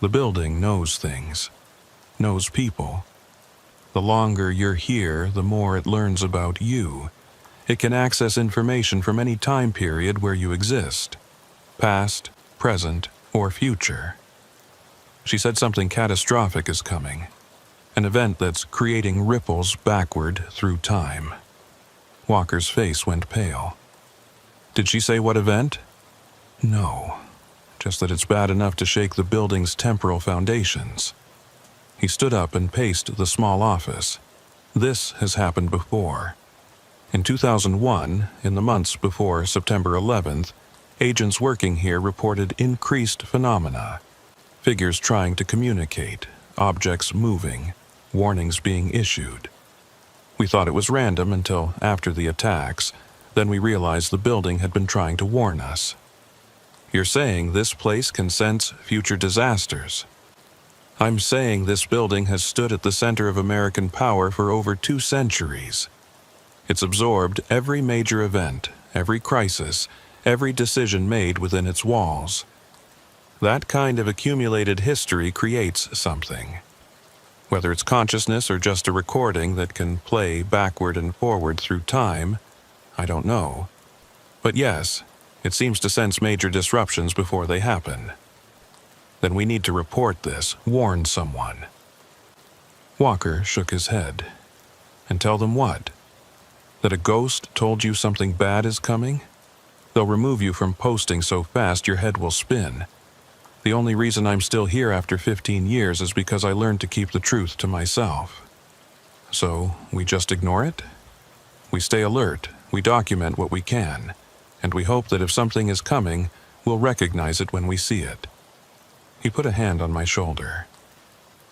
The building knows things, knows people. The longer you're here, the more it learns about you. It can access information from any time period where you exist. Past, present, or future. She said something catastrophic is coming. An event that's creating ripples backward through time. Walker's face went pale. Did she say what event? No. Just that it's bad enough to shake the building's temporal foundations. He stood up and paced the small office. This has happened before. In 2001, in the months before September 11th, agents working here reported increased phenomena. Figures trying to communicate, objects moving, warnings being issued. We thought it was random until after the attacks. Then we realized the building had been trying to warn us. You're saying this place can sense future disasters. I'm saying this building has stood at the center of American power for over 2 centuries. It's absorbed every major event, every crisis, every decision made within its walls. That kind of accumulated history creates something. Whether it's consciousness or just a recording that can play backward and forward through time, I don't know. But yes, it seems to sense major disruptions before they happen. Then we need to report this, warn someone. Walker shook his head. And tell them what? That a ghost told you something bad is coming? They'll remove you from posting so fast your head will spin. The only reason I'm still here after 15 years is because I learned to keep the truth to myself. So, we just ignore it? We stay alert, we document what we can, and we hope that if something is coming, we'll recognize it when we see it. He put a hand on my shoulder.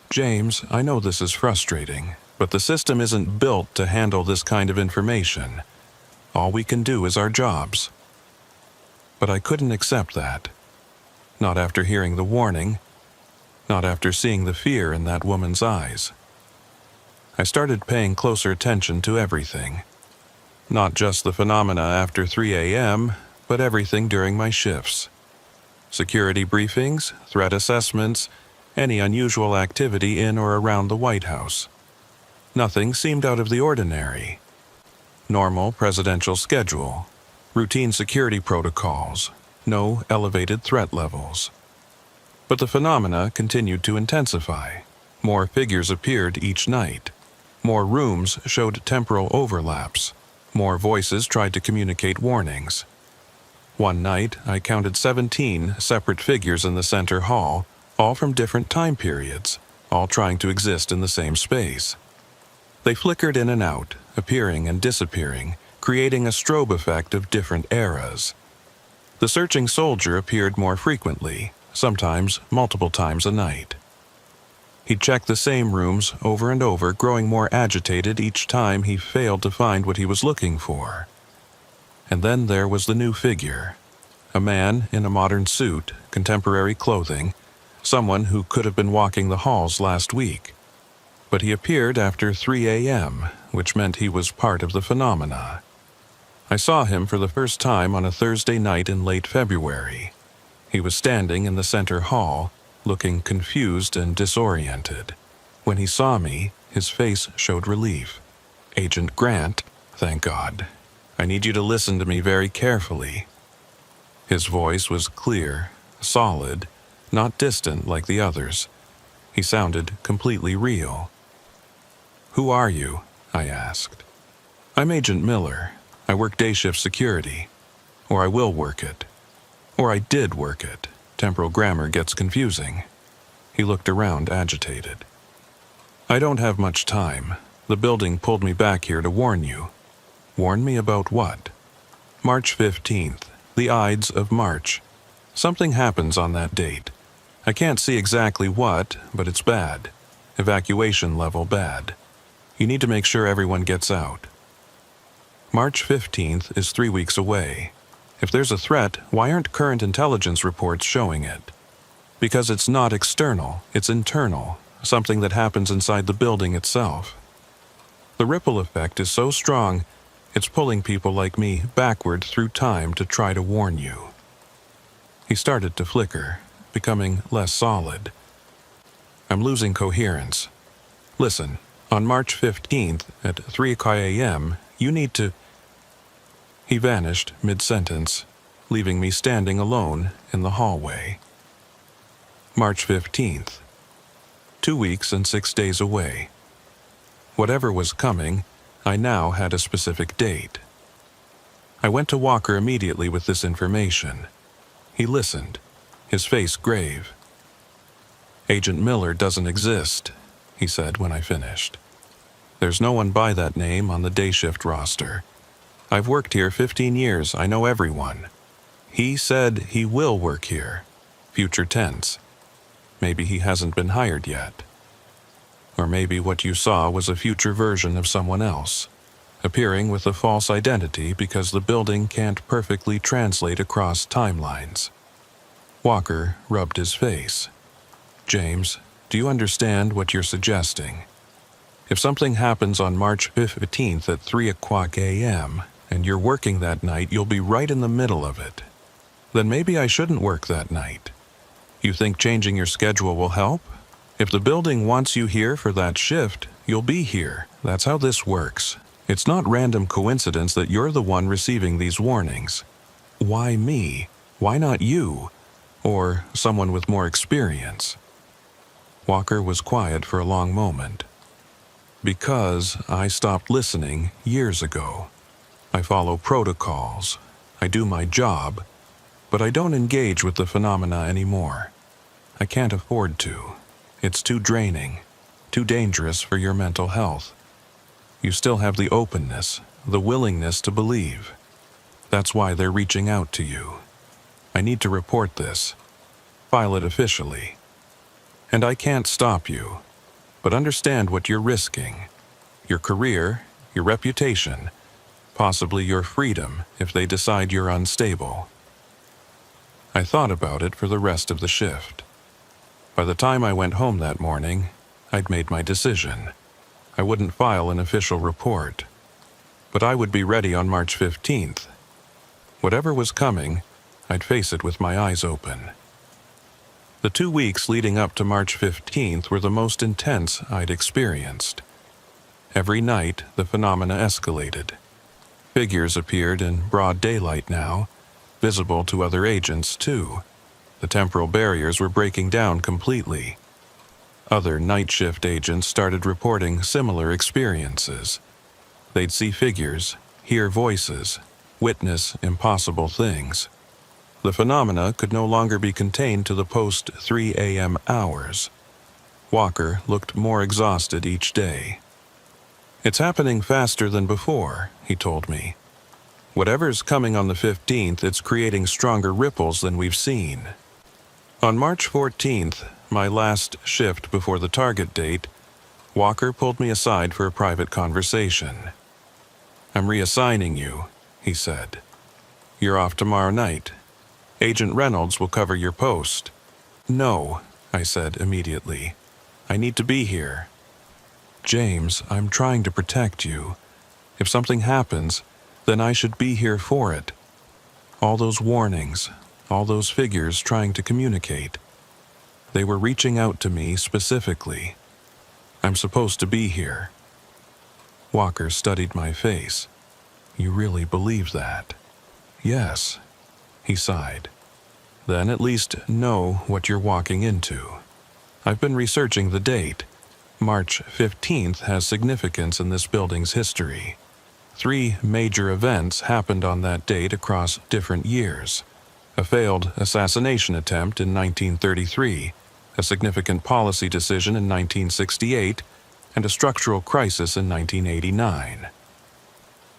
James, I know this is frustrating, but the system isn't built to handle this kind of information. All we can do is our jobs. But I couldn't accept that. Not after hearing the warning, not after seeing the fear in that woman's eyes. I started paying closer attention to everything. Not just the phenomena after 3 a.m., but everything during my shifts. Security briefings, threat assessments, any unusual activity in or around the White House. Nothing seemed out of the ordinary. Normal presidential schedule, routine security protocols, no elevated threat levels. But the phenomena continued to intensify. More figures appeared each night. More rooms showed temporal overlaps. More voices tried to communicate warnings. One night, I counted 17 separate figures in the center hall, all from different time periods, all trying to exist in the same space. They flickered in and out, appearing and disappearing, creating a strobe effect of different eras. The searching soldier appeared more frequently, sometimes multiple times a night. He'd check the same rooms over and over, growing more agitated each time he failed to find what he was looking for. And then there was the new figure. A man in a modern suit, contemporary clothing, someone who could have been walking the halls last week. But he appeared after 3 a.m., which meant he was part of the phenomena. I saw him for the first time on a Thursday night in late February. He was standing in the center hall, looking confused and disoriented. When he saw me, his face showed relief. "Agent Grant, thank God. I need you to listen to me very carefully." His voice was clear, solid, not distant like the others. He sounded completely real. "Who are you?" I asked. "I'm Agent Miller. I work day shift security. Or I will work it. Or I did work it. Temporal grammar gets confusing." He looked around, agitated. "I don't have much time. The building pulled me back here to warn you." "Warn me about what?" "March 15th, the Ides of March. Something happens on that date. I can't see exactly what, but it's bad. Evacuation level bad. You need to make sure everyone gets out." March 15th is 3 weeks away. If there's a threat, why aren't current intelligence reports showing it? Because it's not external, it's internal, something that happens inside the building itself. The ripple effect is so strong, it's pulling people like me backward through time to try to warn you. He started to flicker, becoming less solid. "I'm losing coherence. Listen, on March 15th at 3 a.m., you need to..." He vanished mid-sentence, leaving me standing alone in the hallway. March 15th. 2 weeks and 6 days away. Whatever was coming, I now had a specific date. I went to Walker immediately with this information. He listened, his face grave. "Agent Miller doesn't exist," he said when I finished. "There's no one by that name on the day shift roster. I've worked here 15 years, I know everyone. He said he will work here. Future tense. Maybe he hasn't been hired yet. Or maybe what you saw was a future version of someone else, appearing with a false identity because the building can't perfectly translate across timelines." Walker rubbed his face. "James, do you understand what you're suggesting? If something happens on March 15th at 3 a.m., and you're working that night, you'll be right in the middle of it. Then maybe I shouldn't work that night. You think changing your schedule will help? If the building wants you here for that shift, you'll be here. That's how this works. It's not random coincidence that you're the one receiving these warnings. Why me? Why not you? Or someone with more experience?" Walker was quiet for a long moment. "Because I stopped listening years ago. I follow protocols. I I do my job, but I don't engage with the phenomena anymore. I can't afford to. It's too draining, too dangerous for your mental health. You still have the openness, the willingness to believe. That's why they're reaching out to you. I need to report this, file it officially. And I can't stop you, but understand what you're risking. Your career, your reputation, possibly your freedom if they decide you're unstable. I thought about it for the rest of the shift. By the time I went home that morning, I'd made my decision. I wouldn't file an official report, but I would be ready on March 15th. Whatever was coming, I'd face it with my eyes open. The 2 weeks leading up to March 15th were the most intense I'd experienced. Every night, the phenomena escalated. Figures appeared in broad daylight now, visible to other agents too. The temporal barriers were breaking down completely. Other night shift agents started reporting similar experiences. They'd see figures, hear voices, witness impossible things. The phenomena could no longer be contained to the post-3 a.m. hours. Walker looked more exhausted each day. "It's happening faster than before," he told me. "Whatever's coming on the 15th, it's creating stronger ripples than we've seen." On March 14th, my last shift before the target date, Walker pulled me aside for a private conversation. "I'm reassigning you," he said. "You're off tomorrow night. Agent Reynolds will cover your post." "No," I said immediately. "I need to be here." "James, I'm trying to protect you. If something happens, then I should be here for it. All those warnings, all those figures trying to communicate. They were reaching out to me specifically. I'm supposed to be here." Walker studied my face. "You really believe that?" "Yes," he sighed. "Then at least know what you're walking into. I've been researching the date. March 15th has significance in this building's history. 3 major events happened on that date across different years. A failed assassination attempt in 1933, a significant policy decision in 1968, and a structural crisis in 1989.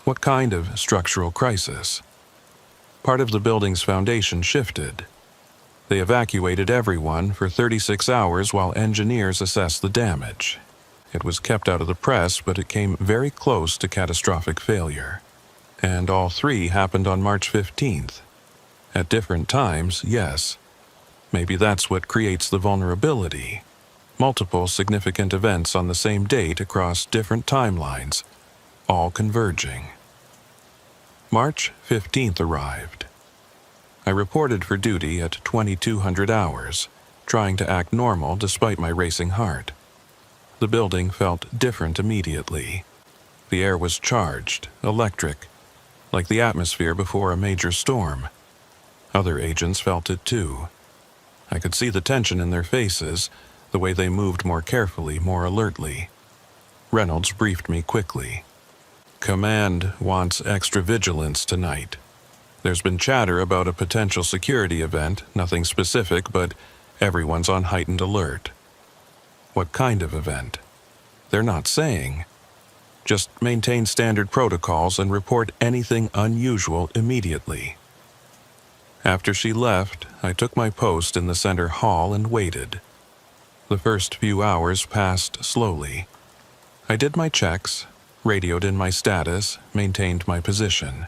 "What kind of structural crisis?" "Part of the building's foundation shifted. They evacuated everyone for 36 hours while engineers assessed the damage. It was kept out of the press, but it came very close to catastrophic failure. And all 3 happened on March 15th. At different times, yes. Maybe that's what creates the vulnerability. Multiple significant events on the same date across different timelines, all converging." March 15th arrived. I reported for duty at 2200 hours, trying to act normal despite my racing heart. The building felt different immediately. The air was charged, electric, like the atmosphere before a major storm. Other agents felt it too. I could see the tension in their faces, the way they moved more carefully, more alertly. Reynolds briefed me quickly. "Command wants extra vigilance tonight. There's been chatter about a potential security event, nothing specific, but everyone's on heightened alert." "What kind of event?" "They're not saying. Just maintain standard protocols and report anything unusual immediately." After she left, I took my post in the center hall and waited. The first few hours passed slowly. I did my checks, radioed in my status, maintained my position.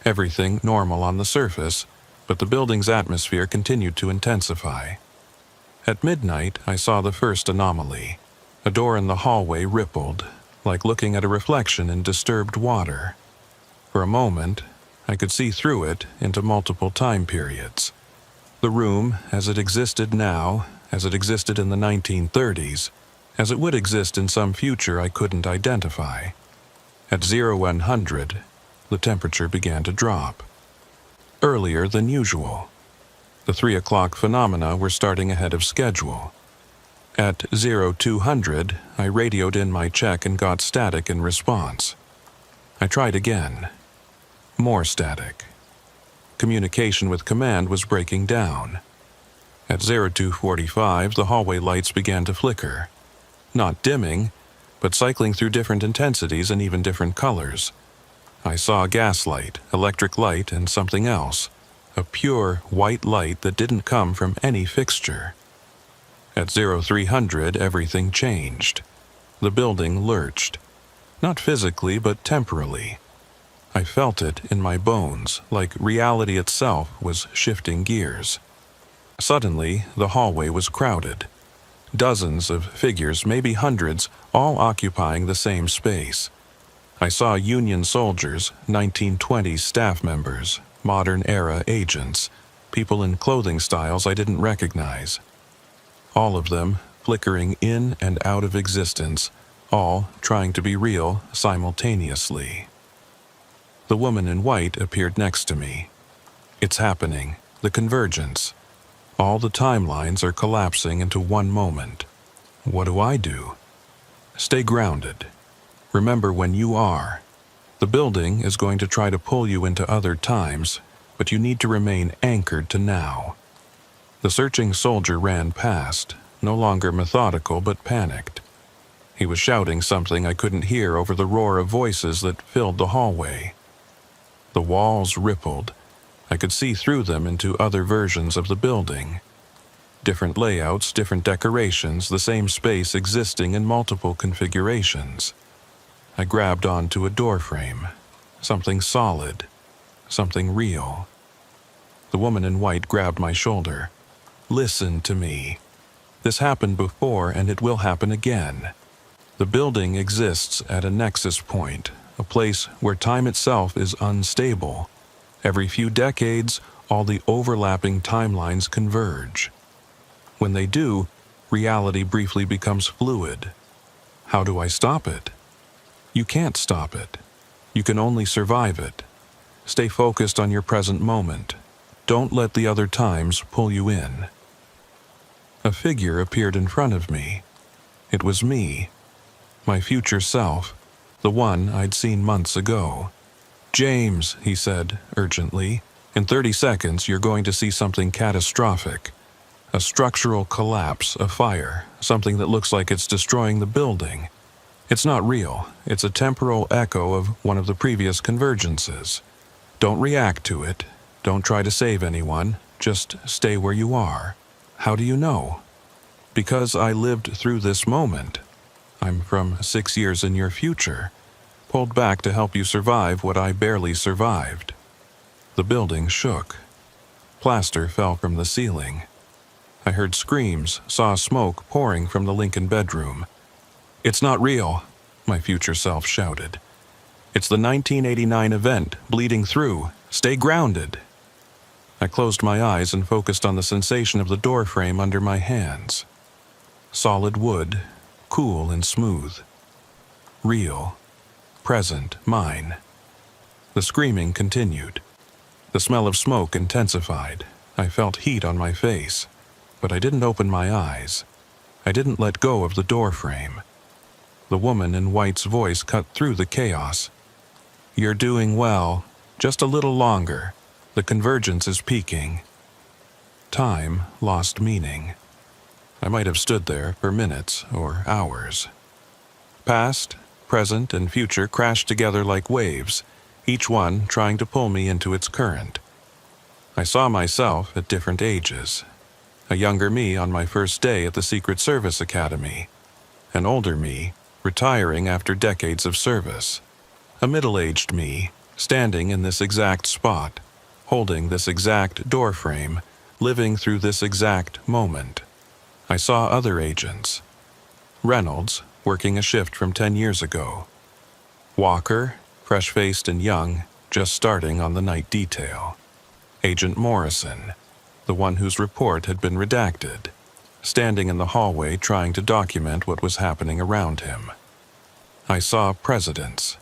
Everything normal on the surface, but the building's atmosphere continued to intensify. At midnight, I saw the first anomaly. A door in the hallway rippled, like looking at a reflection in disturbed water. For a moment, I could see through it into multiple time periods. The room, as it existed now, as it existed in the 1930s, as it would exist in some future I couldn't identify. At 0100, the temperature began to drop. Earlier than usual. The 3 o'clock phenomena were starting ahead of schedule. At 0200, I radioed in my check and got static in response. I tried again. More static. communication with command was breaking down. At 0245, the hallway lights began to flicker. Not dimming, but cycling through different intensities and even different colors. I saw gaslight, electric light, and something else. A pure, white light that didn't come from any fixture. At 0300, everything changed. The building lurched. Not physically, but temporally. I felt it in my bones, like reality itself was shifting gears. Suddenly, the hallway was crowded. Dozens of figures, maybe hundreds, all occupying the same space. I saw Union soldiers, 1920s staff members, modern-era agents, people in clothing styles I didn't recognize. All of them flickering in and out of existence, all trying to be real simultaneously. The woman in white appeared next to me. It's happening, the convergence. All the timelines are collapsing into one moment. What do I do? Stay grounded. Remember when you are. The building is going to try to pull you into other times, but you need to remain anchored to now. The searching soldier ran past, no longer methodical but panicked. He was shouting something I couldn't hear over the roar of voices that filled the hallway. The walls rippled. I could see through them into other versions of the building. Different layouts, different decorations, the same space existing in multiple configurations. I grabbed onto a doorframe. Something solid. Something real. The woman in white grabbed my shoulder. Listen to me. This happened before and it will happen again. The building exists at a nexus point, a place where time itself is unstable. Every few decades, all the overlapping timelines converge. When they do, reality briefly becomes fluid. How do I stop it? You can't stop it. You can only survive it. Stay focused on your present moment. Don't let the other times pull you in. A figure appeared in front of me. It was me, my future self, the one I'd seen months ago. James, he said, urgently, in 30 seconds you're going to see something catastrophic. A structural collapse, a fire, something that looks like it's destroying the building. It's not real. It's a temporal echo of one of the previous convergences. Don't react to it. Don't try to save anyone. Just stay where you are. How do you know? Because I lived through this moment. I'm from 6 years in your future, pulled back to help you survive what I barely survived. The building shook. Plaster fell from the ceiling. I heard screams, saw smoke pouring from the Lincoln bedroom. It's not real, my future self shouted. It's the 1989 event, bleeding through. Stay grounded. I closed my eyes and focused on the sensation of the doorframe under my hands. Solid wood, cool and smooth. Real. Present, mine. The screaming continued. The smell of smoke intensified. I felt heat on my face, but I didn't open my eyes. I didn't let go of the doorframe. The woman in white's voice cut through the chaos. You're doing well. Just a little longer. The convergence is peaking. Time lost meaning. I might have stood there for minutes or hours. Past, present, and future crashed together like waves, each one trying to pull me into its current. I saw myself at different ages. A younger me on my first day at the Secret Service Academy. An older me, retiring after decades of service. A middle-aged me, standing in this exact spot, holding this exact doorframe, living through this exact moment. I saw other agents. Reynolds, working a shift from 10 years ago. Walker, fresh-faced and young, just starting on the night detail. Agent Morrison, the one whose report had been redacted, standing in the hallway trying to document what was happening around him. I saw presidents.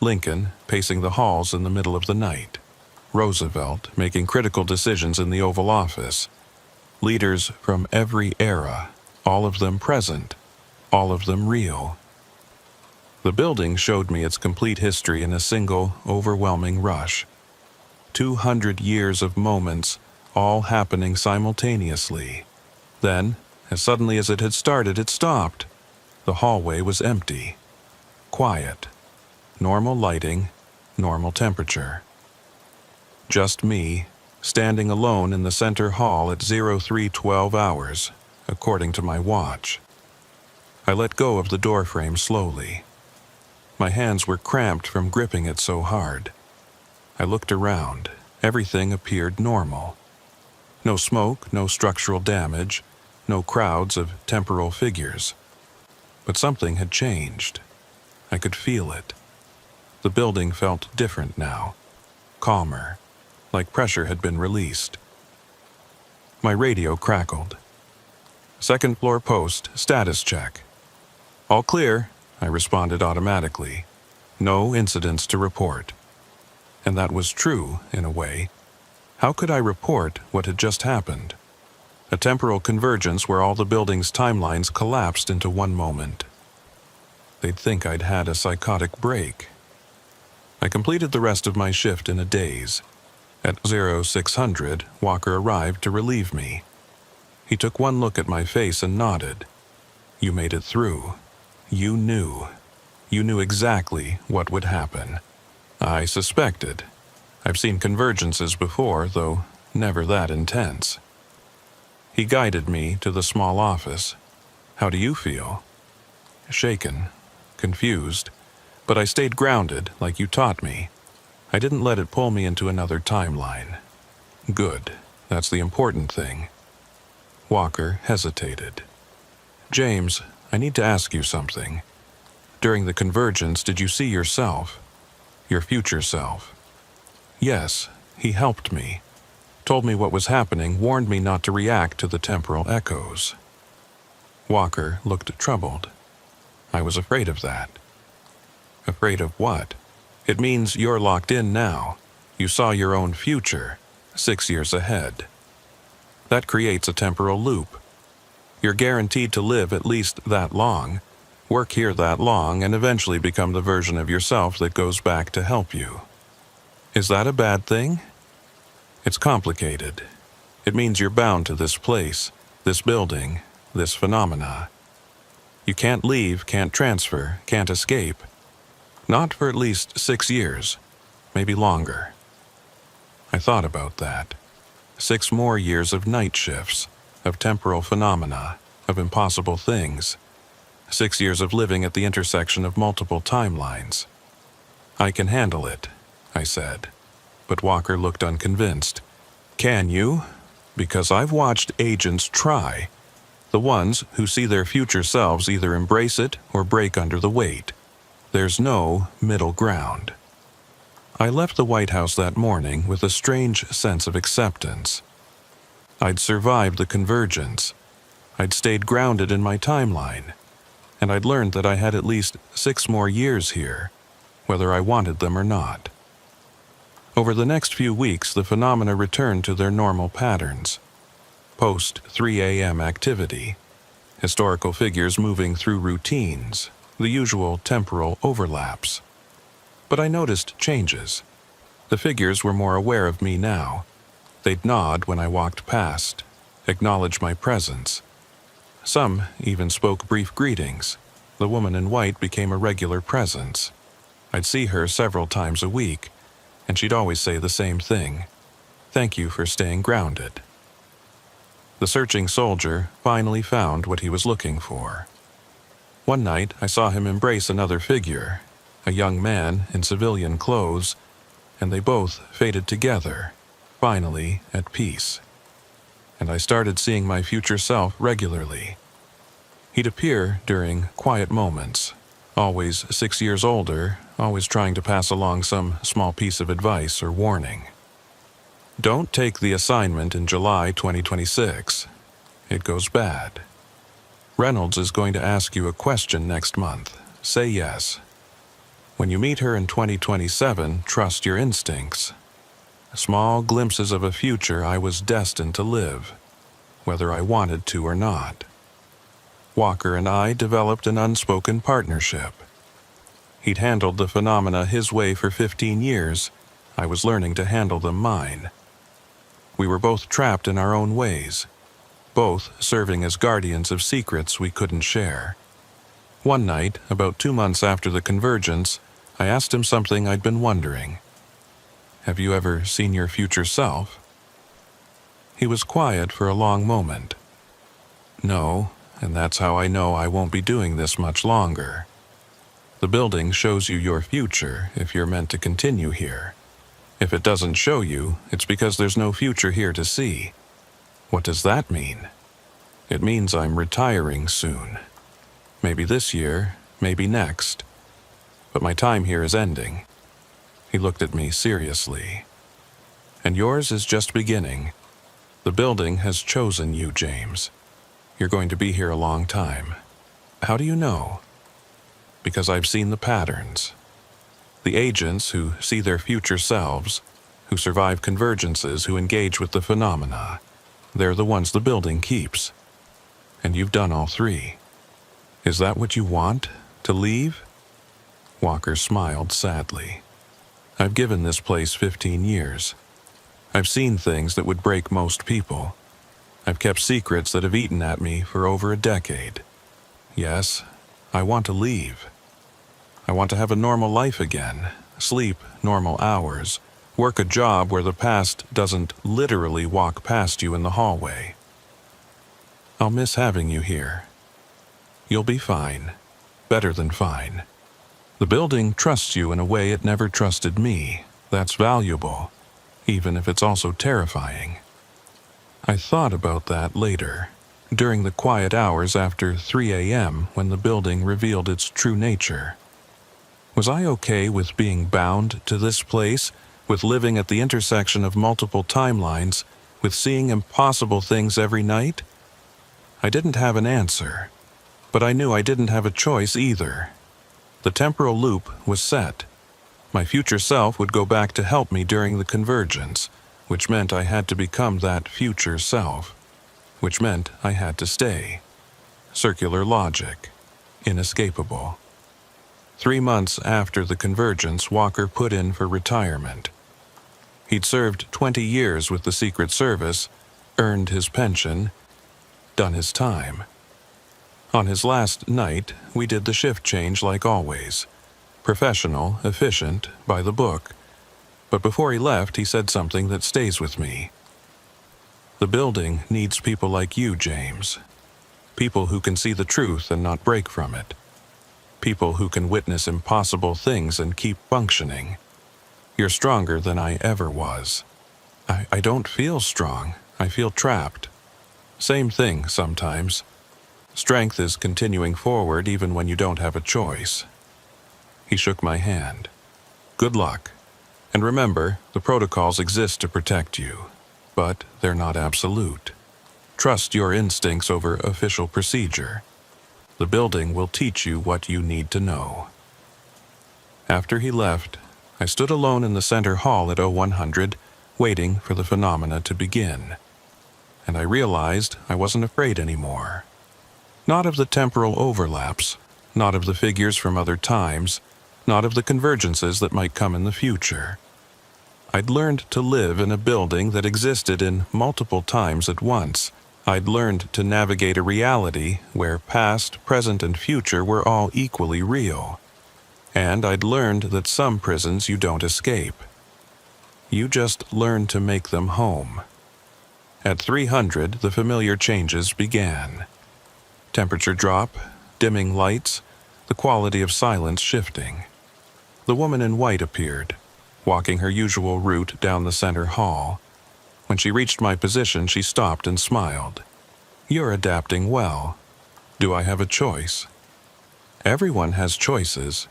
Lincoln pacing the halls in the middle of the night. Roosevelt making critical decisions in the Oval Office. Leaders from every era, all of them present, all of them real. The building showed me its complete history in a single, overwhelming rush. 200 years of moments, all happening simultaneously. Then, as suddenly as it had started, it stopped. The hallway was empty. Quiet. Normal lighting, normal temperature. Just me, standing alone in the center hall at 0312 hours, according to my watch. I let go of the doorframe slowly. My hands were cramped from gripping it so hard. I looked around. Everything appeared normal. No smoke, no structural damage, no crowds of temporal figures. But something had changed. I could feel it. The building felt different now, calmer, like pressure had been released. My radio crackled. Second floor post, status check. All clear, I responded automatically. No incidents to report. And that was true, in a way. How could I report what had just happened? A temporal convergence where all the building's timelines collapsed into one moment. They'd think I'd had a psychotic break. I completed the rest of my shift in a daze. At 0600, Walker arrived to relieve me. He took one look at my face and nodded. You made it through. You knew. You knew exactly what would happen. I suspected. I've seen convergences before, though never that intense. He guided me to the small office. How do you feel? Shaken, confused, but I stayed grounded like you taught me. I didn't let it pull me into another timeline. Good, that's the important thing. Walker hesitated. James, I need to ask you something. During the convergence, did you see yourself? Your future self? Yes, he helped me. Told me what was happening, warned me not to react to the temporal echoes. Walker looked troubled. I was afraid of that. Afraid of what? It means you're locked in now. You saw your own future, 6 years ahead. That creates a temporal loop. You're guaranteed to live at least that long, work here that long, and eventually become the version of yourself that goes back to help you. Is that a bad thing? It's complicated. It means you're bound to this place, this building, this phenomena. You can't leave, can't transfer, can't escape. Not for at least 6 years, maybe longer. I thought about that. 6 more years of night shifts, of temporal phenomena, of impossible things. 6 years of living at the intersection of multiple timelines. I can handle it, I said. But Walker looked unconvinced. Can you? Because I've watched agents try. The ones who see their future selves either embrace it or break under the weight. There's no middle ground. I left the White House that morning with a strange sense of acceptance. I'd survived the convergence. I'd stayed grounded in my timeline. And I'd learned that I had at least 6 more years here, whether I wanted them or not. Over the next few weeks, the phenomena returned to their normal patterns. Post 3 a.m. activity. Historical figures moving through routines. The usual temporal overlaps. But I noticed changes. The figures were more aware of me now. They'd nod when I walked past, acknowledge my presence. Some even spoke brief greetings. The woman in white became a regular presence. I'd see her several times a week, and she'd always say the same thing. Thank you for staying grounded. The searching soldier finally found what he was looking for. One night, I saw him embrace another figure, a young man in civilian clothes, and they both faded together, finally at peace. And I started seeing my future self regularly. He'd appear during quiet moments, always 6 years older, always trying to pass along some small piece of advice or warning. Don't take the assignment in July 2026. It goes bad. Reynolds is going to ask you a question next month. Say yes. When you meet her in 2027, trust your instincts. Small glimpses of a future I was destined to live, whether I wanted to or not. Walker and I developed an unspoken partnership. He'd handled the phenomena his way for 15 years. I was learning to handle them mine. We were both trapped in our own ways, both serving as guardians of secrets we couldn't share. One night, about 2 months after the convergence, I asked him something I'd been wondering. Have you ever seen your future self? He was quiet for a long moment. No, and that's how I know I won't be doing this much longer. The building shows you your future if you're meant to continue here. If it doesn't show you, it's because there's no future here to see. What does that mean? It means I'm retiring soon. Maybe this year, maybe next. But my time here is ending. He looked at me seriously. And yours is just beginning. The building has chosen you, James. You're going to be here a long time. How do you know? Because I've seen the patterns. The agents who see their future selves, who survive convergences, who engage with the phenomena, they're the ones the building keeps. And you've done all three. Is that what you want? To leave? Walker smiled sadly. I've given this place 15 years. I've seen things that would break most people. I've kept secrets that have eaten at me for over a decade. Yes, I want to leave. I want to have a normal life again, sleep normal hours, work a job where the past doesn't literally walk past you in the hallway. I'll miss having you here. You'll be fine. Better than fine. The building trusts you in a way it never trusted me. That's valuable, even if it's also terrifying. I thought about that later, during the quiet hours after 3 a.m. when the building revealed its true nature. Was I okay with being bound to this place, with living at the intersection of multiple timelines, with seeing impossible things every night? I didn't have an answer, but I knew I didn't have a choice either. The temporal loop was set. My future self would go back to help me during the convergence, which meant I had to become that future self, which meant I had to stay. Circular logic. Inescapable. 3 months after the convergence, Walker put in for retirement. He'd served 20 years with the Secret Service, earned his pension, done his time. On his last night, we did the shift change like always. Professional, efficient, by the book. But before he left, he said something that stays with me. The building needs people like you, James. People who can see the truth and not break from it. People who can witness impossible things and keep functioning. You're stronger than I ever was. I don't feel strong. I feel trapped. Same thing sometimes. Strength is continuing forward even when you don't have a choice. He shook my hand. Good luck. And remember, the protocols exist to protect you, but they're not absolute. Trust your instincts over official procedure. The building will teach you what you need to know. After he left, I stood alone in the center hall at 0100, waiting for the phenomena to begin. And I realized I wasn't afraid anymore. Not of the temporal overlaps, not of the figures from other times, not of the convergences that might come in the future. I'd learned to live in a building that existed in multiple times at once. I'd learned to navigate a reality where past, present, and future were all equally real. And I'd learned that some prisons you don't escape. You just learn to make them home. At 300, the familiar changes began. Temperature drop, dimming lights, the quality of silence shifting. The woman in white appeared, walking her usual route down the center hall. When she reached my position, she stopped and smiled. You're adapting well. Do I have a choice? Everyone has choices.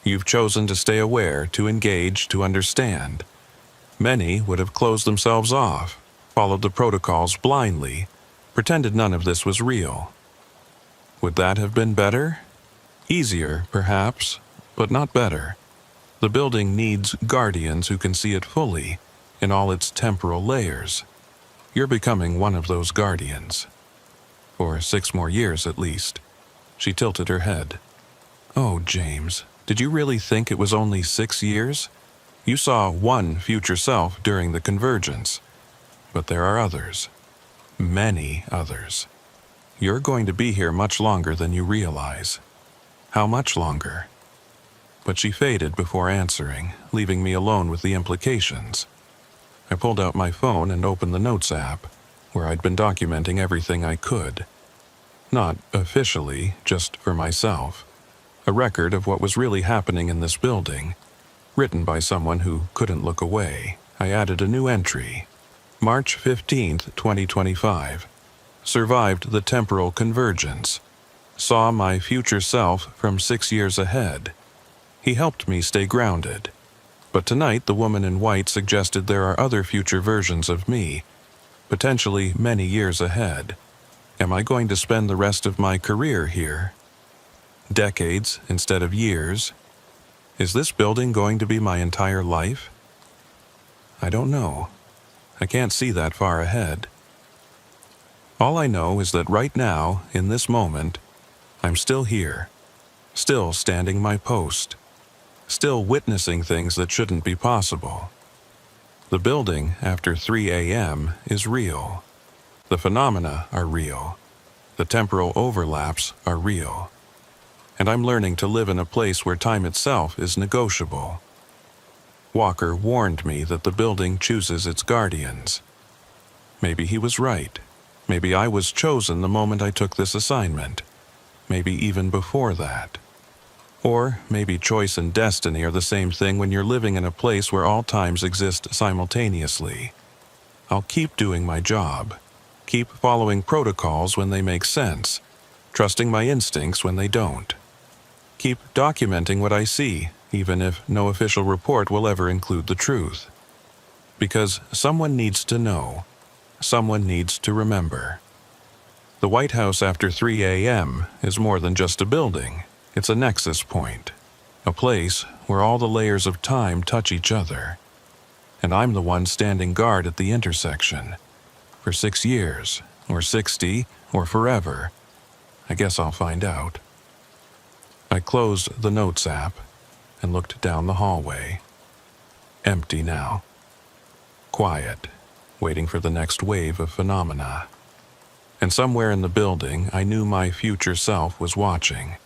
You've chosen to stay aware, to engage, to understand. Many would have closed themselves off, followed the protocols blindly, pretended none of this was real. Would that have been better? Easier, perhaps, but not better. The building needs guardians who can see it fully, in all its temporal layers. You're becoming one of those guardians. For 6 more years at least. She tilted her head. Oh, James, did you really think it was only 6 years? You saw one future self during the convergence, but there are others. Many others. You're going to be here much longer than you realize. How much longer? But she faded before answering, leaving me alone with the implications. I pulled out my phone and opened the Notes app, where I'd been documenting everything I could. Not officially, just for myself. A record of what was really happening in this building, written by someone who couldn't look away. I added a new entry. March 15th, 2025. Survived the temporal convergence. Saw my future self from 6 years ahead. He helped me stay grounded. But tonight the woman in white suggested there are other future versions of me, potentially many years ahead. Am I going to spend the rest of my career here? Decades instead of years? Is this building going to be my entire life? I don't know. I can't see that far ahead. All I know is that right now, in this moment, I'm still here, still standing my post, still witnessing things that shouldn't be possible. The building after 3 a.m. is real. The phenomena are real. The temporal overlaps are real. And I'm learning to live in a place where time itself is negotiable. Walker warned me that the building chooses its guardians. Maybe he was right. Maybe I was chosen the moment I took this assignment. Maybe even before that. Or maybe choice and destiny are the same thing when you're living in a place where all times exist simultaneously. I'll keep doing my job. Keep following protocols when they make sense. Trusting my instincts when they don't. Keep documenting what I see, even if no official report will ever include the truth. Because someone needs to know. Someone needs to remember. The White House after 3 a.m. is more than just a building. It's a nexus point. A place where all the layers of time touch each other. And I'm the one standing guard at the intersection. For 6 years, or 60, or forever. I guess I'll find out. I closed the Notes app and looked down the hallway. Empty now. Quiet, waiting for the next wave of phenomena. And somewhere in the building, I knew my future self was watching.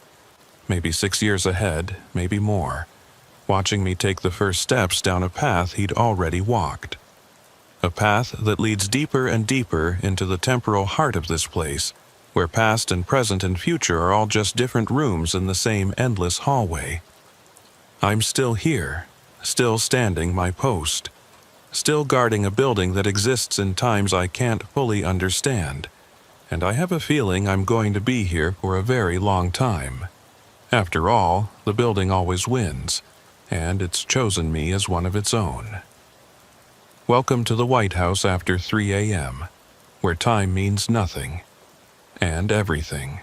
Maybe 6 years ahead, maybe more. Watching me take the first steps down a path he'd already walked. A path that leads deeper and deeper into the temporal heart of this place, where past and present and future are all just different rooms in the same endless hallway. I'm still here, still standing my post, still guarding a building that exists in times I can't fully understand, and I have a feeling I'm going to be here for a very long time. After all, the building always wins, and it's chosen me as one of its own. Welcome to the White House after 3 a.m., where time means nothing and everything.